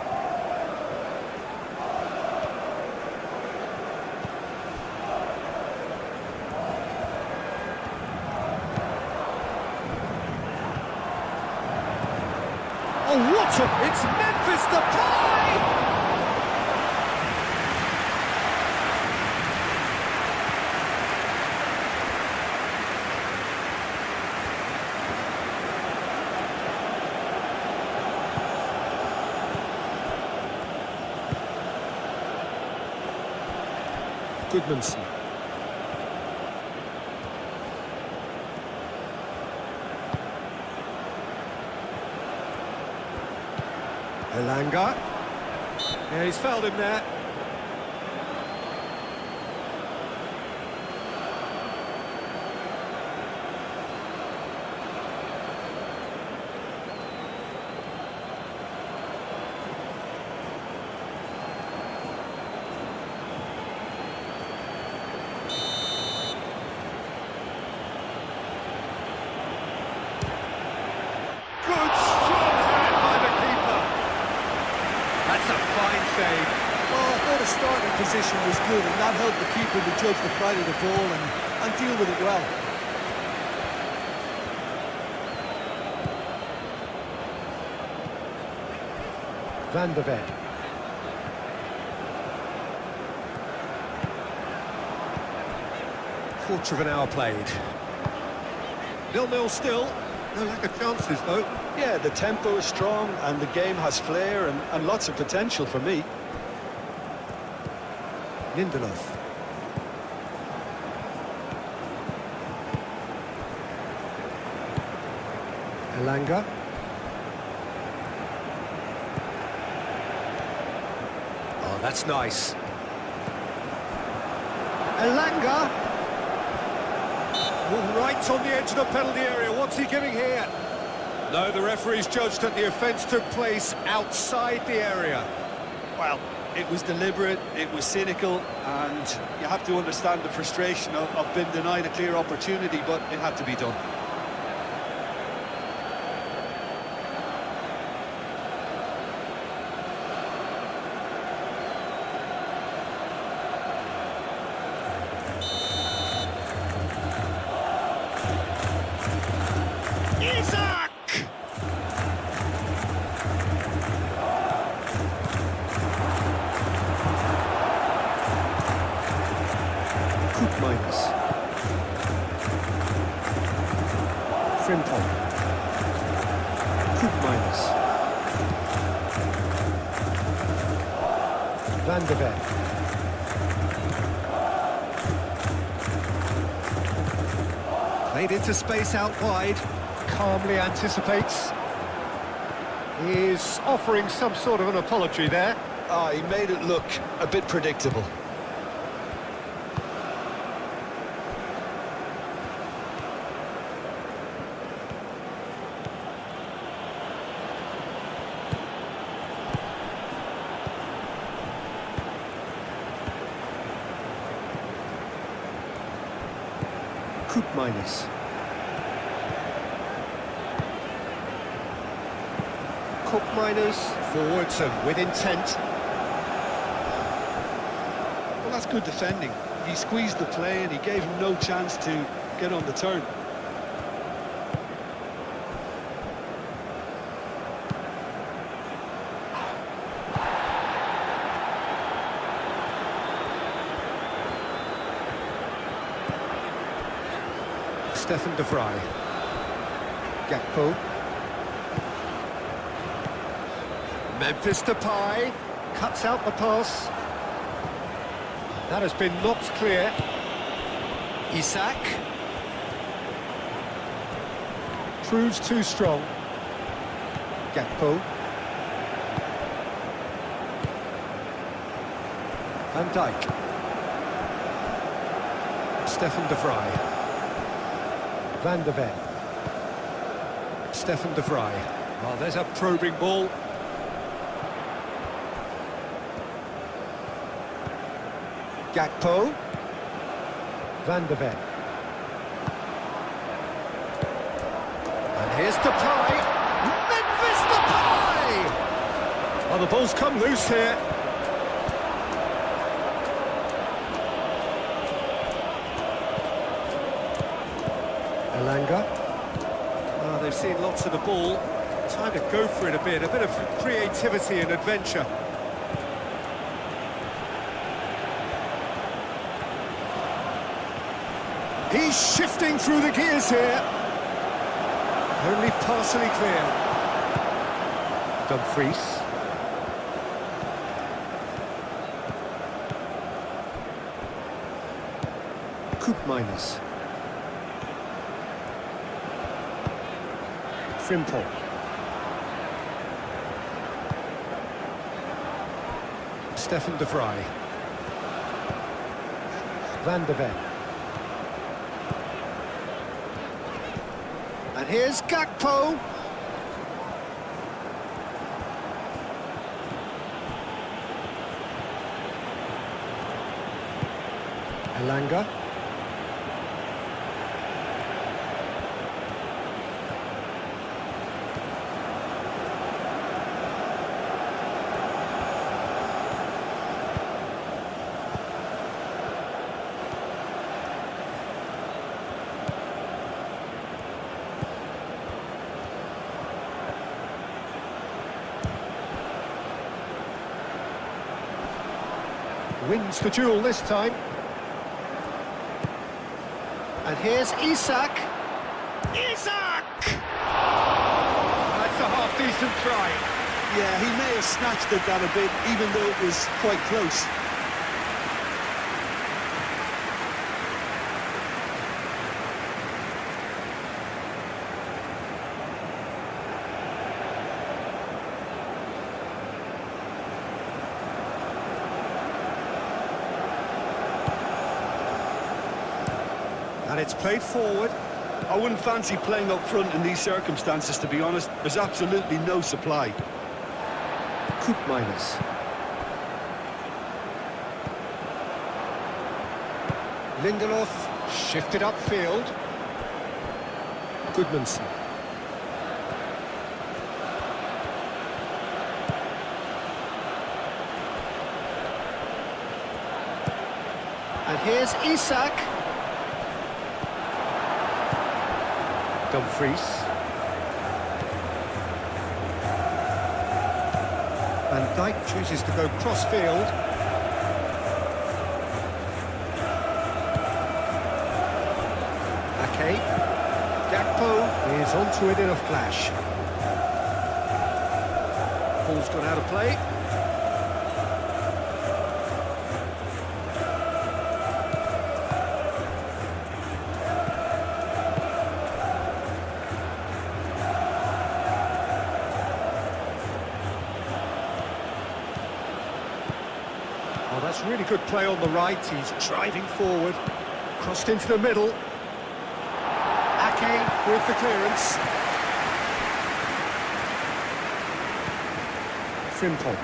Oh, what a... It's Memphis Depay! Goodmanson. Elanga. Yeah, he's fouled him there. Good strong hand by the keeper. That's a fine save. Well, I thought the starting position was good, and that helped the keeper to judge the flight of the ball and deal with it well. Van de Ven. Quarter of an hour played. 0-0 still. No lack of chances, though. Yeah, the tempo is strong and the game has flair and lots of potential for me. Lindelof. Elanga. Oh, that's nice. Elanga. Oh, right on the edge of the penalty area. What's he giving here? No, the referee's judged that the offence took place outside the area. Well, it was deliberate, it was cynical, and you have to understand the frustration of being denied a clear opportunity, but it had to be done. Isaac! Coop minus. Frimpong. Coop minus. Van de Ven. Played into space out wide. Calmly anticipates. He's offering some sort of an apology there. He made it look a bit predictable. Coop minus. Coop minus. Forwards and with intent. Well, that's good defending. He squeezed the play and he gave him no chance to get on the turn. Stefan de Vrij. Gakpo. Memphis Depay cuts out the pass. That has been knocked clear. Isak. Proves too strong. Gakpo. Van Dijk. Stefan de Vrij. Van de Ven. Stefan de Vrij. Oh, there's a probing ball. Gakpo. Van de Ven. And here's Depay. Memphis Depay! Oh, the ball's come loose here. Elanga. Oh, they've seen lots of the ball. Time to go for it a bit of creativity and adventure. He's shifting through the gears here. Only partially clear. Dumfries. Coop minus. Frimpong. Stefan de Vrij. Van de Ven. And here's Gakpo. Elanga. Wins the duel this time. And here's Isak. Isak! That's a half-decent try. Yeah, he may have snatched at that a bit, even though it was quite close. And it's played forward. I wouldn't fancy playing up front in these circumstances, to be honest. There's absolutely no supply. Koopmeiners. Lindelof shifted upfield. Goodmanson. And here's Isak. Dumfries. Van Dijk chooses to go cross-field. Ake. Gakpo is onto it in a flash. Ball's gone out of play. Oh, that's really good play on the right. He's driving forward. Crossed into the middle. Ake with the clearance. Frimpong.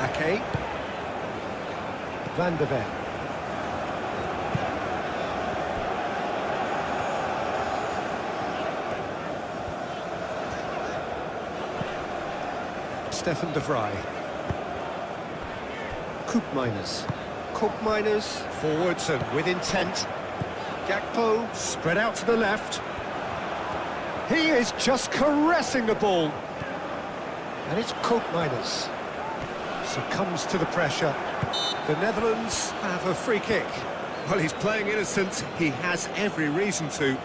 Ake. Van de Ven. Stefan de Vrij. Koopmeiners. Koopmeiners forwards and with intent. Gakpo spread out to the left. He is just caressing the ball. And it's Koopmeiners. Succumbs to the pressure. The Netherlands have a free kick. Well, he's playing innocent. He has every reason to.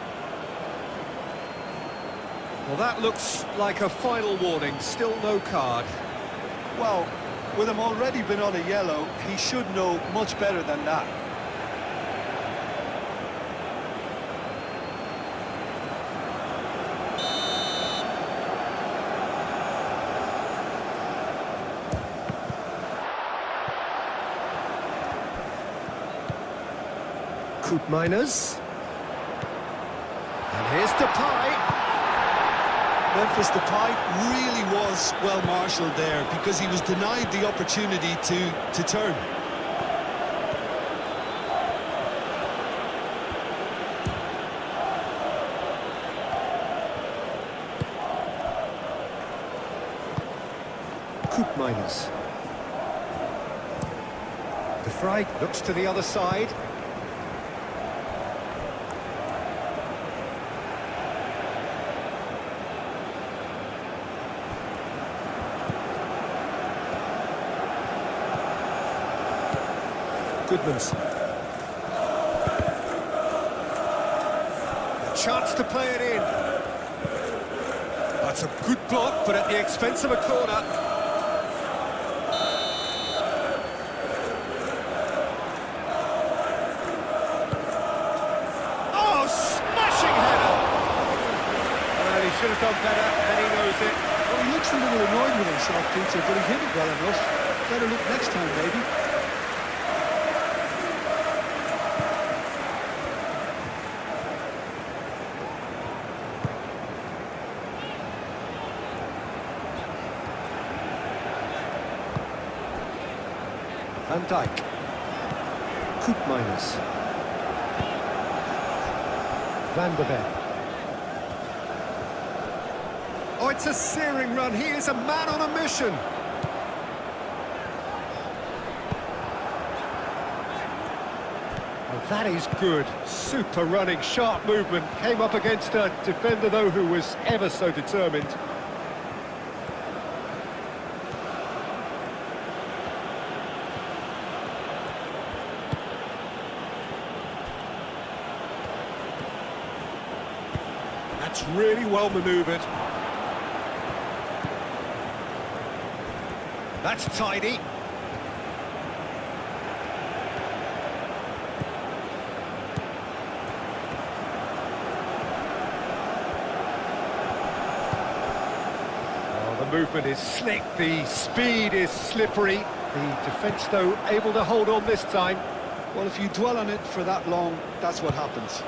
Well, that looks like a final warning. Still no card. Well, with him already been on a yellow, he should know much better than that. Koopmeiners. And here's Depay. Memphis Depay really was well marshalled there because he was denied the opportunity to turn. Koopmeiners. De Vrij looks to the other side. Goodmanson. A chance to play it in. That's a good block, but at the expense of a corner. Oh, smashing header! Well, he should have done better, and he knows it. Well, he looks a little annoyed with himself, Peter, but he hit it well enough. Better look next time, maybe. Van Dijk. Koopmeiners. Van de Ven. Oh, it's a searing run. He is a man on a mission. Oh, that is good. Super running, sharp movement. Came up against a defender, though, who was ever so determined. That's really well manoeuvred. That's tidy. The movement is slick, the speed is slippery. The defence, though, able to hold on this time. Well, if you dwell on it for that long, that's what happens.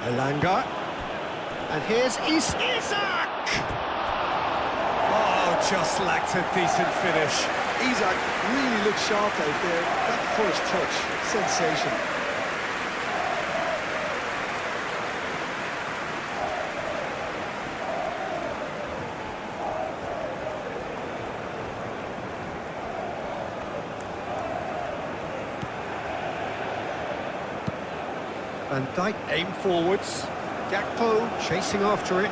Elanga. And here's Isak! Oh, just lacked a decent finish. Isak really looked sharp out there. That first touch, sensational. Van Dijk aim forwards. Gakpo chasing after it.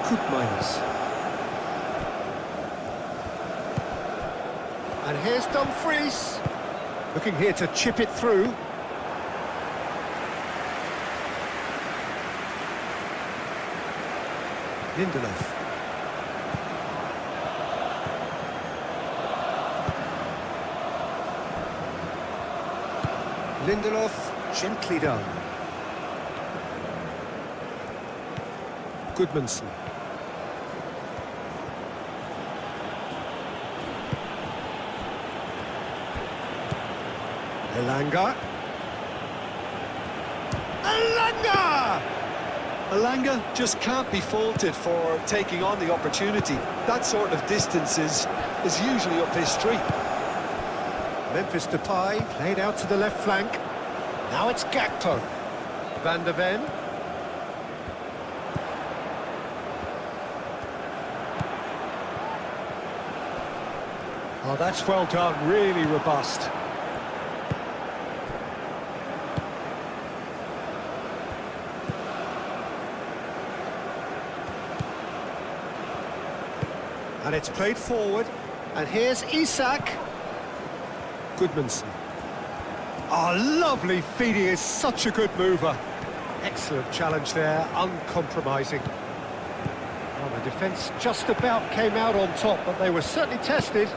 Koopmeiners. And here's Dumfries. Looking here to chip it through. Lindelof. Lindelof. Gently done. Goodmanson. Elanga. Elanga! Elanga just can't be faulted for taking on the opportunity. That sort of distance is usually up his street. Memphis Depay played out to the left flank. Now it's Gakpo. Van der Ven. Oh, that's well done, really robust. And it's played forward. And here's Isak. Goodmanson. Oh, lovely feed, he is such a good mover. Excellent challenge there, uncompromising. Well, the defence just about came out on top, but they were certainly tested.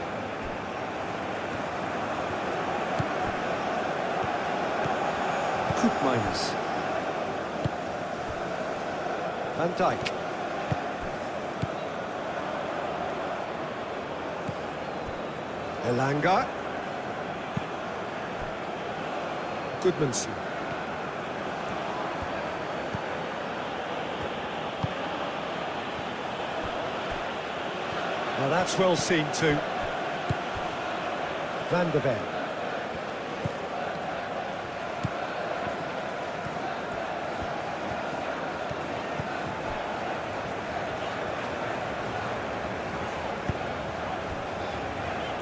Koopmeiners. Van Dijk. Elanga. Goodmanson. Now that's well seen too. Van der Ven.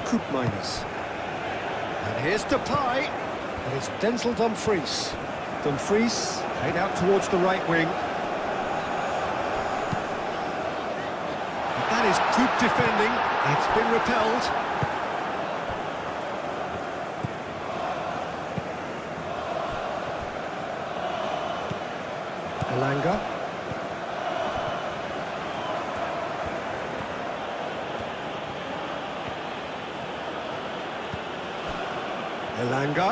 Koopmeiners. And here's Depay. And it's Denzel Dumfries. Dumfries played out towards the right wing. And that is good defending. It's been repelled. Elanga. Elanga.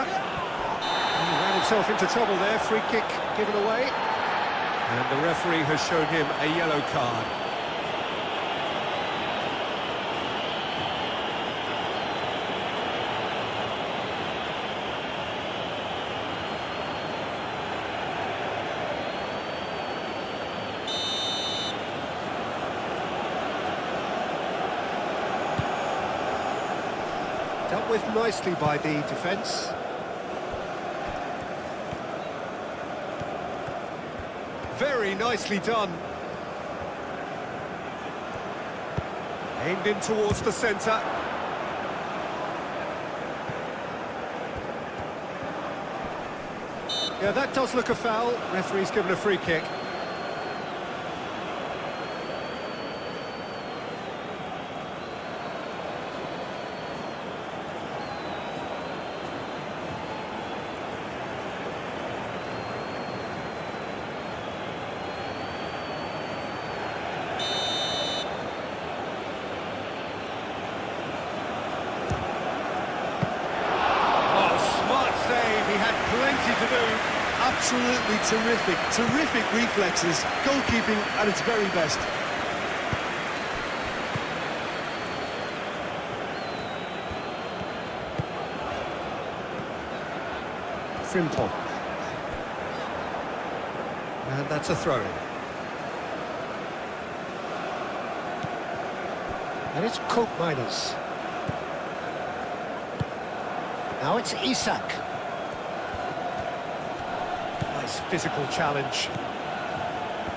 He ran himself into trouble there, free kick given away. And the referee has shown him a yellow card. Dealt with nicely by the defence. Very nicely done. Aimed in towards the centre. Yeah, that does look a foul. Referee's given a free kick. to do. Absolutely terrific. Terrific reflexes. Goalkeeping at its very best. Frimpong. And that's a throw-in. And it's GoalMatol. Now it's Isak. Nice physical challenge.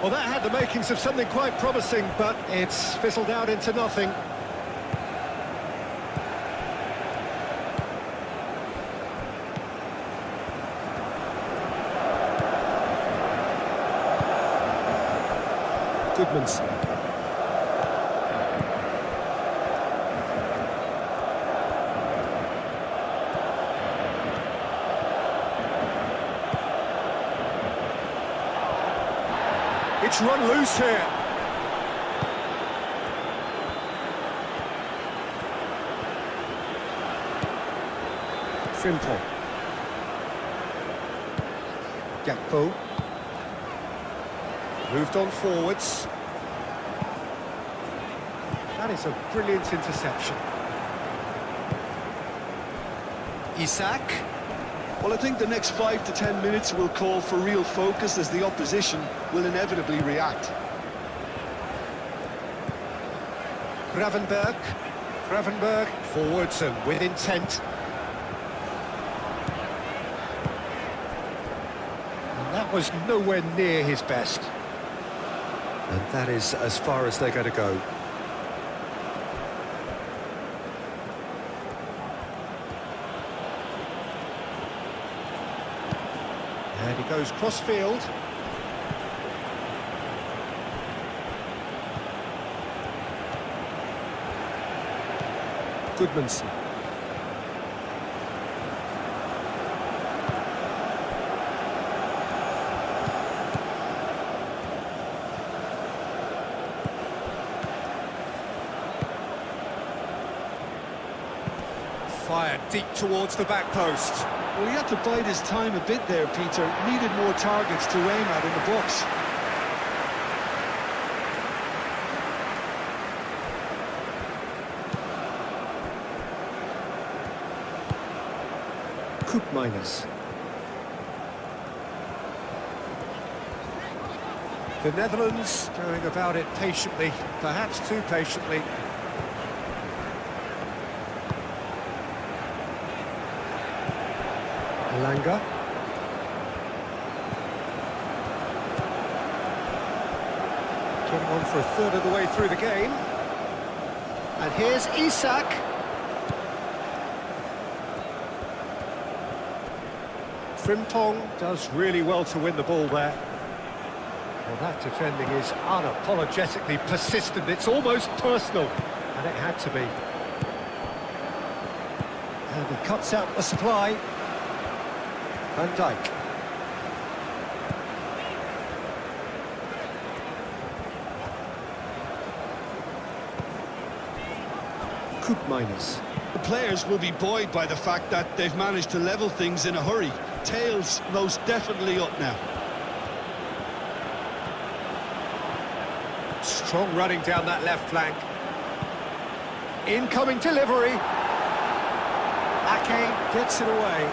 Well, that had the makings of something quite promising, but it's fizzled out into nothing. Goodmanson. It's run loose here. Frimpong. Gakpo. Moved on forwards. That is a brilliant interception. Isak. Well, I think the next 5 to 10 minutes will call for real focus as the opposition will inevitably react. Gravenberg. Gravenberg forwards and with intent. And that was nowhere near his best. And that is as far as they're going to go. And he goes cross-field. Goodmanson. Fired deep towards the back post. Well, he had to bide his time a bit there, Peter. Needed more targets to aim at in the box. GoalMatol. The Netherlands going about it patiently, perhaps too patiently. LaLiga. Getting on for a third of the way through the game. And here's Isak. Frimpong does really well to win the ball there. Well, that defending is unapologetically persistent. It's almost personal, and it had to be. And he cuts out the supply. Van Dijk. GoalMatol. The players will be buoyed by the fact that they've managed to level things in a hurry. Tails most definitely up now. Strong running down that left flank. Incoming delivery. Ake gets it away.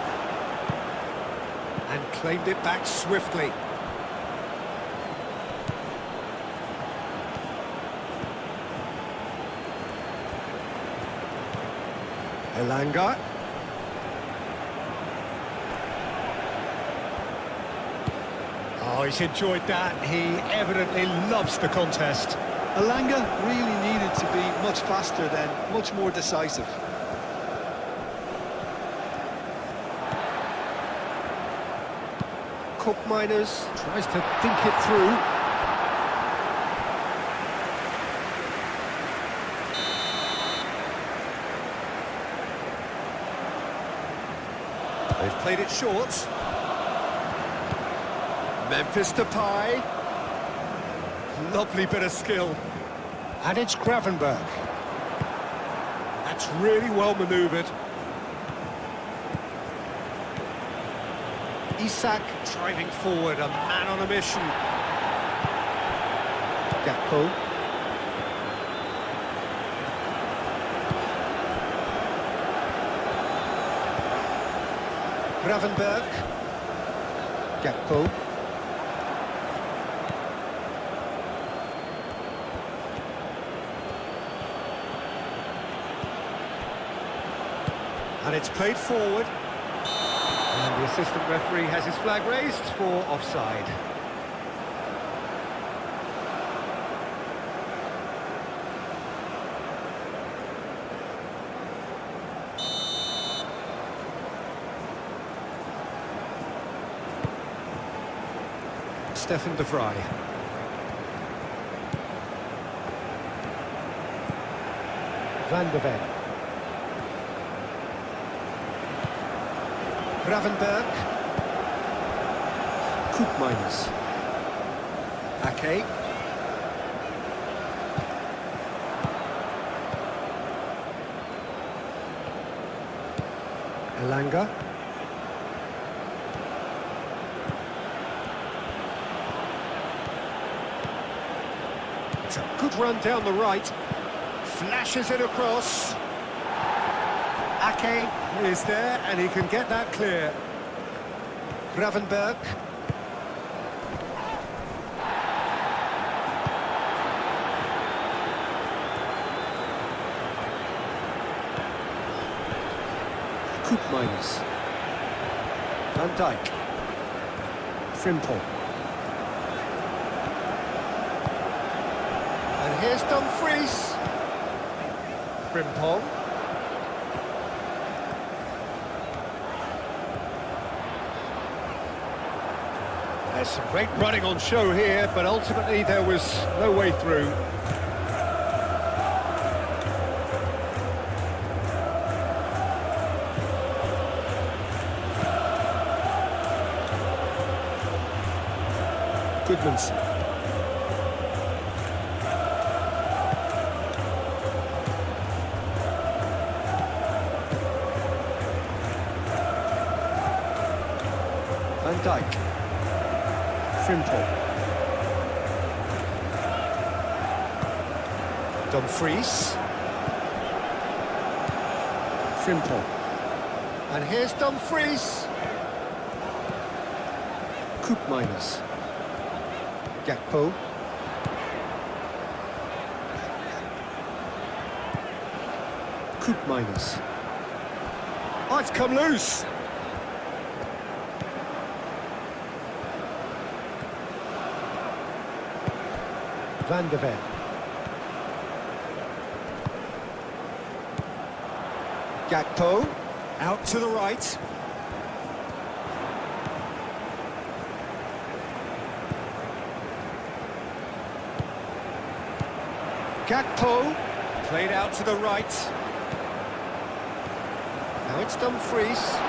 And claimed it back swiftly. LaLiga. Oh, he's enjoyed that. He evidently loves the contest. LaLiga really needed to be much faster then, much more decisive. GoalMatol tries to think it through. They've played it short. Memphis Depay. Lovely bit of skill. And it's Gravenberg. That's really well manoeuvred. Isak driving forward, a man on a mission. Gakpo. Gravenberg. Gakpo. And it's played forward. And the assistant referee has his flag raised for offside. Stefan de Vrij. Van de Ven. Gravenberg. Koopmeiners. Ake. Elanga. It's a good run down the right. Flashes it across. Ake is there, and he can get that clear. Gravenberg. Koopmeiners. Van Dijk. Frimpong. And here's Dumfries. Frimpong. There's some great running on show here, but ultimately there was no way through. Goodmanson. Van Dijk. Frimpong. Dumfries. Frimpong. And here's Dumfries. Koopmeiners. Gakpo. Koopmeiners. Oh, it's come loose. Van de Ven. Gakpo. Out to the right. Gakpo. Played out to the right. Now it's Dumfries.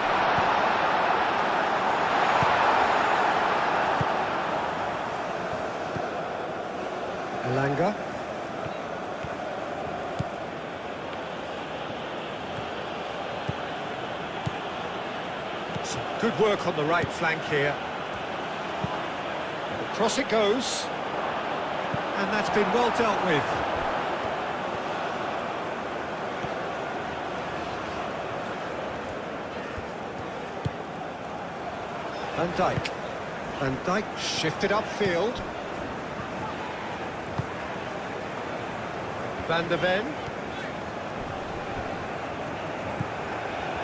Elanga. Some good work on the right flank here. Across it goes. And that's been well dealt with. Van Dijk. Van Dijk shifted upfield. Van de Ven.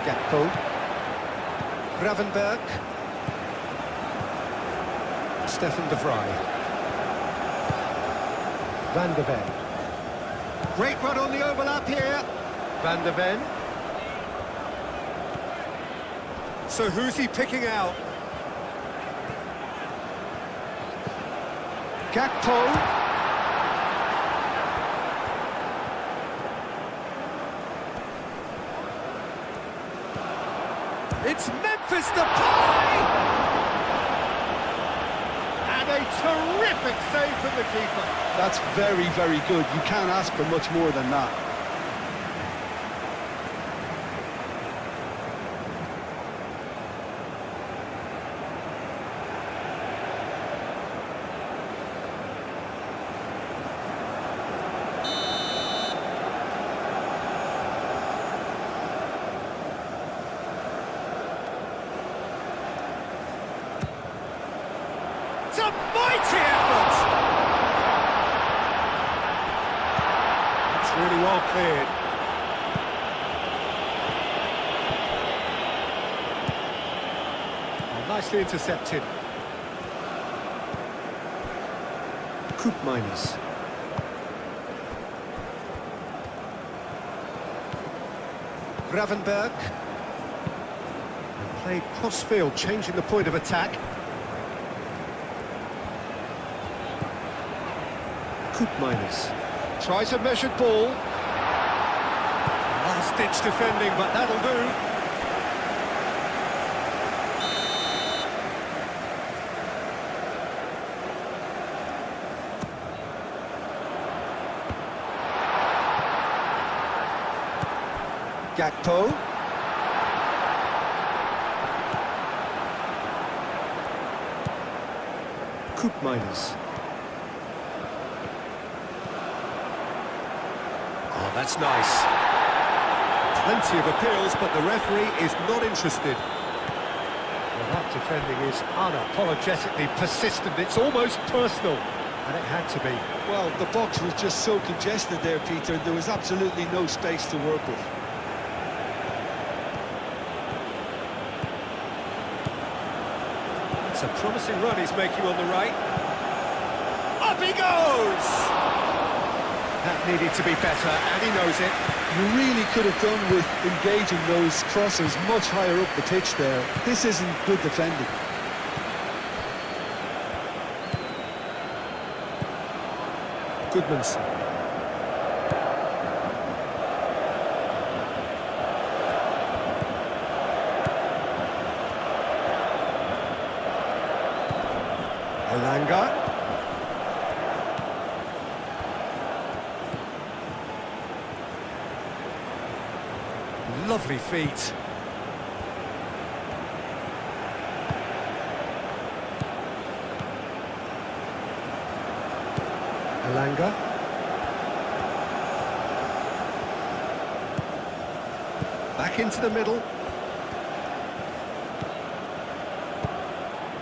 Gakpo. Gravenberg. Stefan de Vrij. Van de Ven. Great run on the overlap here. Van de Ven. So who's he picking out? Gakpo. It's Memphis Depay! And a terrific save from the keeper. That's very, very good. You can't ask for much more than that. Quality effort! It's really well cleared. Oh, nicely intercepted. Minus. Gravenberg. And played cross-field, changing the point of attack. Minus. Tries a measured ball. Last-ditch defending, but that'll do. Gakpo. Minus. Oh, that's nice. Plenty of appeals, but the referee is not interested. Well, that defending is unapologetically persistent. It's almost personal, and it had to be. Well, the box was just so congested there, Peter. There was absolutely no space to work with. It's a promising run he's making on the right. Up he goes! That needed to be better, and he knows it. You really could have done with engaging those crosses much higher up the pitch there. This isn't good defending. Goodmanson. Elanga. Lovely feet. Elanga. Back into the middle.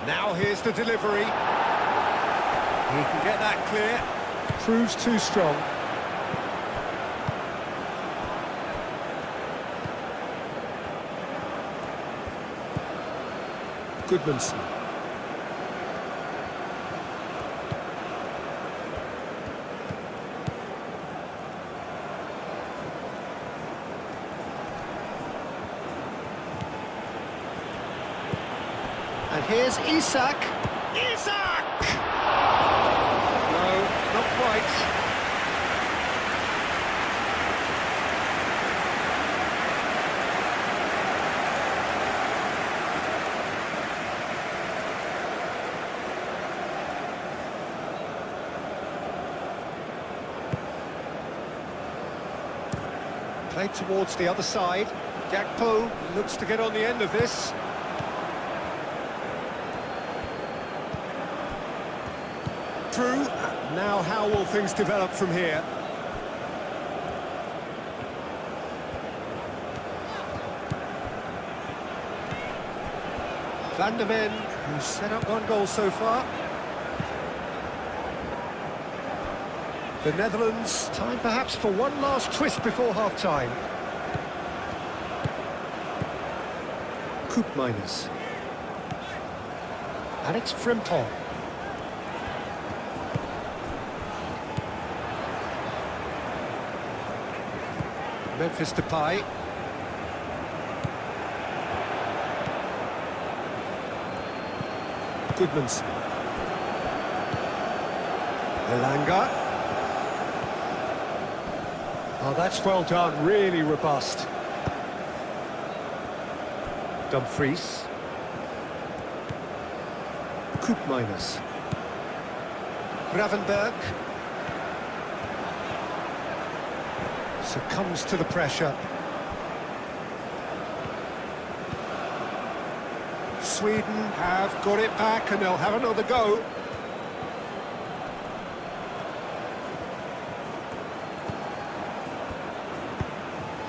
Now here's the delivery. He can get that clear. Proves too strong. Goodmanson. And here's Isak. Isak! No, not quite. Played towards the other side. Gakpo looks to get on the end of this. Through. Now how will things develop from here? Van der Ven, who's set up one goal so far. The Netherlands, time perhaps for one last twist before half-time. Minus. And it's Frimpong. Memphis Depay. Goodmanson. Elanga. Oh, that's well done, really robust. Dumfries. Minus. Gravenberg. Succumbs to the pressure. Sweden have got it back and they'll have another go.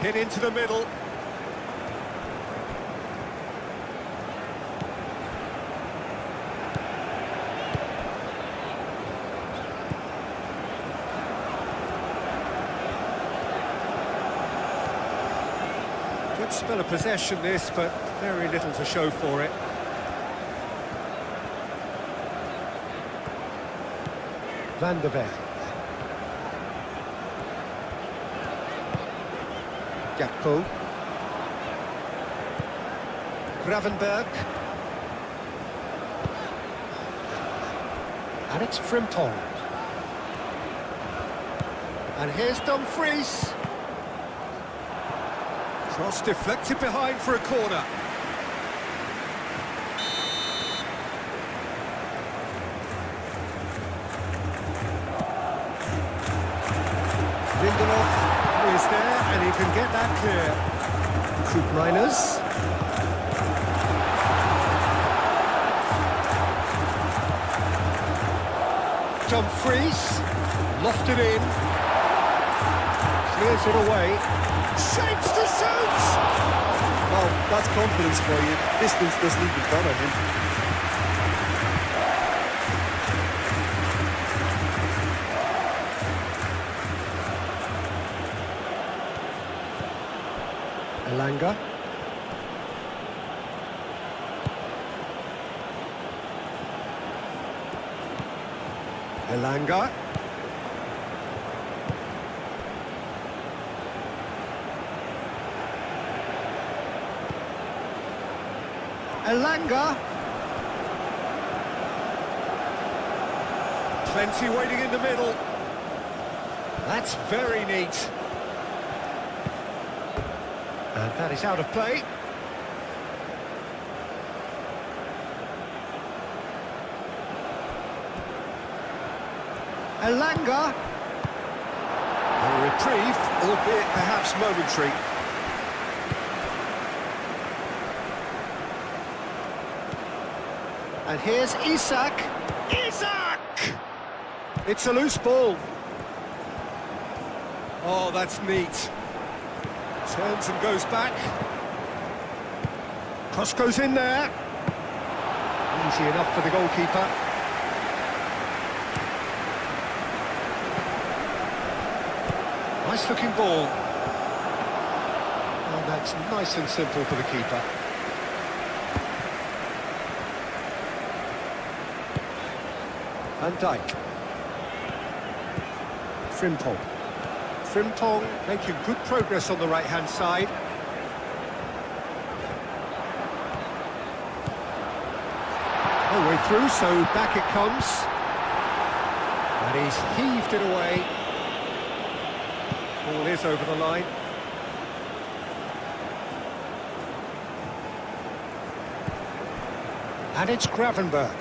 Hit into the middle. Spell of possession this, but very little to show for it. Van der Ven. Gakpo. Gravenberg. And it's Frimpong. And here's Dumfries. Cross deflected behind for a corner. Lindelof is there, and he can get that clear. Koopmeiners. Dumfries, lofted in, clears it away, shapes to shoot! Well, that's confidence for you. Distance doesn't even bother him. Elanga. Elanga. Elanga. Plenty waiting in the middle. That's very neat. And that is out of play. Elanga. A reprieve, albeit perhaps momentary. And here's Isak. Isak! It's a loose ball. Oh, that's neat. Turns and goes back. Cross goes in there. Easy enough for the goalkeeper. Nice looking ball. Oh, that's nice and simple for the keeper. Van Dijk. Frimpong. Frimpong making good progress on the right-hand side. No way through, so back it comes. And he's heaved it away. Ball is over the line. And it's Gravenberg.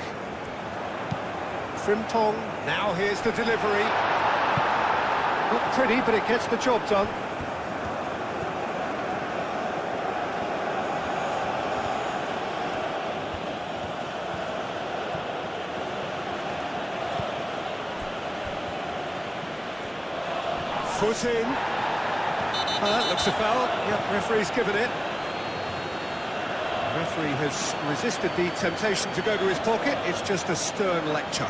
Frimpong, now here's the delivery. Not pretty, but it gets the job done. Foot in. Looks a foul. Yep, referee's given it. The referee has resisted the temptation to go to his pocket. It's just a stern lecture.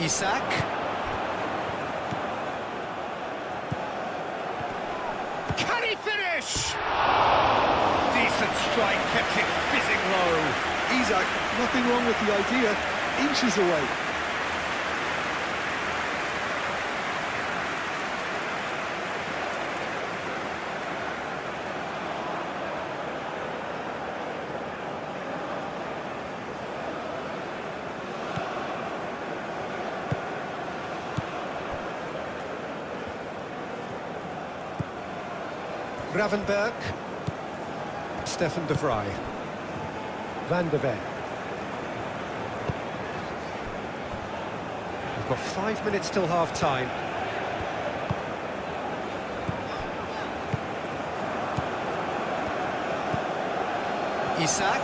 Isak. Can he finish? Decent strike, kept it fizzing low. Isak, nothing wrong with the idea. Inches away. Gravenberg. Stefan de Vrij. Van der Ven. We've got 5 minutes till half-time. Isak.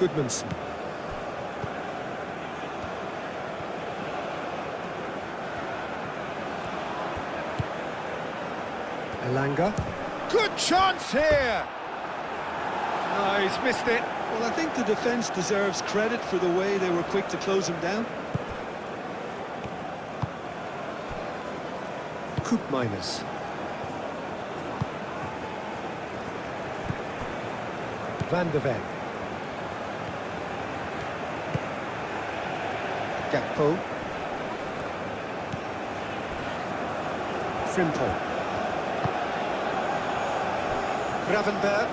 Goodmanson. Elanga. Good chance here! No, he's missed it. Well, I think the defence deserves credit for the way they were quick to close him down. Koopmeiners. Van de Ven. Gakpo. Frimpong. Gravenberg.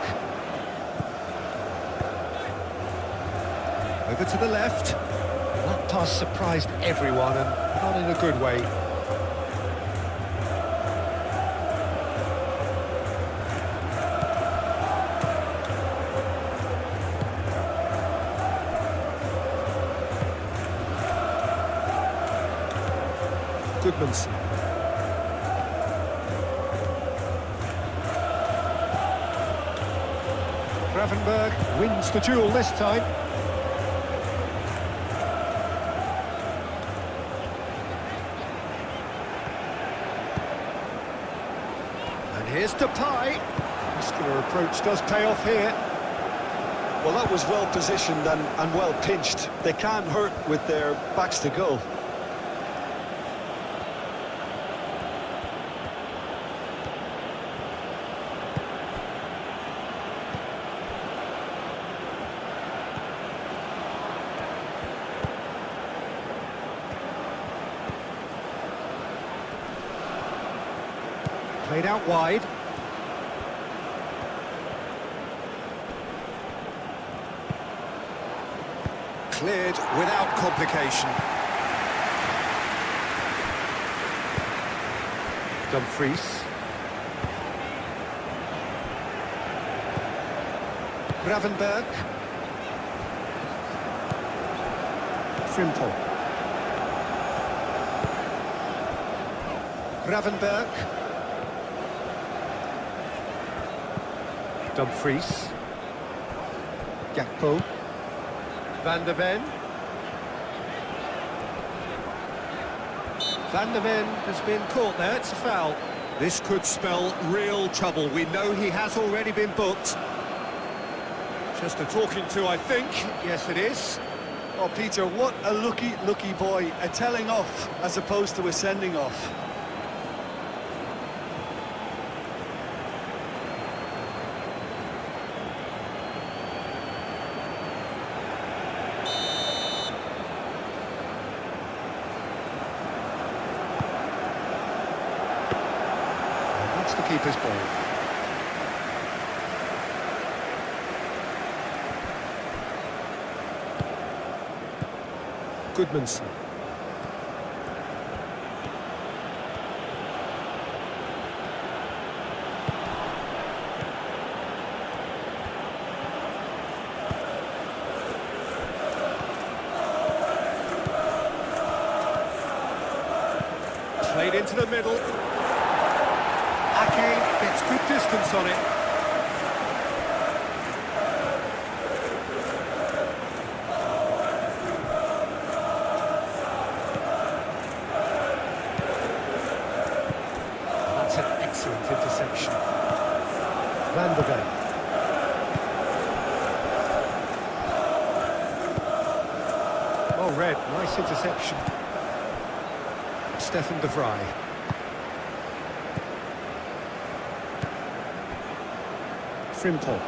Over to the left. That pass surprised everyone, and not in a good way. Goodmanson. Gravenberg wins the duel this time. And here's Depay. Muscular approach does pay off here. Well, that was well positioned and well pinched. They can't hurt with their backs to goal. Played out wide. Cleared without complication. Dumfries. Gravenberg. Frimpong. Gravenberg. Dumfries. Gakpo. Van de Ven. Van de Ven has been caught there, it's a foul. This could spell real trouble. We know he has already been booked. Just a talking to, I think. Yes, it is. Oh, Peter, what a lucky boy. A telling off as opposed to a sending off. That's the keeper's ball. Goodmanson. Played into the middle. Ake gets good distance on it. That's an excellent interception. Van de Ven. Oh, Red, nice interception. Stefan de Vrij. Frimpong.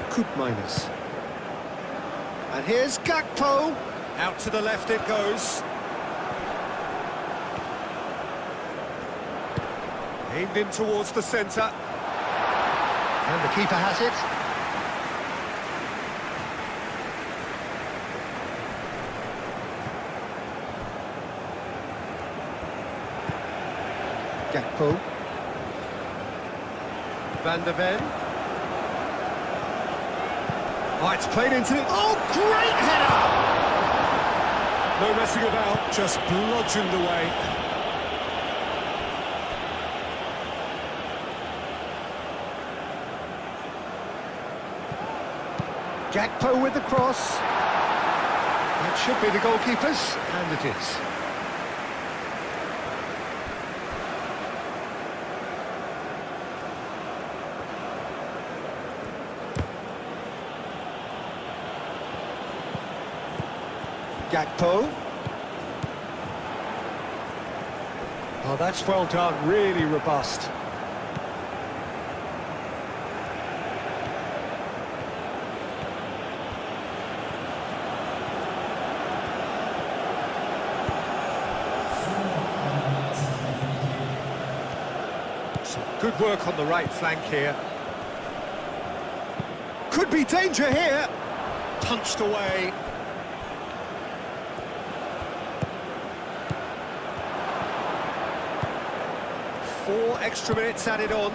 Koopmeiners. And here's Gakpo. Out to the left it goes. Aimed in towards the centre. And the keeper has it. Gakpo. Van de Ven. Oh, it's played into it. Oh, great header! No messing about, just bludgeoned away. Gakpo with the cross. That should be the goalkeeper's, and it is. Gakpo. Oh, that's well done, really robust. Some good work on the right flank here. Could be danger here. Punched away. Four extra minutes added on.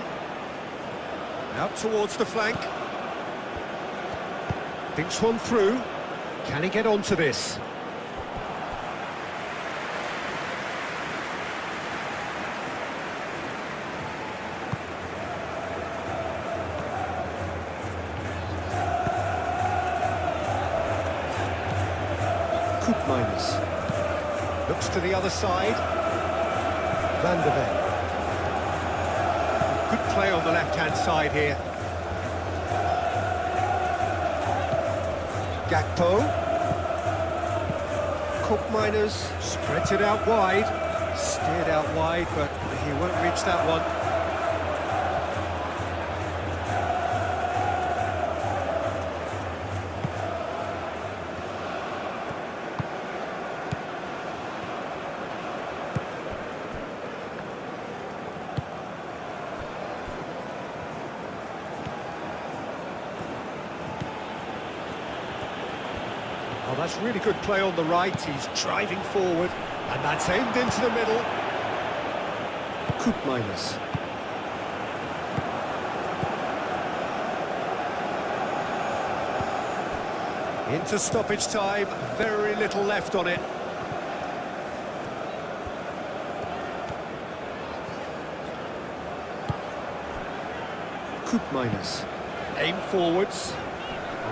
Out towards the flank. Thinks one through. Can he get onto this? Minus. Looks to the other side. Van der Ven. Good play on the left-hand side here. Gakpo. Miners spreads it out wide. Steered out wide, but he won't reach that one. Oh, that's really good play on the right. He's driving forward, and that's aimed into the middle. Minus. Into stoppage time, very little left on it. Minus. Aim forwards.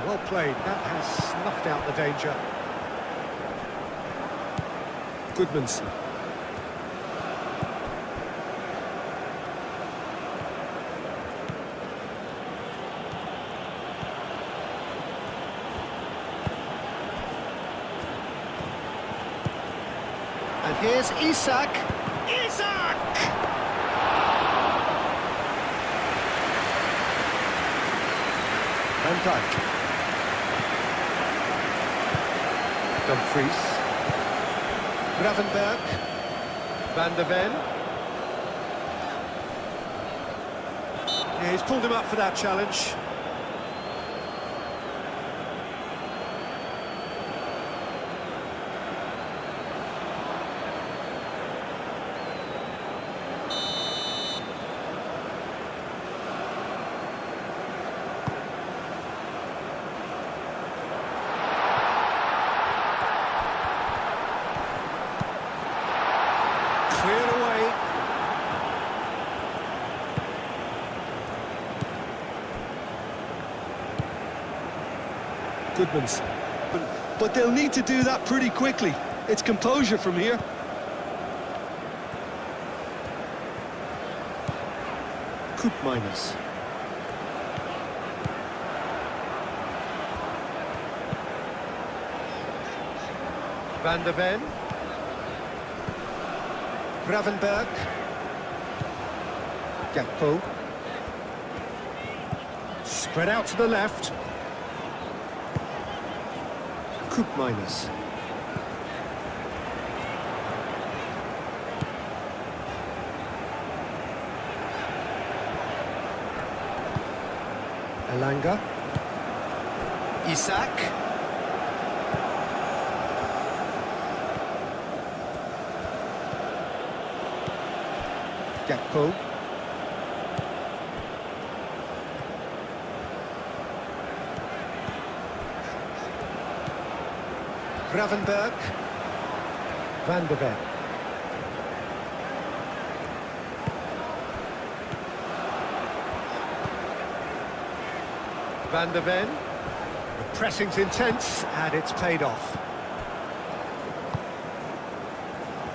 Well played, that has snuffed out the danger. Goodmanson. And here's Isak. Isak! Van Dijk. Dumfries. Gravenberg. Van der Ven. Yeah, he's pulled him up for that challenge. Cleared away. Goodmanson. But they'll need to do that pretty quickly. It's composure from here. Minus. Van der Ven. Gravenberg. Gakpo. Spread out to the left. Minus. Elanga. Isak. Gakpo. Gravenberg. Van der Ven. Van der Ven. The Pressing's intense, and it's paid off.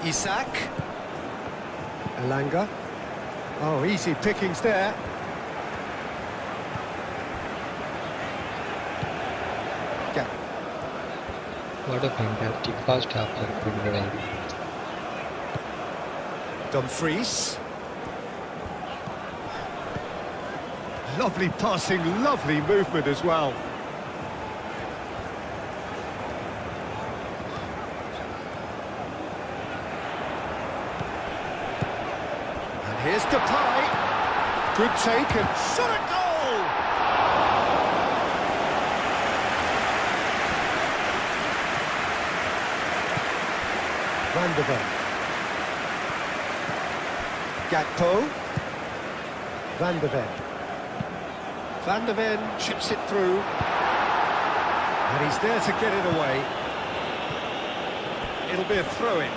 Isak. Elanga. Oh, easy pickings there. Yeah. What a fantastic first half for football. Dumfries. Lovely passing, lovely movement as well. And here's Depay. Good take and shot a goal! Van de Ven. Gakpo. Van de Ven. Van de Ven chips it through. And he's there to get it away. It'll be a throw-in.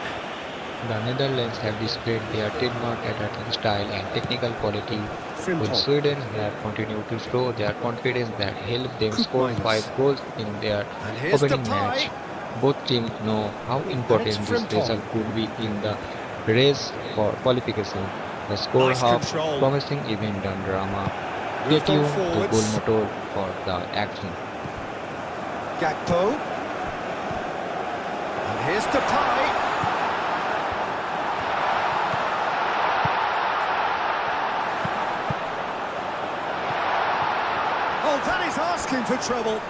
The Netherlands have displayed their trademark attacking style and technical quality, with Sweden have continued to show their confidence that helped them score 5 goals in their And here's opening Depay. match. Both teams know how important this result could be in the race for qualification. The score Nice half control. promising event and drama. Stay Moved on tuned to forwards. GoalMatol for the action. Gakpo. And here's Depay. Oh, that is asking for trouble.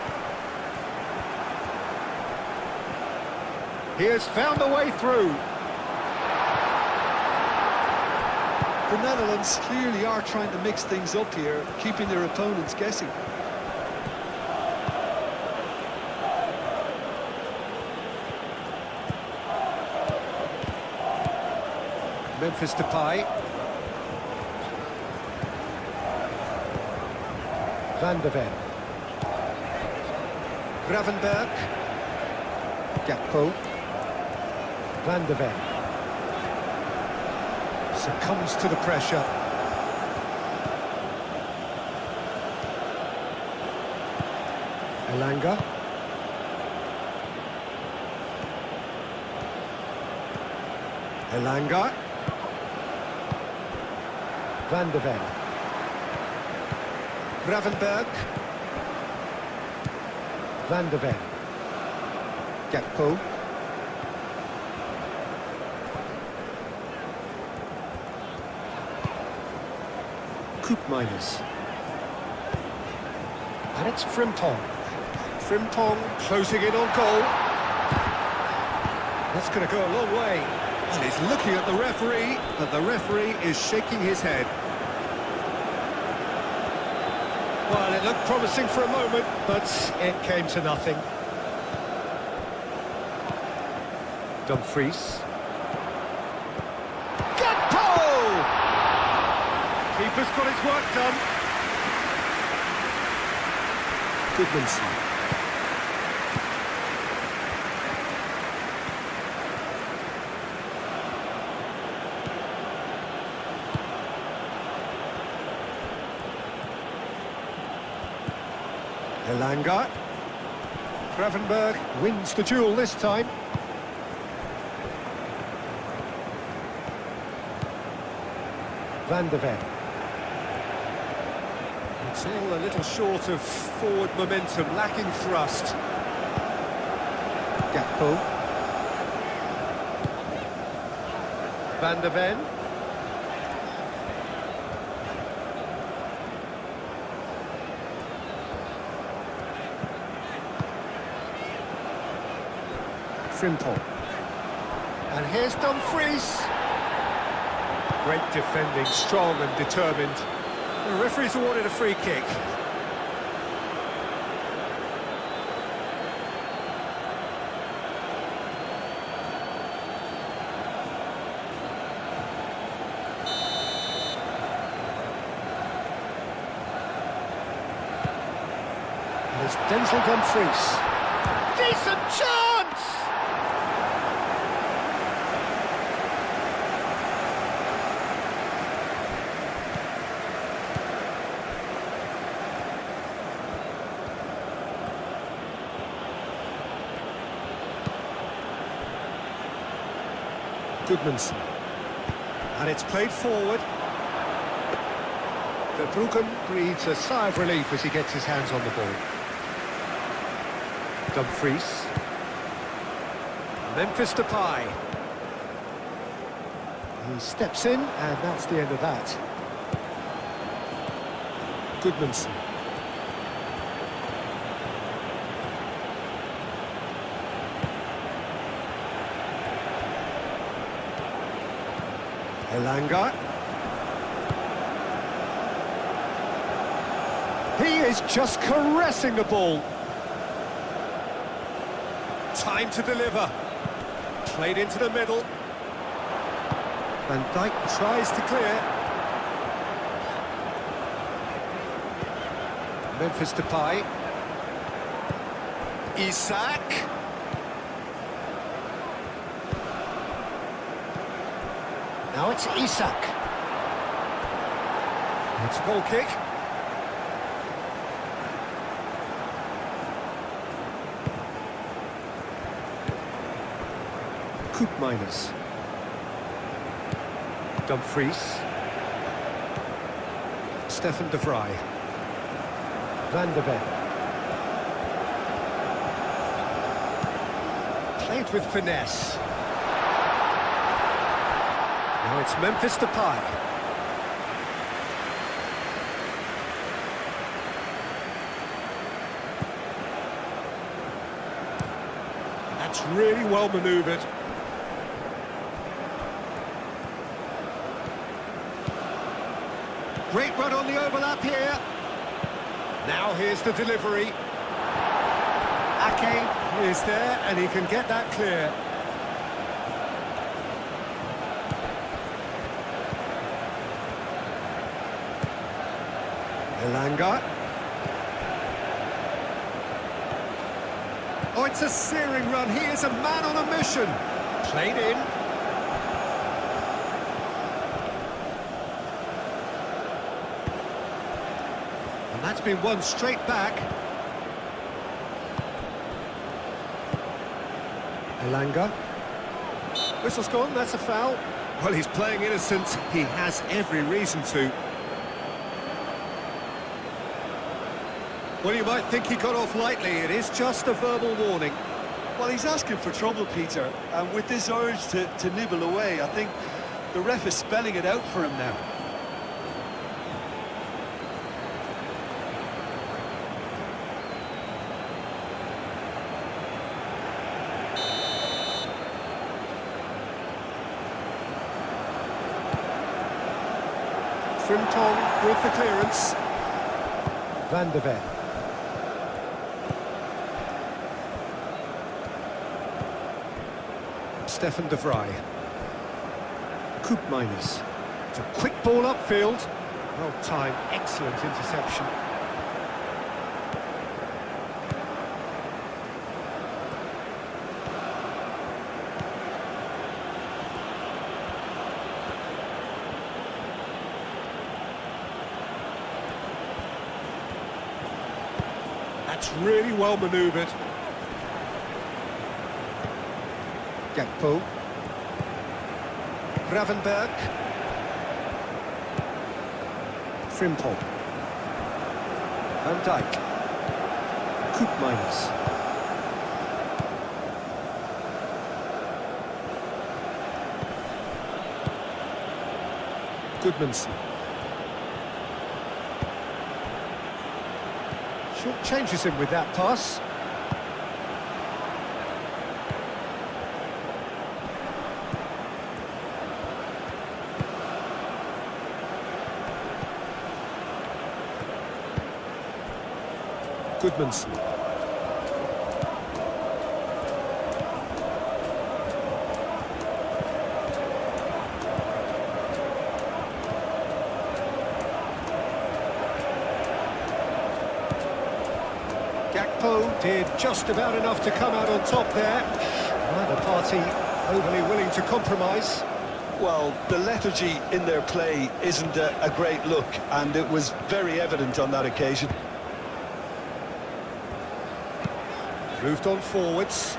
He has found a way through. The Netherlands clearly are trying to mix things up here, keeping their opponents guessing. Memphis Depay. Van de Ven. Gravenberg. Gakpo. Van de Ven. Succumbs to the pressure. Elanga. Elanga. Van de Ven. Gravenberg. Van de Ven. Gakpo. Miners. And it's Frimpong. Frimpong closing in on goal. That's going to go a long way. And he's looking at the referee, and the referee is shaking his head. Well, it looked promising for a moment, but it came to nothing. Dumfries. Keeper's got his work done. Goodmanson. Elanga. Gravenberg wins the duel this time. Van de Ven. It's all a little short of forward momentum, lacking thrust. Gakpo. Van de Ven. Frimpong. And here's Dumfries. Great defending, strong and determined. The referee's awarded a free kick. And it's Denzel Dumfries. Decent chance! Goodmanson. And it's played forward. Verbruggen breathes a sigh of relief as he gets his hands on the ball. Dumfries. Memphis Depay. He steps in, and that's the end of that. Goodmanson. Elanga. He is just caressing the ball. Time to deliver. Played into the middle. Van Dijk tries to clear. Memphis Depay. Isak. Now it's Isak. It's a goal kick. Koopmeiners. Dumfries. Stefan de Vrij. Van de Ven. Played with finesse. Now it's Memphis Depay. That's really well manoeuvred. Great run on the overlap here. Now here's the delivery. Ake is there and he can get that clear. Elanga. Oh, it's a searing run. He is a man on a mission. Played in. And that's been won straight back. Elanga. Whistle's gone, that's a foul. Well, he's playing innocent. He has every reason to. Well, you might think he got off lightly. It is just a verbal warning. Well, he's asking for trouble, Peter, and with this urge to nibble away, I think the ref is spelling it out for him now. Frimpong with the clearance. Van de Ven. Stefan de Vrij. Koopmeiners. It's a quick ball upfield. Well timed, excellent interception. That's really well manoeuvred. Gakpo. Gravenberg. Frimpong. Van Dijk. Koopmeiners. Goodmanson. Short changes him with that pass. Goodmanson. Gakpo did just about enough to come out on top there. Neither party overly willing to compromise. Well, the lethargy in their play isn't a great look, and it was very evident on that occasion. Moved on forwards.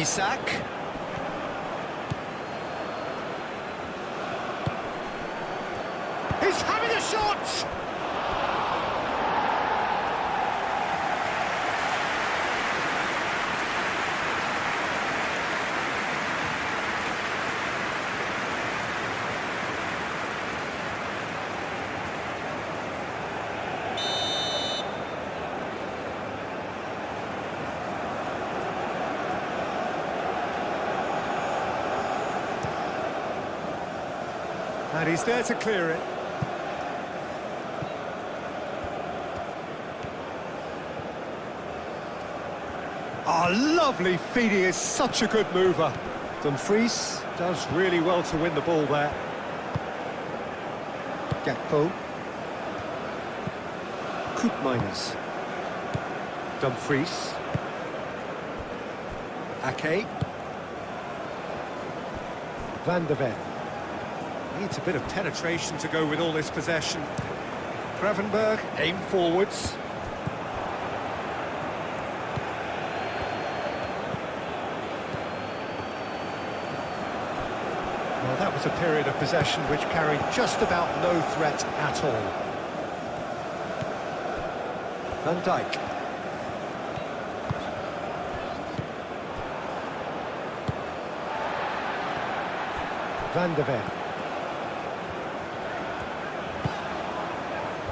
Isak. He's having a shot! And he's there to clear it. Oh, lovely feed, he is such a good mover. Dumfries does really well to win the ball there. Gakpo. Koopmeiners. Dumfries. Ake. Van de Ven. Needs a bit of penetration to go with all this possession. Gravenberg, aim forwards. Well, that was a period of possession which carried just about no threat at all. Van Dijk. Van de Ven.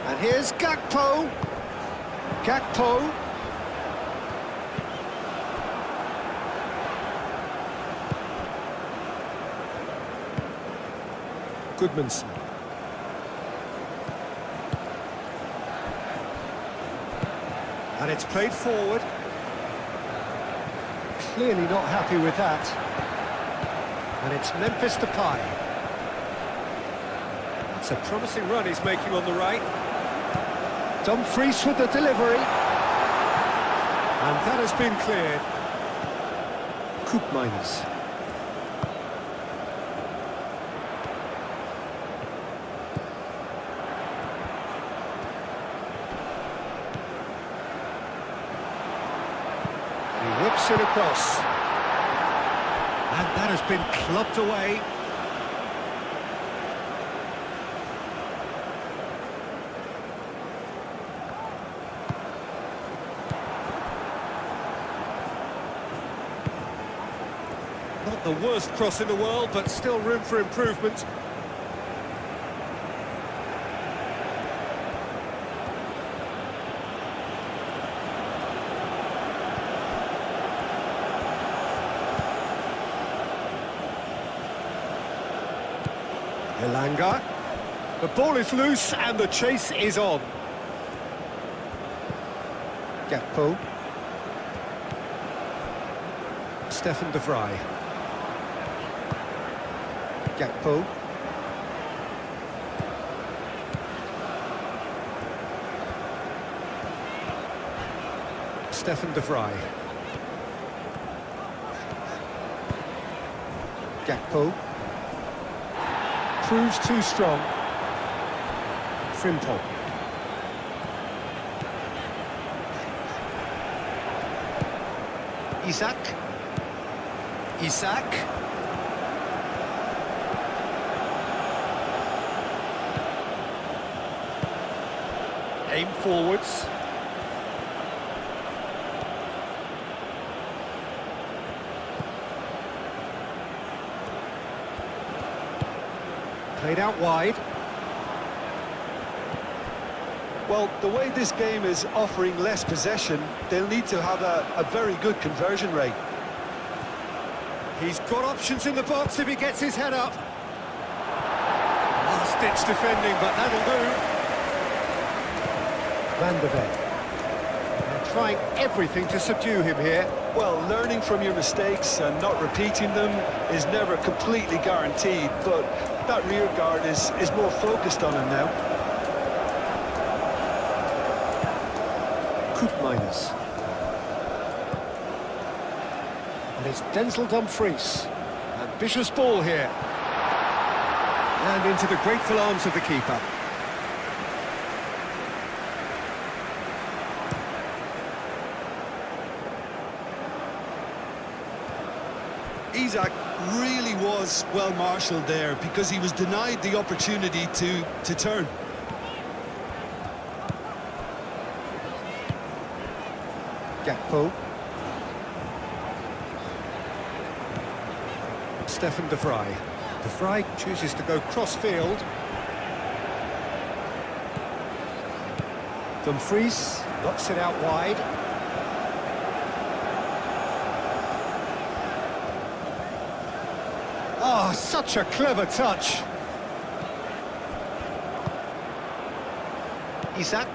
And here's Gakpo. Gakpo. Goodmanson. And it's played forward. Clearly not happy with that. And it's Memphis Depay. That's a promising run he's making on the right. Dumfries with the delivery. And that has been cleared. Koopmeiners. He whips it across. And that has been clubbed away. Not the worst cross in the world, but still room for improvement. Elanga. The ball is loose and the chase is on. Gakpo. Stefan de Vrij. Gakpo. Stefan de Vrij. Gakpo. Proves too strong. Frimpong. Isak. Isak. Aim forwards. Played out wide. Well, the way this game is offering less possession, they'll need to have a very good conversion rate. He's got options in the box if he gets his head up. Last-ditch defending, but that'll do. Van de Ven. They're trying everything to subdue him here. Well, learning from your mistakes and not repeating them is never completely guaranteed, but that rear guard is more focused on him now. Koopmeiners. And it's Denzel Dumfries. Ambitious ball here. And into the grateful arms of the keeper. Isak really was well marshalled there because he was denied the opportunity to turn. Gakpo. Stefan de Vrij. De Vrij chooses to go cross-field. Dumfries knocks it out wide. Oh, such a clever touch. Isak.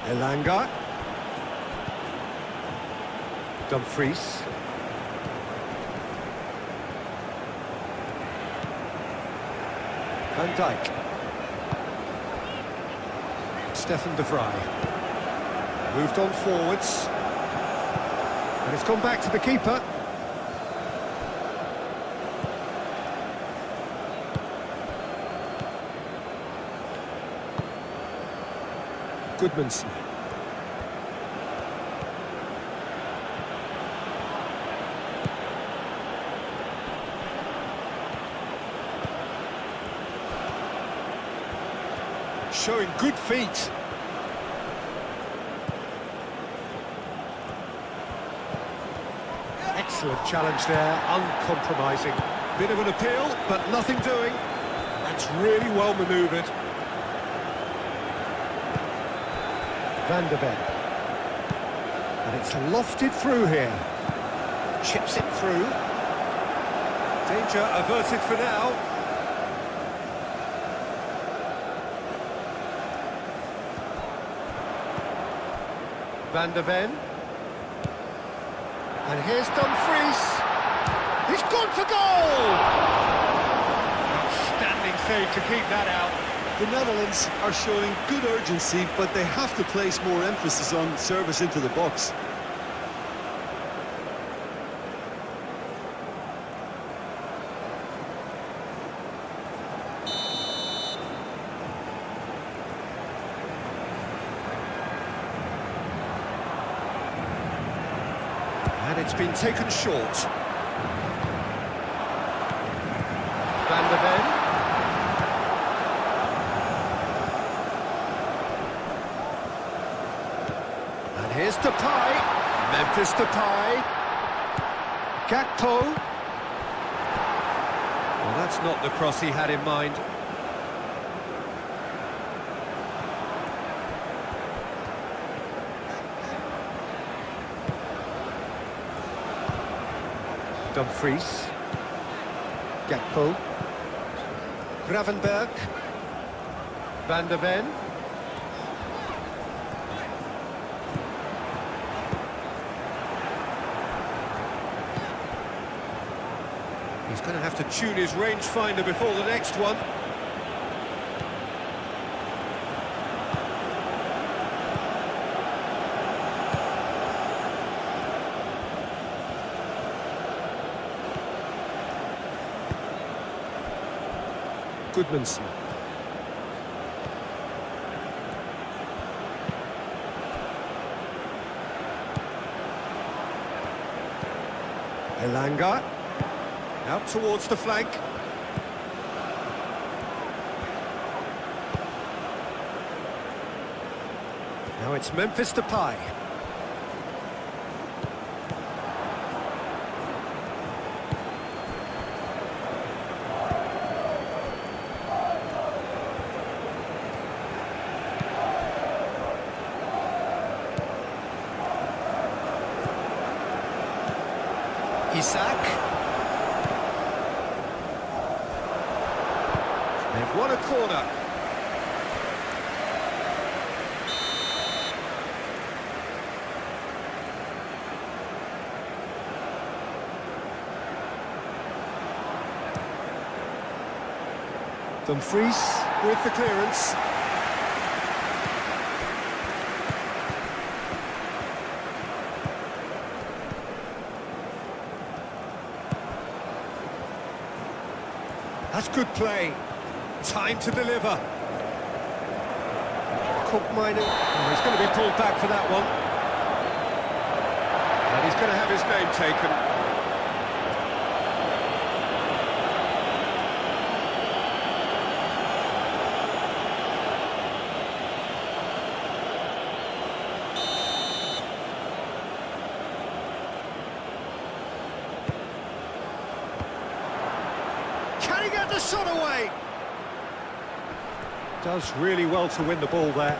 Elanga. Dumfries. Van Dijk. Stefan de Vrij. Moved on forwards. And it's gone back to the keeper. Goodmanson. Showing good feet. Excellent challenge there, uncompromising. Bit of an appeal, but nothing doing. That's really well manoeuvred. Van de Ven. And it's lofted through here. Chips it through. Danger averted for now. Van de Ven. And here's Dumfries. He's gone for goal! Outstanding save to keep that out. The Netherlands are showing good urgency, but they have to place more emphasis on service into the box. And it's been taken short. Van de Ven. And here's Depay. Memphis Depay. Gakpo. Well, that's not the cross he had in mind. Dumfries. Gakpo. Gravenberg. Van de Ven. He's going to have to tune his rangefinder before the next one. Goodmanson. Elanga. Out towards the flank. Now it's Memphis Depay. Isak. They've won a corner. Dumfries with the clearance. That's good play. Time to deliver. Koopmeiners. Oh, he's going to be pulled back for that one. And he's going to have his name taken. Can he get the shot away? Does really well to win the ball there.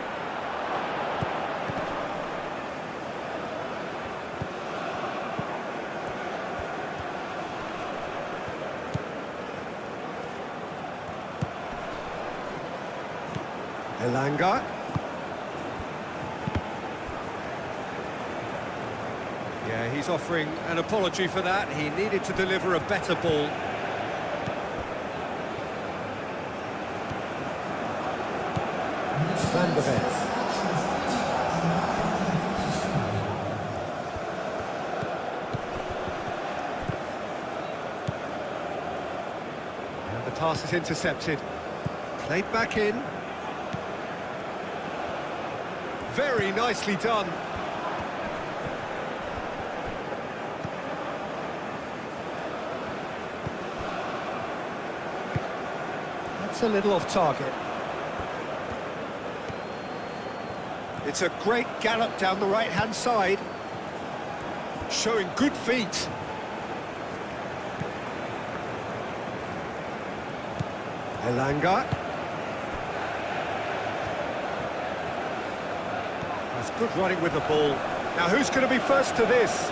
Elanga. Yeah, he's offering an apology for that. He needed to deliver a better ball. Van de Ven. And the pass is intercepted. Played back in. Very nicely done. That's a little off target. It's a great gallop down the right-hand side. Showing good feet. Elanga. That's good running with the ball. Now who's going to be first to this?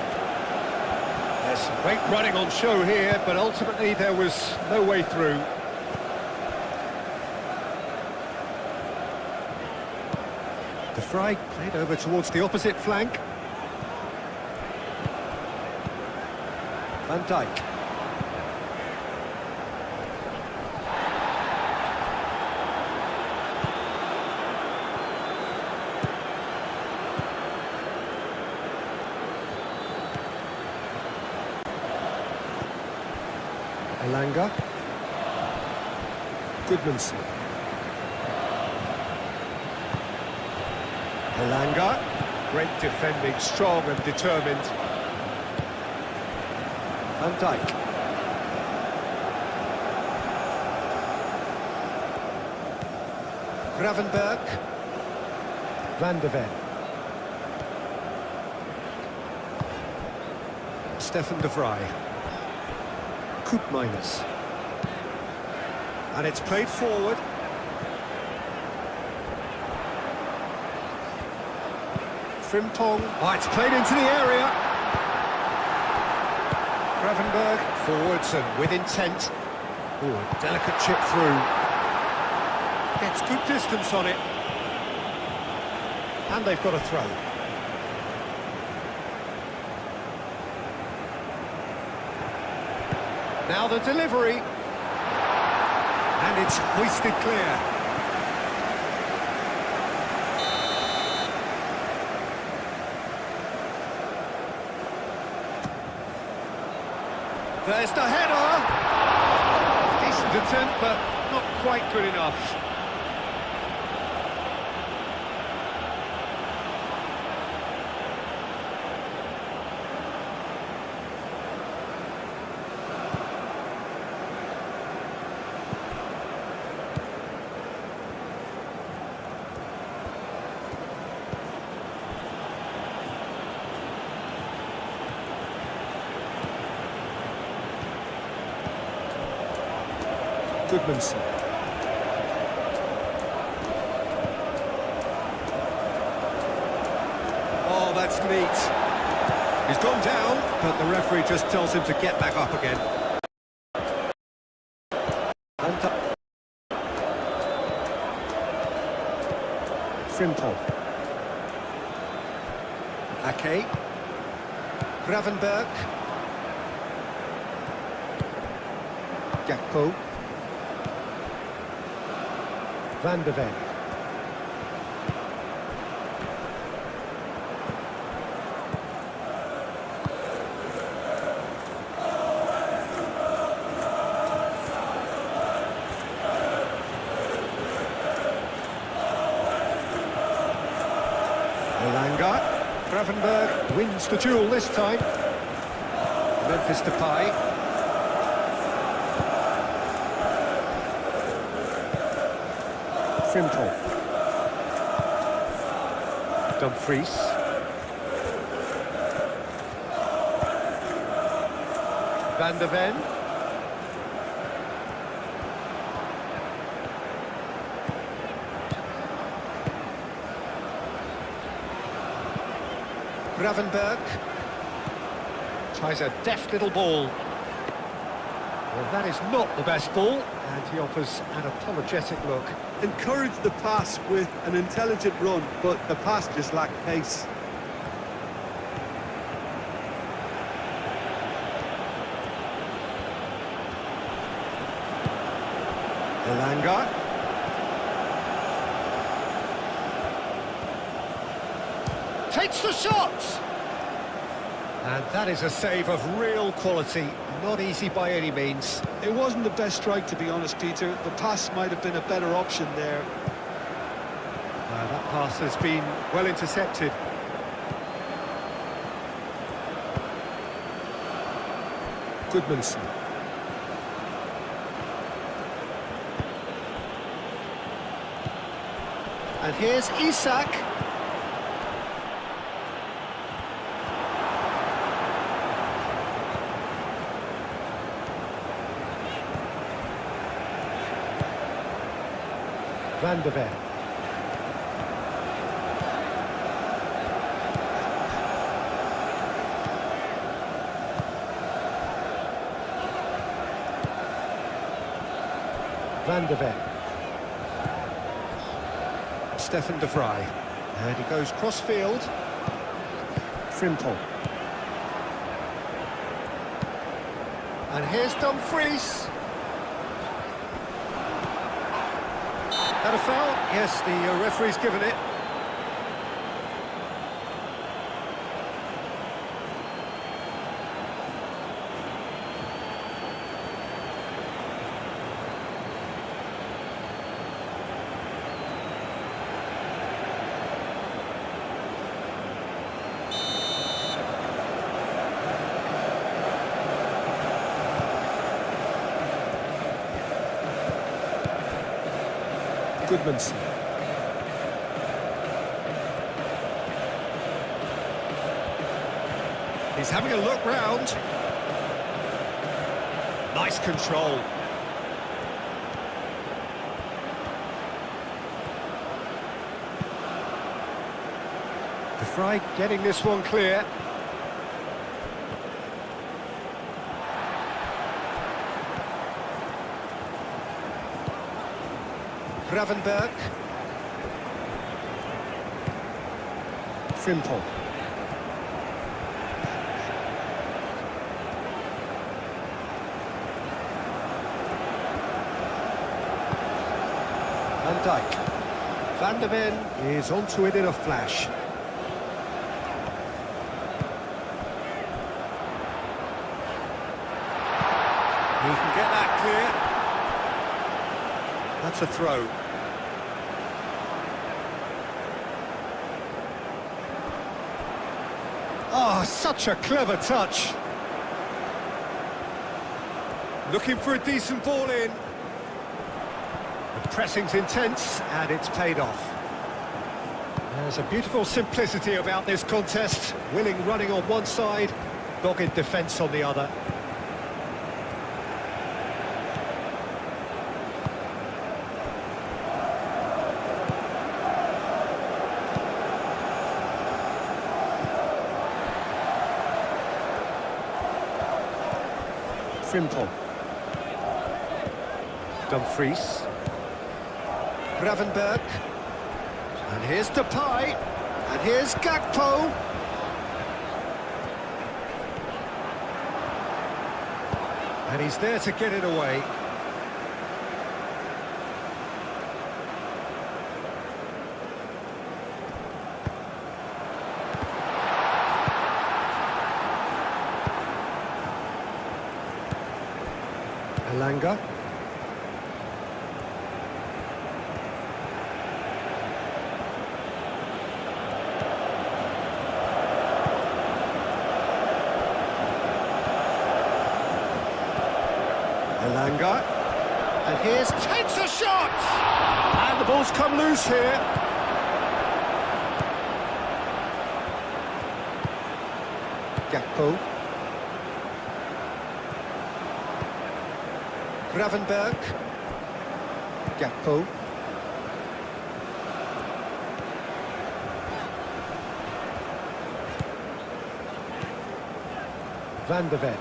There's some great running on show here, but ultimately there was no way through. De Vrij played over towards the opposite flank. Van Dijk. Elanga. Goodmanson. Elanga, great defending, strong and determined. Van Dijk. Gravenberg. Van de Ven. Stefan de Vrij. Koopmeiners. And it's played forward. Frimpong. Oh, it's played into the area. Gravenberg forwards and with intent. Oh, a delicate chip through. Gets good distance on it. And they've got a throw. Now the delivery. And it's hoisted clear. There's the header. Decent attempt, but not quite good enough. Goodmanson. Oh, that's neat. He's gone down, but the referee just tells him to get back up again. Frimpong. Ake. Gravenberg. Gakpo. Van de Ven. Gravenberg wins the duel this time. Memphis Depay. Frimpong. Dumfries. Van der Ven. Gravenberg tries a deft little ball. Well, that is not the best ball, and he offers an apologetic look. Encourage the pass with an intelligent run, but the pass just lacked pace. LaLiga. Takes the shot! And that is a save of real quality, not easy by any means. It wasn't the best strike, to be honest, Peter. The pass might have been a better option there. That pass has been well intercepted. Goodmanson. And here's Isak. Van der Ven. Van der Ven. Stefan de Vrij. And he goes cross-field. Frimpong. And here's Dumfries. That a foul? Yes, the referee's given it. Goodmanson. He's having a look round. Nice control. De Vrij getting this one clear. Gravenberg. Frimpong. Van Dijk. Van der Ven is onto it in a flash. He can get that clear. That's a throw. Oh, such a clever touch. Looking for a decent ball in. The pressing's intense, and it's paid off. There's a beautiful simplicity about this contest. Willing running on one side, dogged defence on the other. Frimpong. Dumfries. Gravenberg. And here's Depay. And here's Gakpo. And he's there to get it away. Elanga. Elanga. And here's takes a shot! And the ball's come loose here. Gakpo. Gravenberg. Gakpo. Van de Ven.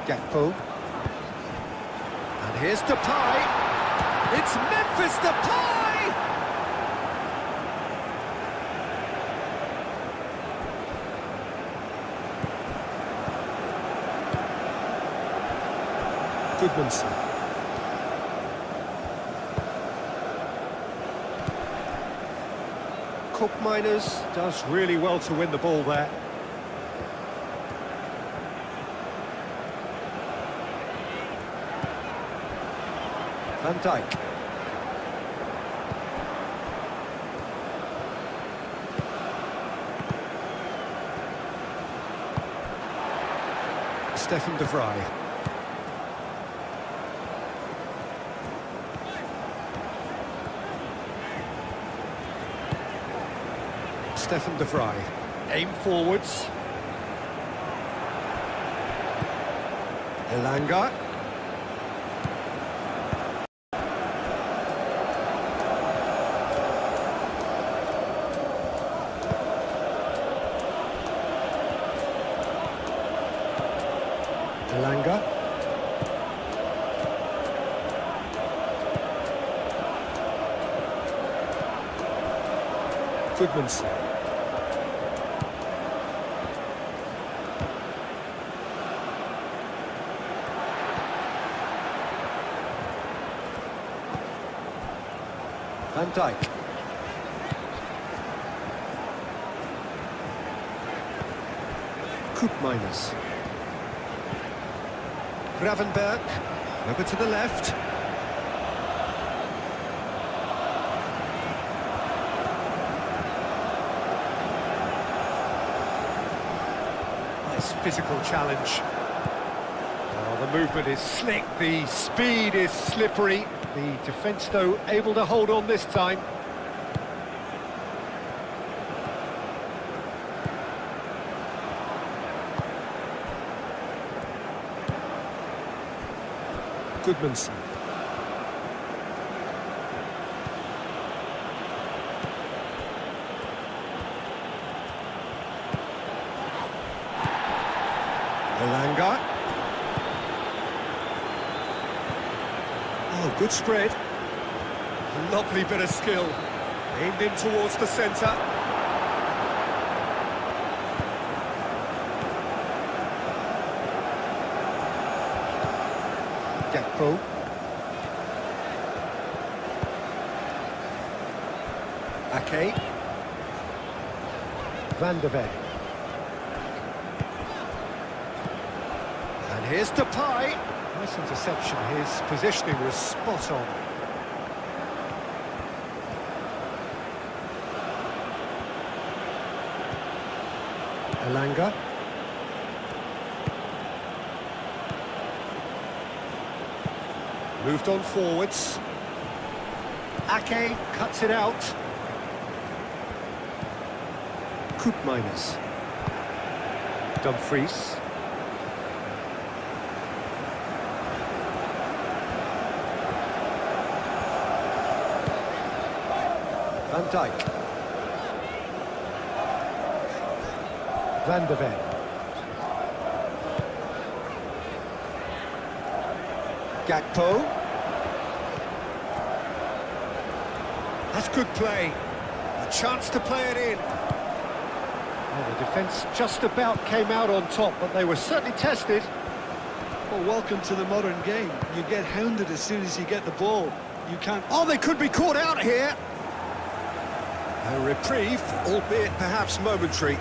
Gakpo. And here's Depay. It's Memphis Depay! Goodmanson. Koopmeiners does really well to win the ball there. Van Dijk. Stefan de Vrij. Stefan de Vrij. Aim forwards. Elanga. Elanga. Goodmanson. Van Dijk. Koopmeiners. Gravenberg, over to the left. Nice physical challenge. Oh, the movement is slick, the speed is slippery. The defence, though, able to hold on this time. Goodmanson. Elanga. Oh, good spread. Lovely bit of skill. Aimed in towards the centre. Gakpo. Ake. Van de Ven. And here's Depay. Nice interception. His positioning was spot on. Elanga. Moved on forwards. Ake cuts it out. Koopmeiners. Dumfries. Van Dijk. Van de Ven. Gakpo. That's good play. A chance to play it in. Well, the defence just about came out on top, but they were certainly tested. Well, welcome to the modern game. You get hounded as soon as you get the ball. You can't... Oh, they could be caught out here. A reprieve, albeit perhaps momentary.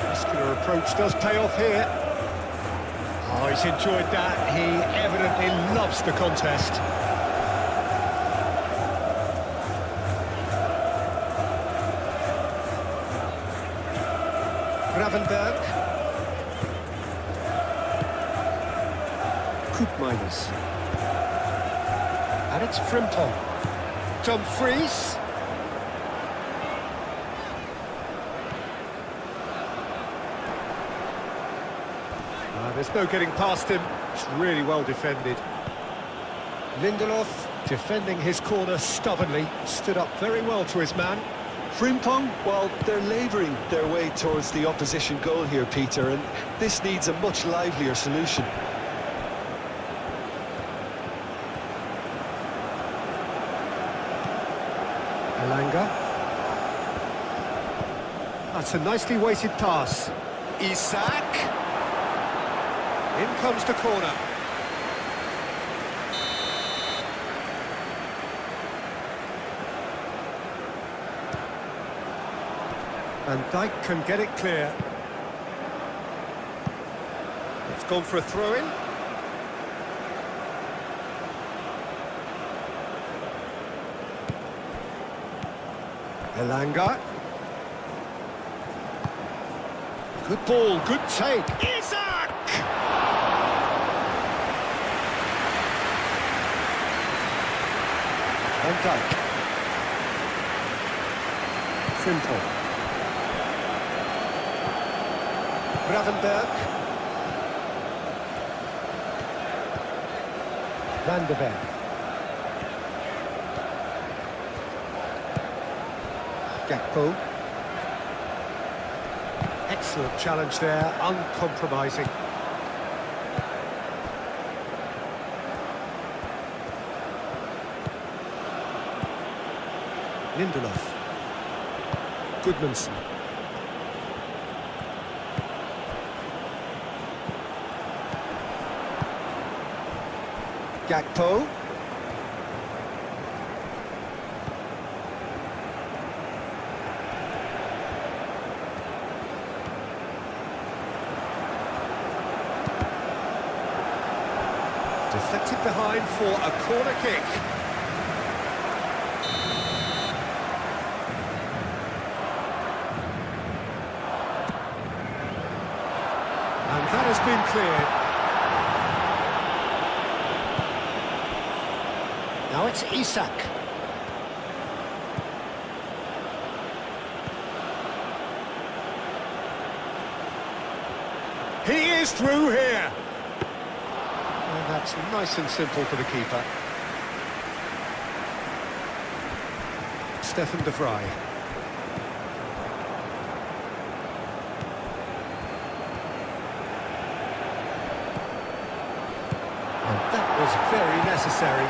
Muscular approach does pay off here. Oh, he's enjoyed that. He evidently loves the contest. Gravenberg. Koopmeiners. And it's Frimpong. Dumfries. There's no getting past him. It's really well defended. Lindelof defending his corner stubbornly. Stood up very well to his man. Frimpong, well, they're labouring their way towards the opposition goal here, Peter, and this needs a much livelier solution. Elanga. That's a nicely weighted pass. Isak. In comes the corner. And Dijk can get it clear. It's gone for a throw-in. Elanga. Good ball, good take. Isak! Van Dijk. Frimpong. Gravenberg. Van de Ven. Gakpo. Excellent challenge there, uncompromising. Lindelof. Goodmanson. Gakpo. Deflected behind for a corner kick. And that has been cleared. Now it's Isak. He is through here. And that's nice and simple for the keeper. Stefan de Vrij. And that was very necessary.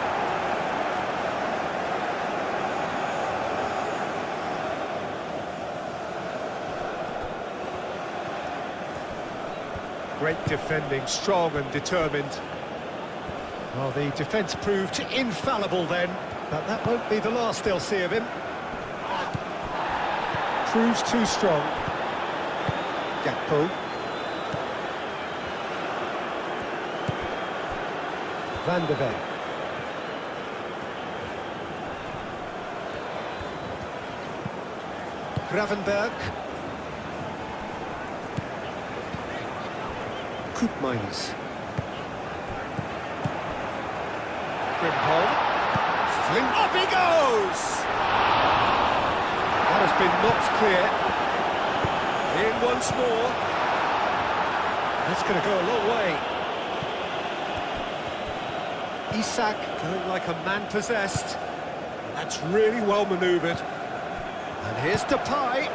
Great defending, strong and determined. Well, the defence proved infallible then, but that won't be the last they'll see of him. Proves too strong. Gakpo. Van de Ven. Gravenberg. Koopmeiners. Frimpong. Fling. Up he goes! That has been knocked clear. In once more. That's going to go a long way. Isak going like a man possessed. That's really well manoeuvred. And here's Depay.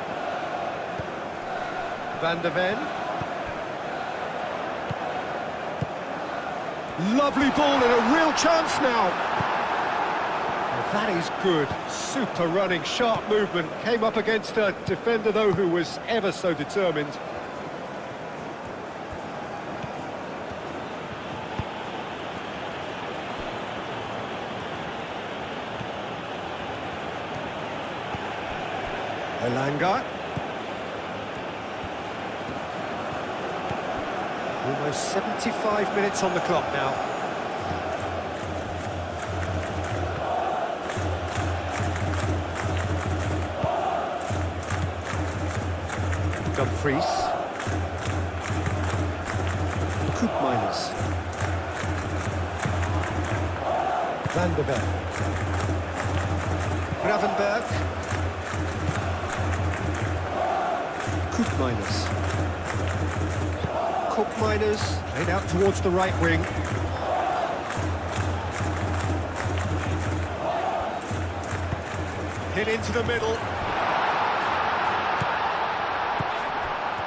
Van de Ven. Lovely ball and a real chance now. Well, that is good. Super running, sharp movement. Came up against a defender, though, who was ever so determined. Elanga. Almost 75 minutes on the clock now. Dumfries. Koopmeiners. Van der Ven. Gravenberg. Koopmeiners. Koopmeiners played out towards the right wing. Hit into the middle.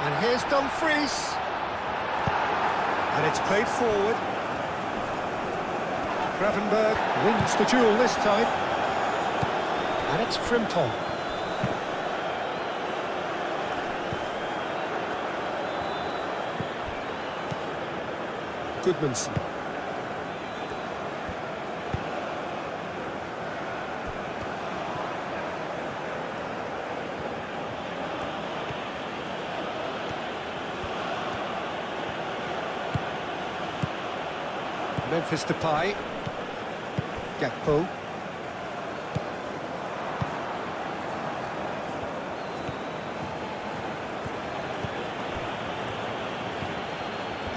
And here's Dumfries. And it's played forward. Gravenberg wins the duel this time. And it's Frimpong. Goodmanson. Memphis Depay. Gakpo.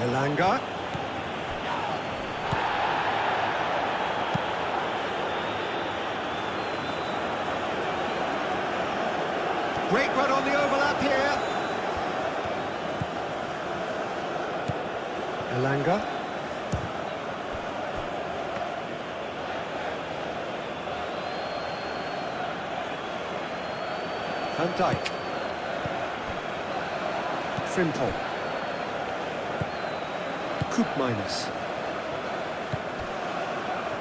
Elanga. Great run on the overlap here. Elanga. Van Dijk. Frimpong. Koopmeiners.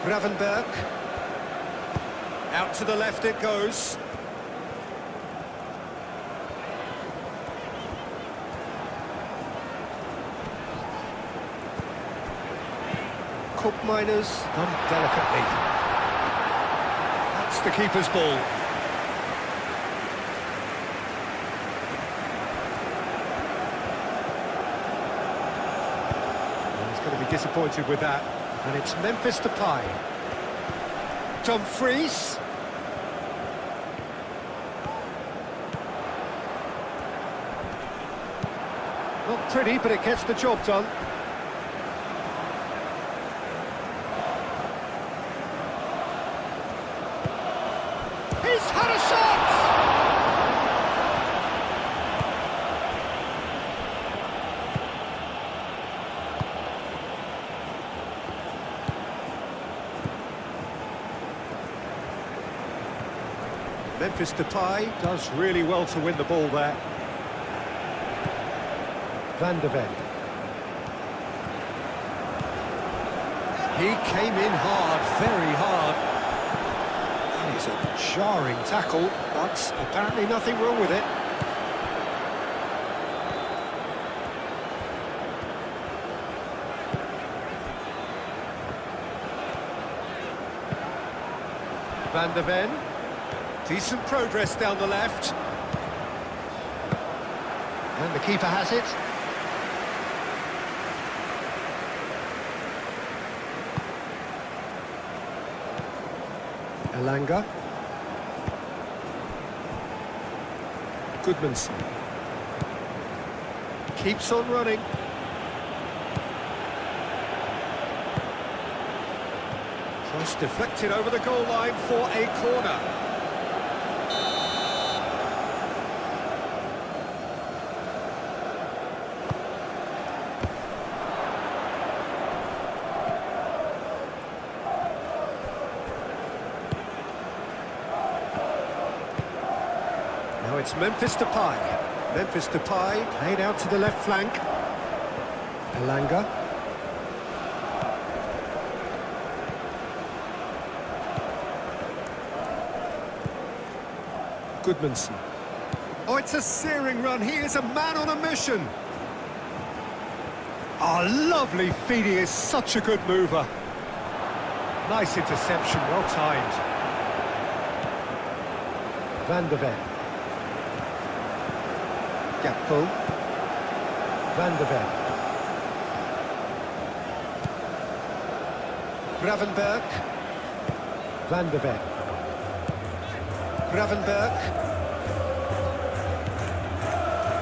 Gravenberg. Out to the left it goes. Koopmeiners done delicately. That's the keeper's ball. Disappointed with that, and it's Memphis Depay. Dumfries. Not pretty, but it gets the job done. He's had a shot! Memphis Depay does really well to win the ball there. Van der Ven. He came in hard, very hard. That is a jarring tackle, but apparently nothing wrong with it. Van der Ven. Decent progress down the left. And the keeper has it. Elanga. Goodmanson. Keeps on running. Cross deflected over the goal line for a corner. Now it's Memphis Depay. Memphis Depay played out to the left flank. Elanga. Goodmanson. Oh, it's a searing run. He is a man on a mission. Oh, lovely feed. He is such a good mover. Nice interception, well timed. Van der Ven. Gakpo. Van der Ven. Gravenberg. Van der Ven. Gravenberg.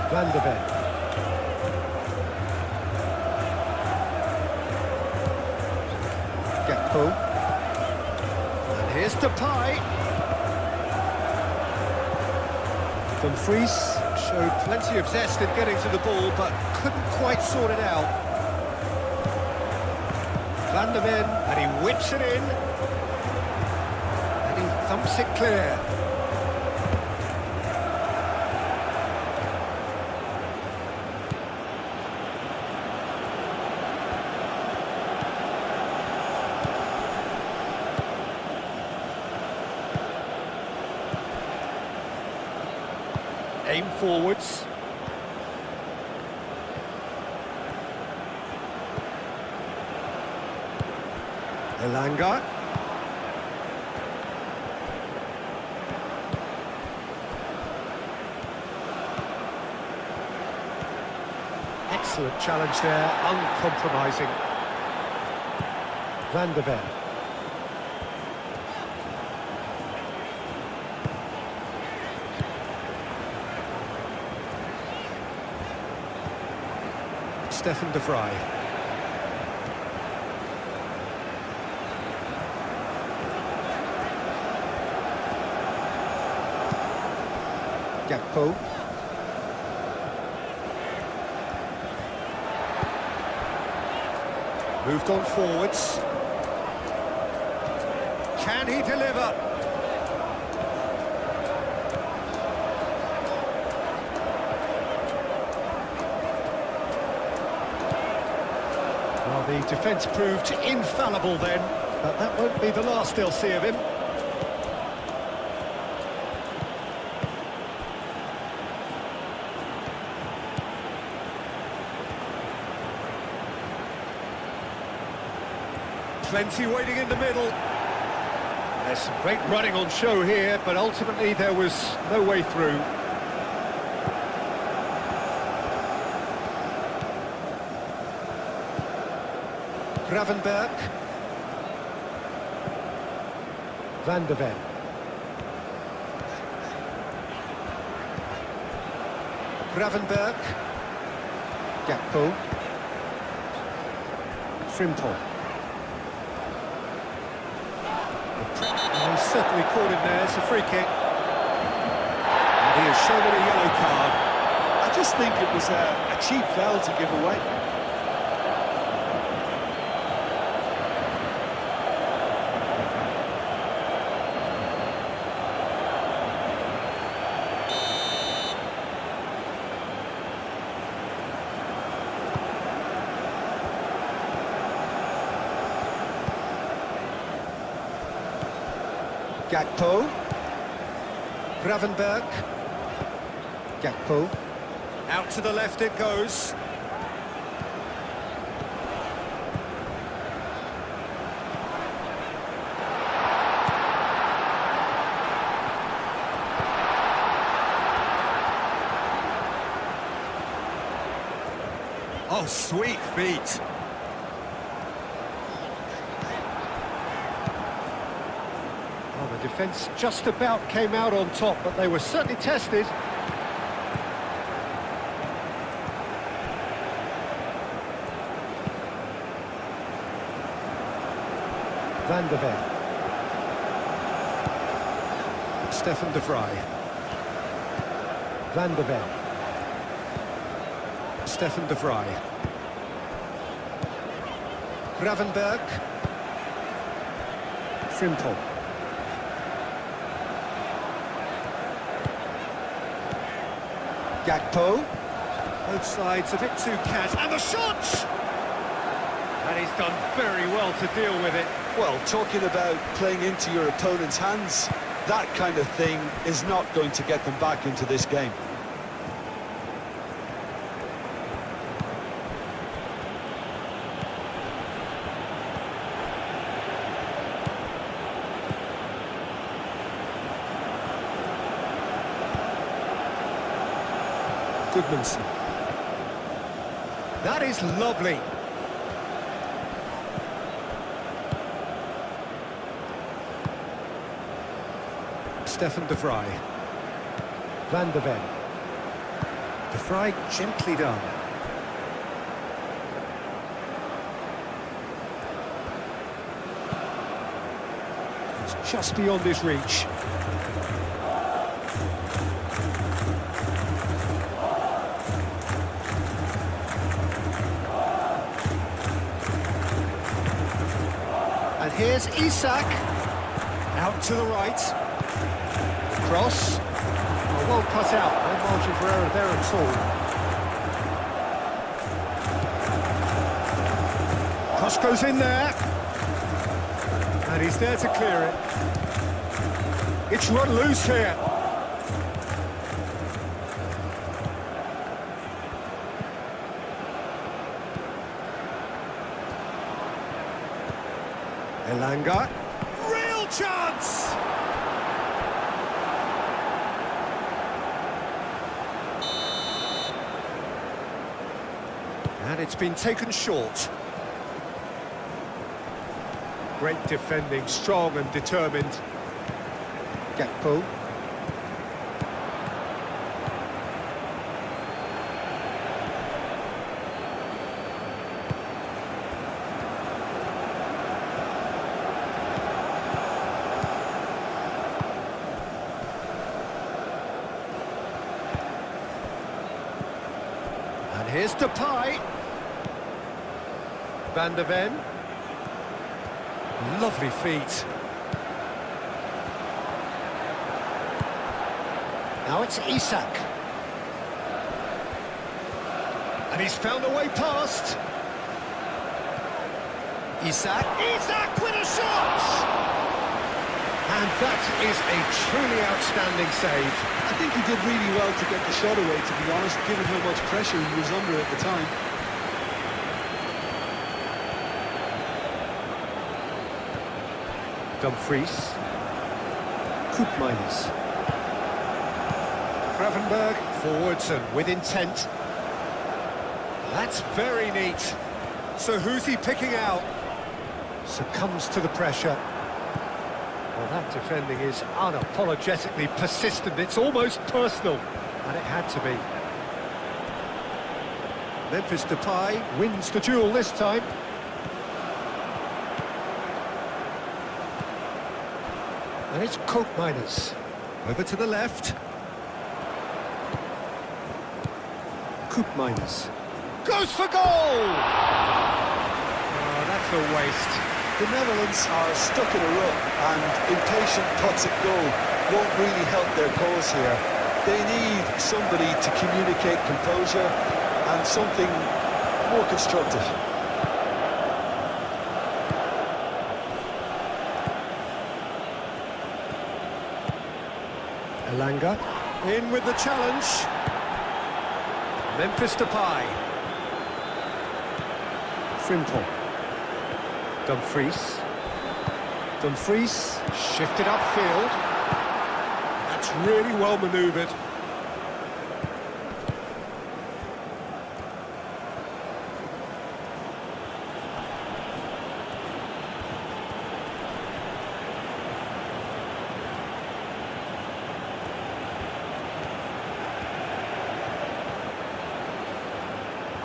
Van der Ven. Gakpo. And here's Depay. Dumfries showed plenty of zest in getting to the ball, but couldn't quite sort it out. Van der Ven, and he whips it in. And he thumps it clear. Aim forwards. Elanga. Excellent challenge there, uncompromising. Van der Ven. Stefan de Vrij. Gakpo. Moved on forwards. Can he deliver? Well, the defence proved infallible then, but that won't be the last they'll see of him. Plenty waiting in the middle. There's some great running on show here, but ultimately there was no way through. Gravenberg. Van der Ven. Gravenberg. Gakpo. Frimpong. He's certainly caught him there, it's a free kick. And he has shown him a yellow card. I just think it was a cheap foul to give away. Gakpo. Gravenberg. Gakpo. Out to the left it goes. Oh, sweet feet. The defence just about came out on top, but they were certainly tested. Van der Ven. Stefan de Vrij. Van der Ven. Stefan de Vrij. Gravenberg. Frimpong. Gakpo. Both sides a bit too cash. And the shot! And he's done very well to deal with it. Well, talking about playing into your opponent's hands, that kind of thing is not going to get them back into this game. Goodmanson. That is lovely. Stefan de Vrij. Van der Ven. De Vrij gently done. just beyond his reach. And here's Isak, out to the right. Cross, oh, well cut out, no margin for error there at all. Cross goes in there, and he's there to clear it. It's run loose here. Elanga, real chance! And it's been taken short. Great defending, strong and determined. Gakpo. And here's Depay. Van de Ven. Lovely feet. Now it's Isak. And he's found a way past. Isak. Isak with a shot! And that is a truly outstanding save. I think he did really well to get the shot away, to be honest, given how much pressure he was under at the time. Dumfries. Koopmeiners. Gravenberg forwards and with intent. That's very neat. So who's he picking out? Succumbs to the pressure. Well, that defending is unapologetically persistent. It's almost personal, and it had to be. Memphis Depay wins the duel this time. And it's Koopmeiners. Over to the left. Koopmeiners. Goes for goal! Oh, that's a waste. The Netherlands are stuck in a rut, and impatient pots at goal won't really help their cause here. They need somebody to communicate composure and something more constructive. Elanga in with the challenge. Memphis Depay. Frimpong. Dumfries. Dumfries shifted upfield. That's really well manoeuvred.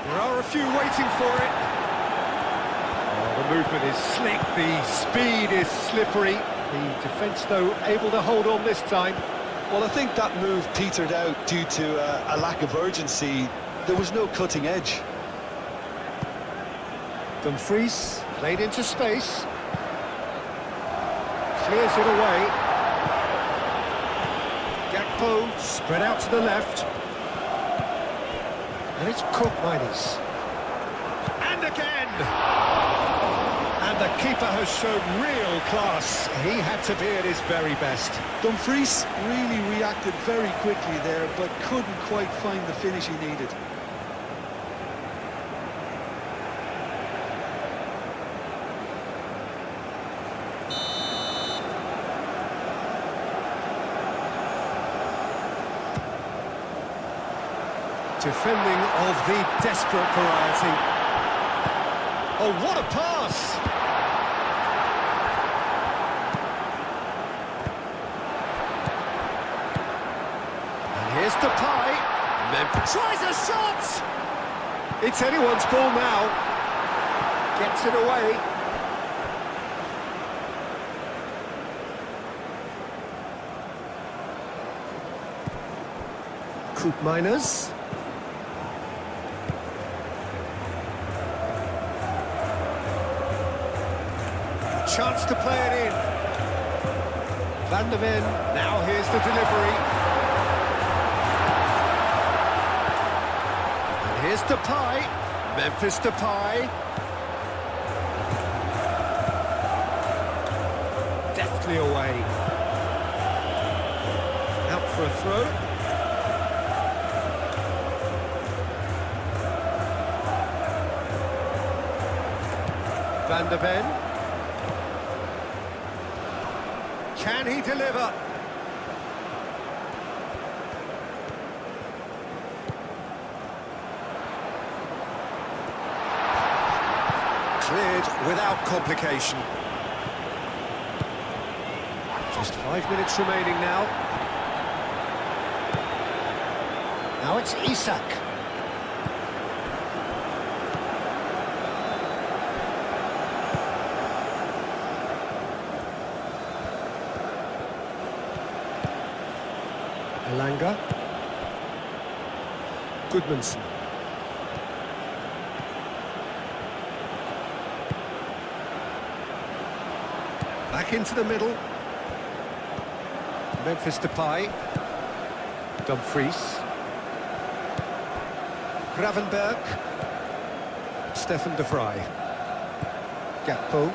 There are a few waiting for it. Oh, the movement is slick, the speed is slippery. The defence, though, able to hold on this time. Well, I think that move petered out due to a lack of urgency. There was no cutting edge. Dumfries played into space. Clears it away. Gakpo spread out to the left. And it's Koopmeiners. And again! And the keeper has shown real class. He had to be at his very best. Dumfries really reacted very quickly there, but couldn't quite find the finish he needed. Defending of the desperate variety. Oh, what a pass! And here's Depay. Memphis tries a shot! It's anyone's ball now. Gets it away. Koopmeiners. Chance to play it in. Van der Ven, now here's the delivery. And here's Depay, Memphis Depay. Deftly away. Out for a throw. Van der Ven. Can he deliver? Cleared without complication. Just 5 minutes remaining now. Now it's Isak. Elanga. Goodmanson. Back into the middle. Memphis Depay. Dumfries. Gravenberg. Stefan de Vrij. Gakpo.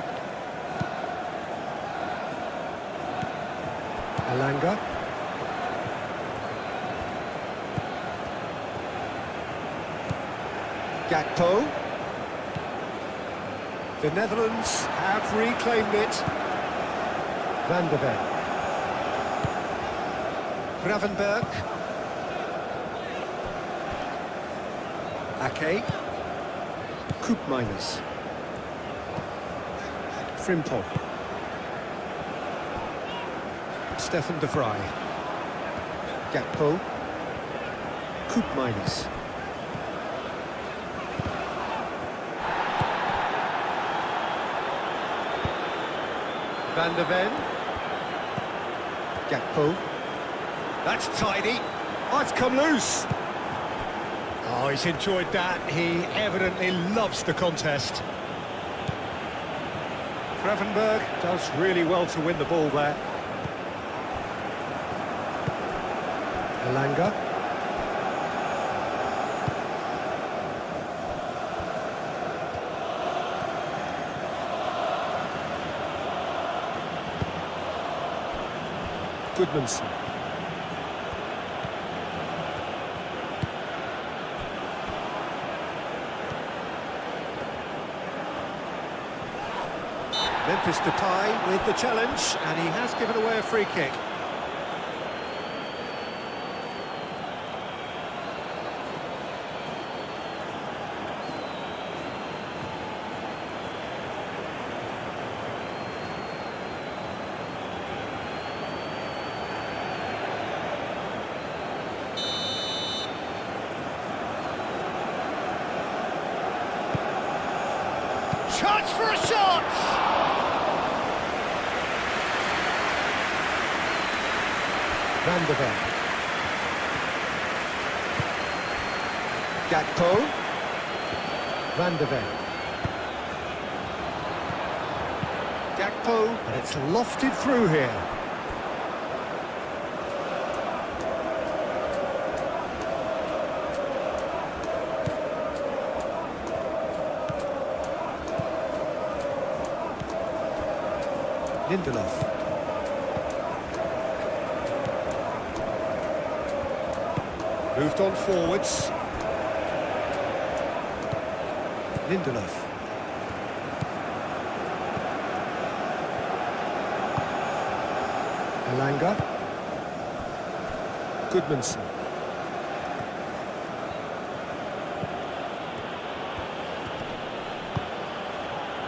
Elanga. Gakpo. The Netherlands have reclaimed it. Van der Ven. Gravenberg. Ake. Koopmeiners. Frimpong. Stefan de Vrij. Gakpo. Koopmeiners. Van der Ven. Gakpo. That's tidy. Oh, it's come loose. Oh, he's enjoyed that. He evidently loves the contest. Gravenberg does really well to win the ball there. Elanga. Goodmanson. Memphis Depay with the challenge, and he has given away a free kick. Chance for a shot! Van der Ven. Gakpo. Van der Ven. Gakpo, and it's lofted through here. Lindelof. Moved on forwards. Lindelof. Elanga. Goodmanson.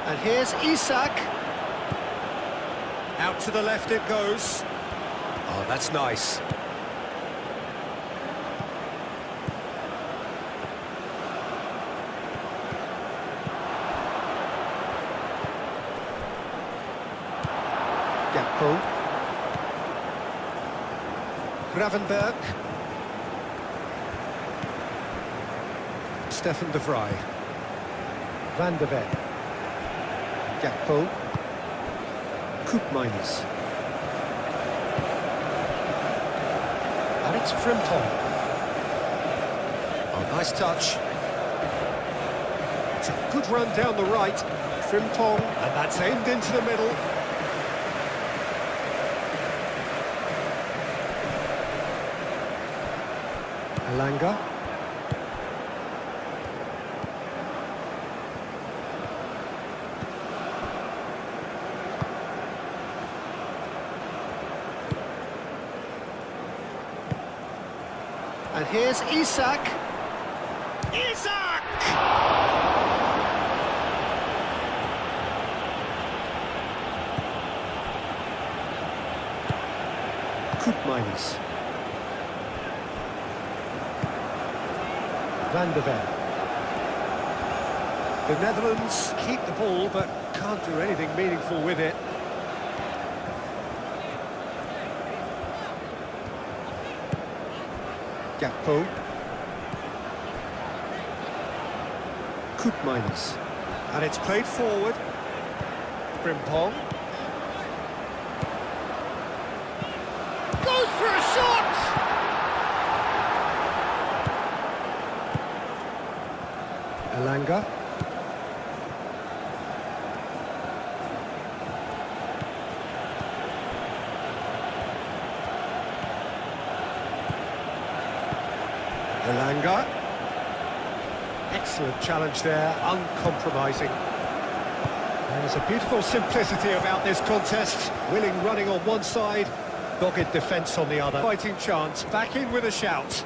And here's Isak. Out to the left it goes. Oh, that's nice. Gakpo. Gravenberg. Stefan de Vrij. Van de Ven. Gakpo. Koopmeiners. And it's Frimpong. Oh, nice touch. It's a good run down the right. Frimpong, and that's aimed into the middle. Elanga. And here's Isak. Isak! Koopmeiners. Van de Ven. The Netherlands keep the ball, but can't do anything meaningful with it. Gakpo. Koopmeiners. And it's played forward. Frimpong. Goes for a shot! Elanga. Elanga. Excellent challenge there, uncompromising. There's a beautiful simplicity about this contest. Willing running on one side, dogged defence on the other. Fighting chance, back in with a shout.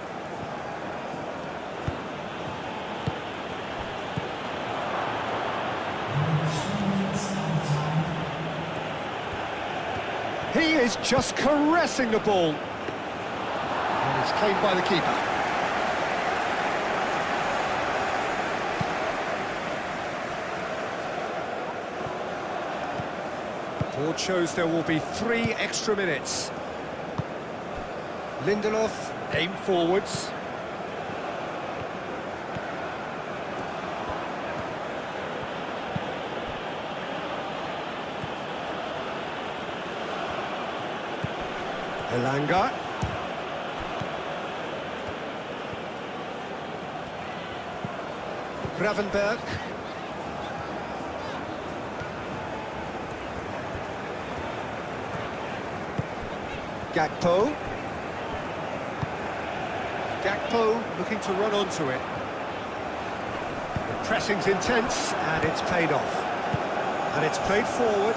He is just caressing the ball. And it's claimed by the keeper. Board shows there will be 3 extra minutes. Lindelof, aim forwards. Elanga. Gravenberg. Gakpo. Gakpo looking to run onto it. The pressing's intense and it's paid off. And it's played forward.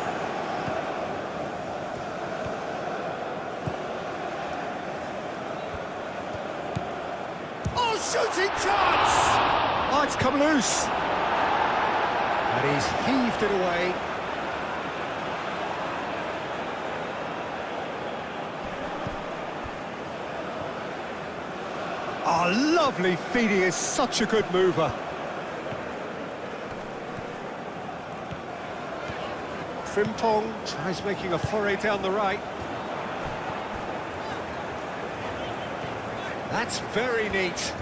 Oh, shooting chance! Oh, it's come loose. And he's heaved it away. Oh, lovely feet, he is such a good mover. Frimpong tries making a foray down the right. That's very neat.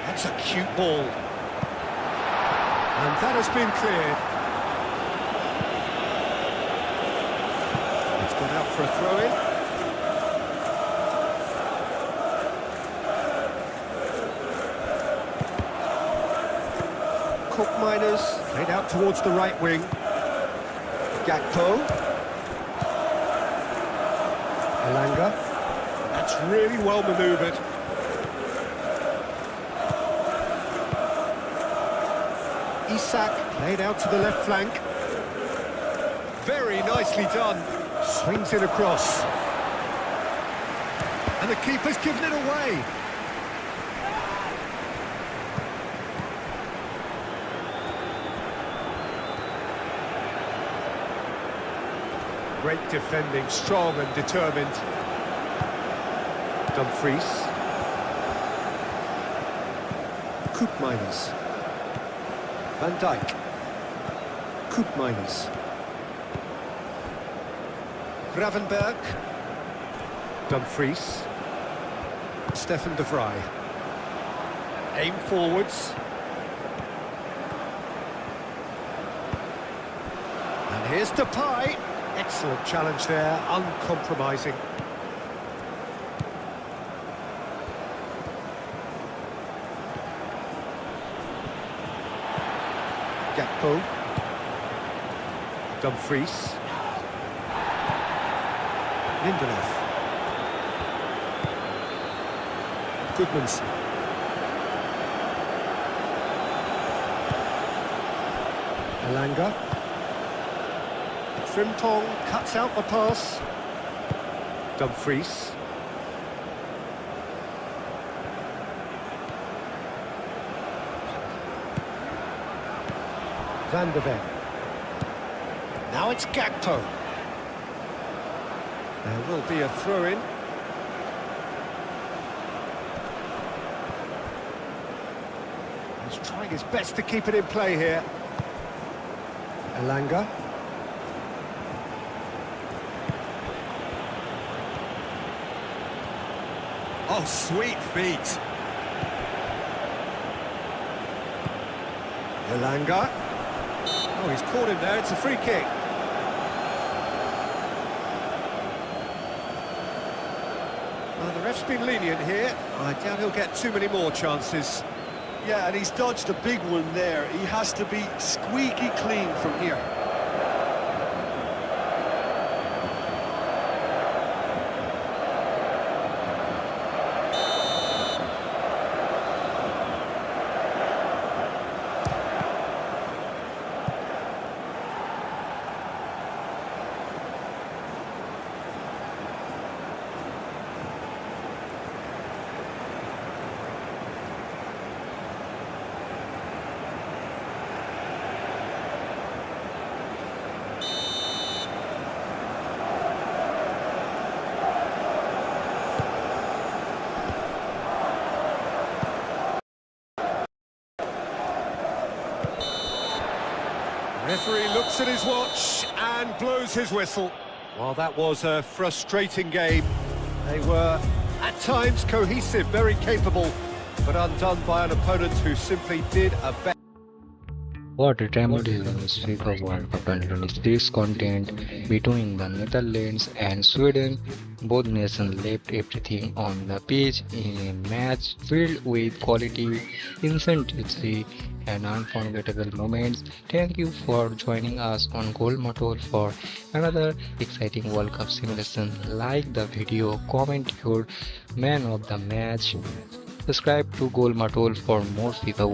That's a cute ball. And that has been cleared. It's gone out for a throw-in. Koopmeiners played out towards the right wing. Gakpo. Elanga. That's really well manoeuvred. Isak played out to the left flank. Very nicely done. Swings it across. And the keeper's given it away. Great defending, strong and determined. Dumfries. Koopmeiners. Van Dijk. Koopmeiners. Gravenberg. Dumfries. Stefan de Vrij. Aim forwards. And here's Depay. Excellent challenge there, uncompromising. Gakpo. Dumfries. Lindelof. Goodmanson. Elanga. Frimpong cuts out the pass. Dumfries. Van de Ven. Now it's Gakpo. There will be a throw-in. He's trying his best to keep it in play here. Elanga. Oh, sweet feet. Elanga. Oh, he's caught him there. It's a free kick. Well, the ref's been lenient here. I doubt he'll get too many more chances. Yeah, and he's dodged a big one there. He has to be squeaky clean from here. Referee looks at his watch and blows his whistle. Well, that was a frustrating game. They were, at times, cohesive, very capable, but undone by an opponent who simply did a better. What a tremendous FIFA World Cup 2026 content between the Netherlands and Sweden. Both nations left everything on the pitch in a match filled with quality, intensity, and unforgettable moments. Thank you for joining us on GoalMatol for another exciting World Cup simulation. Like the video, comment your man of the match, subscribe to GoalMatol for more FIFA World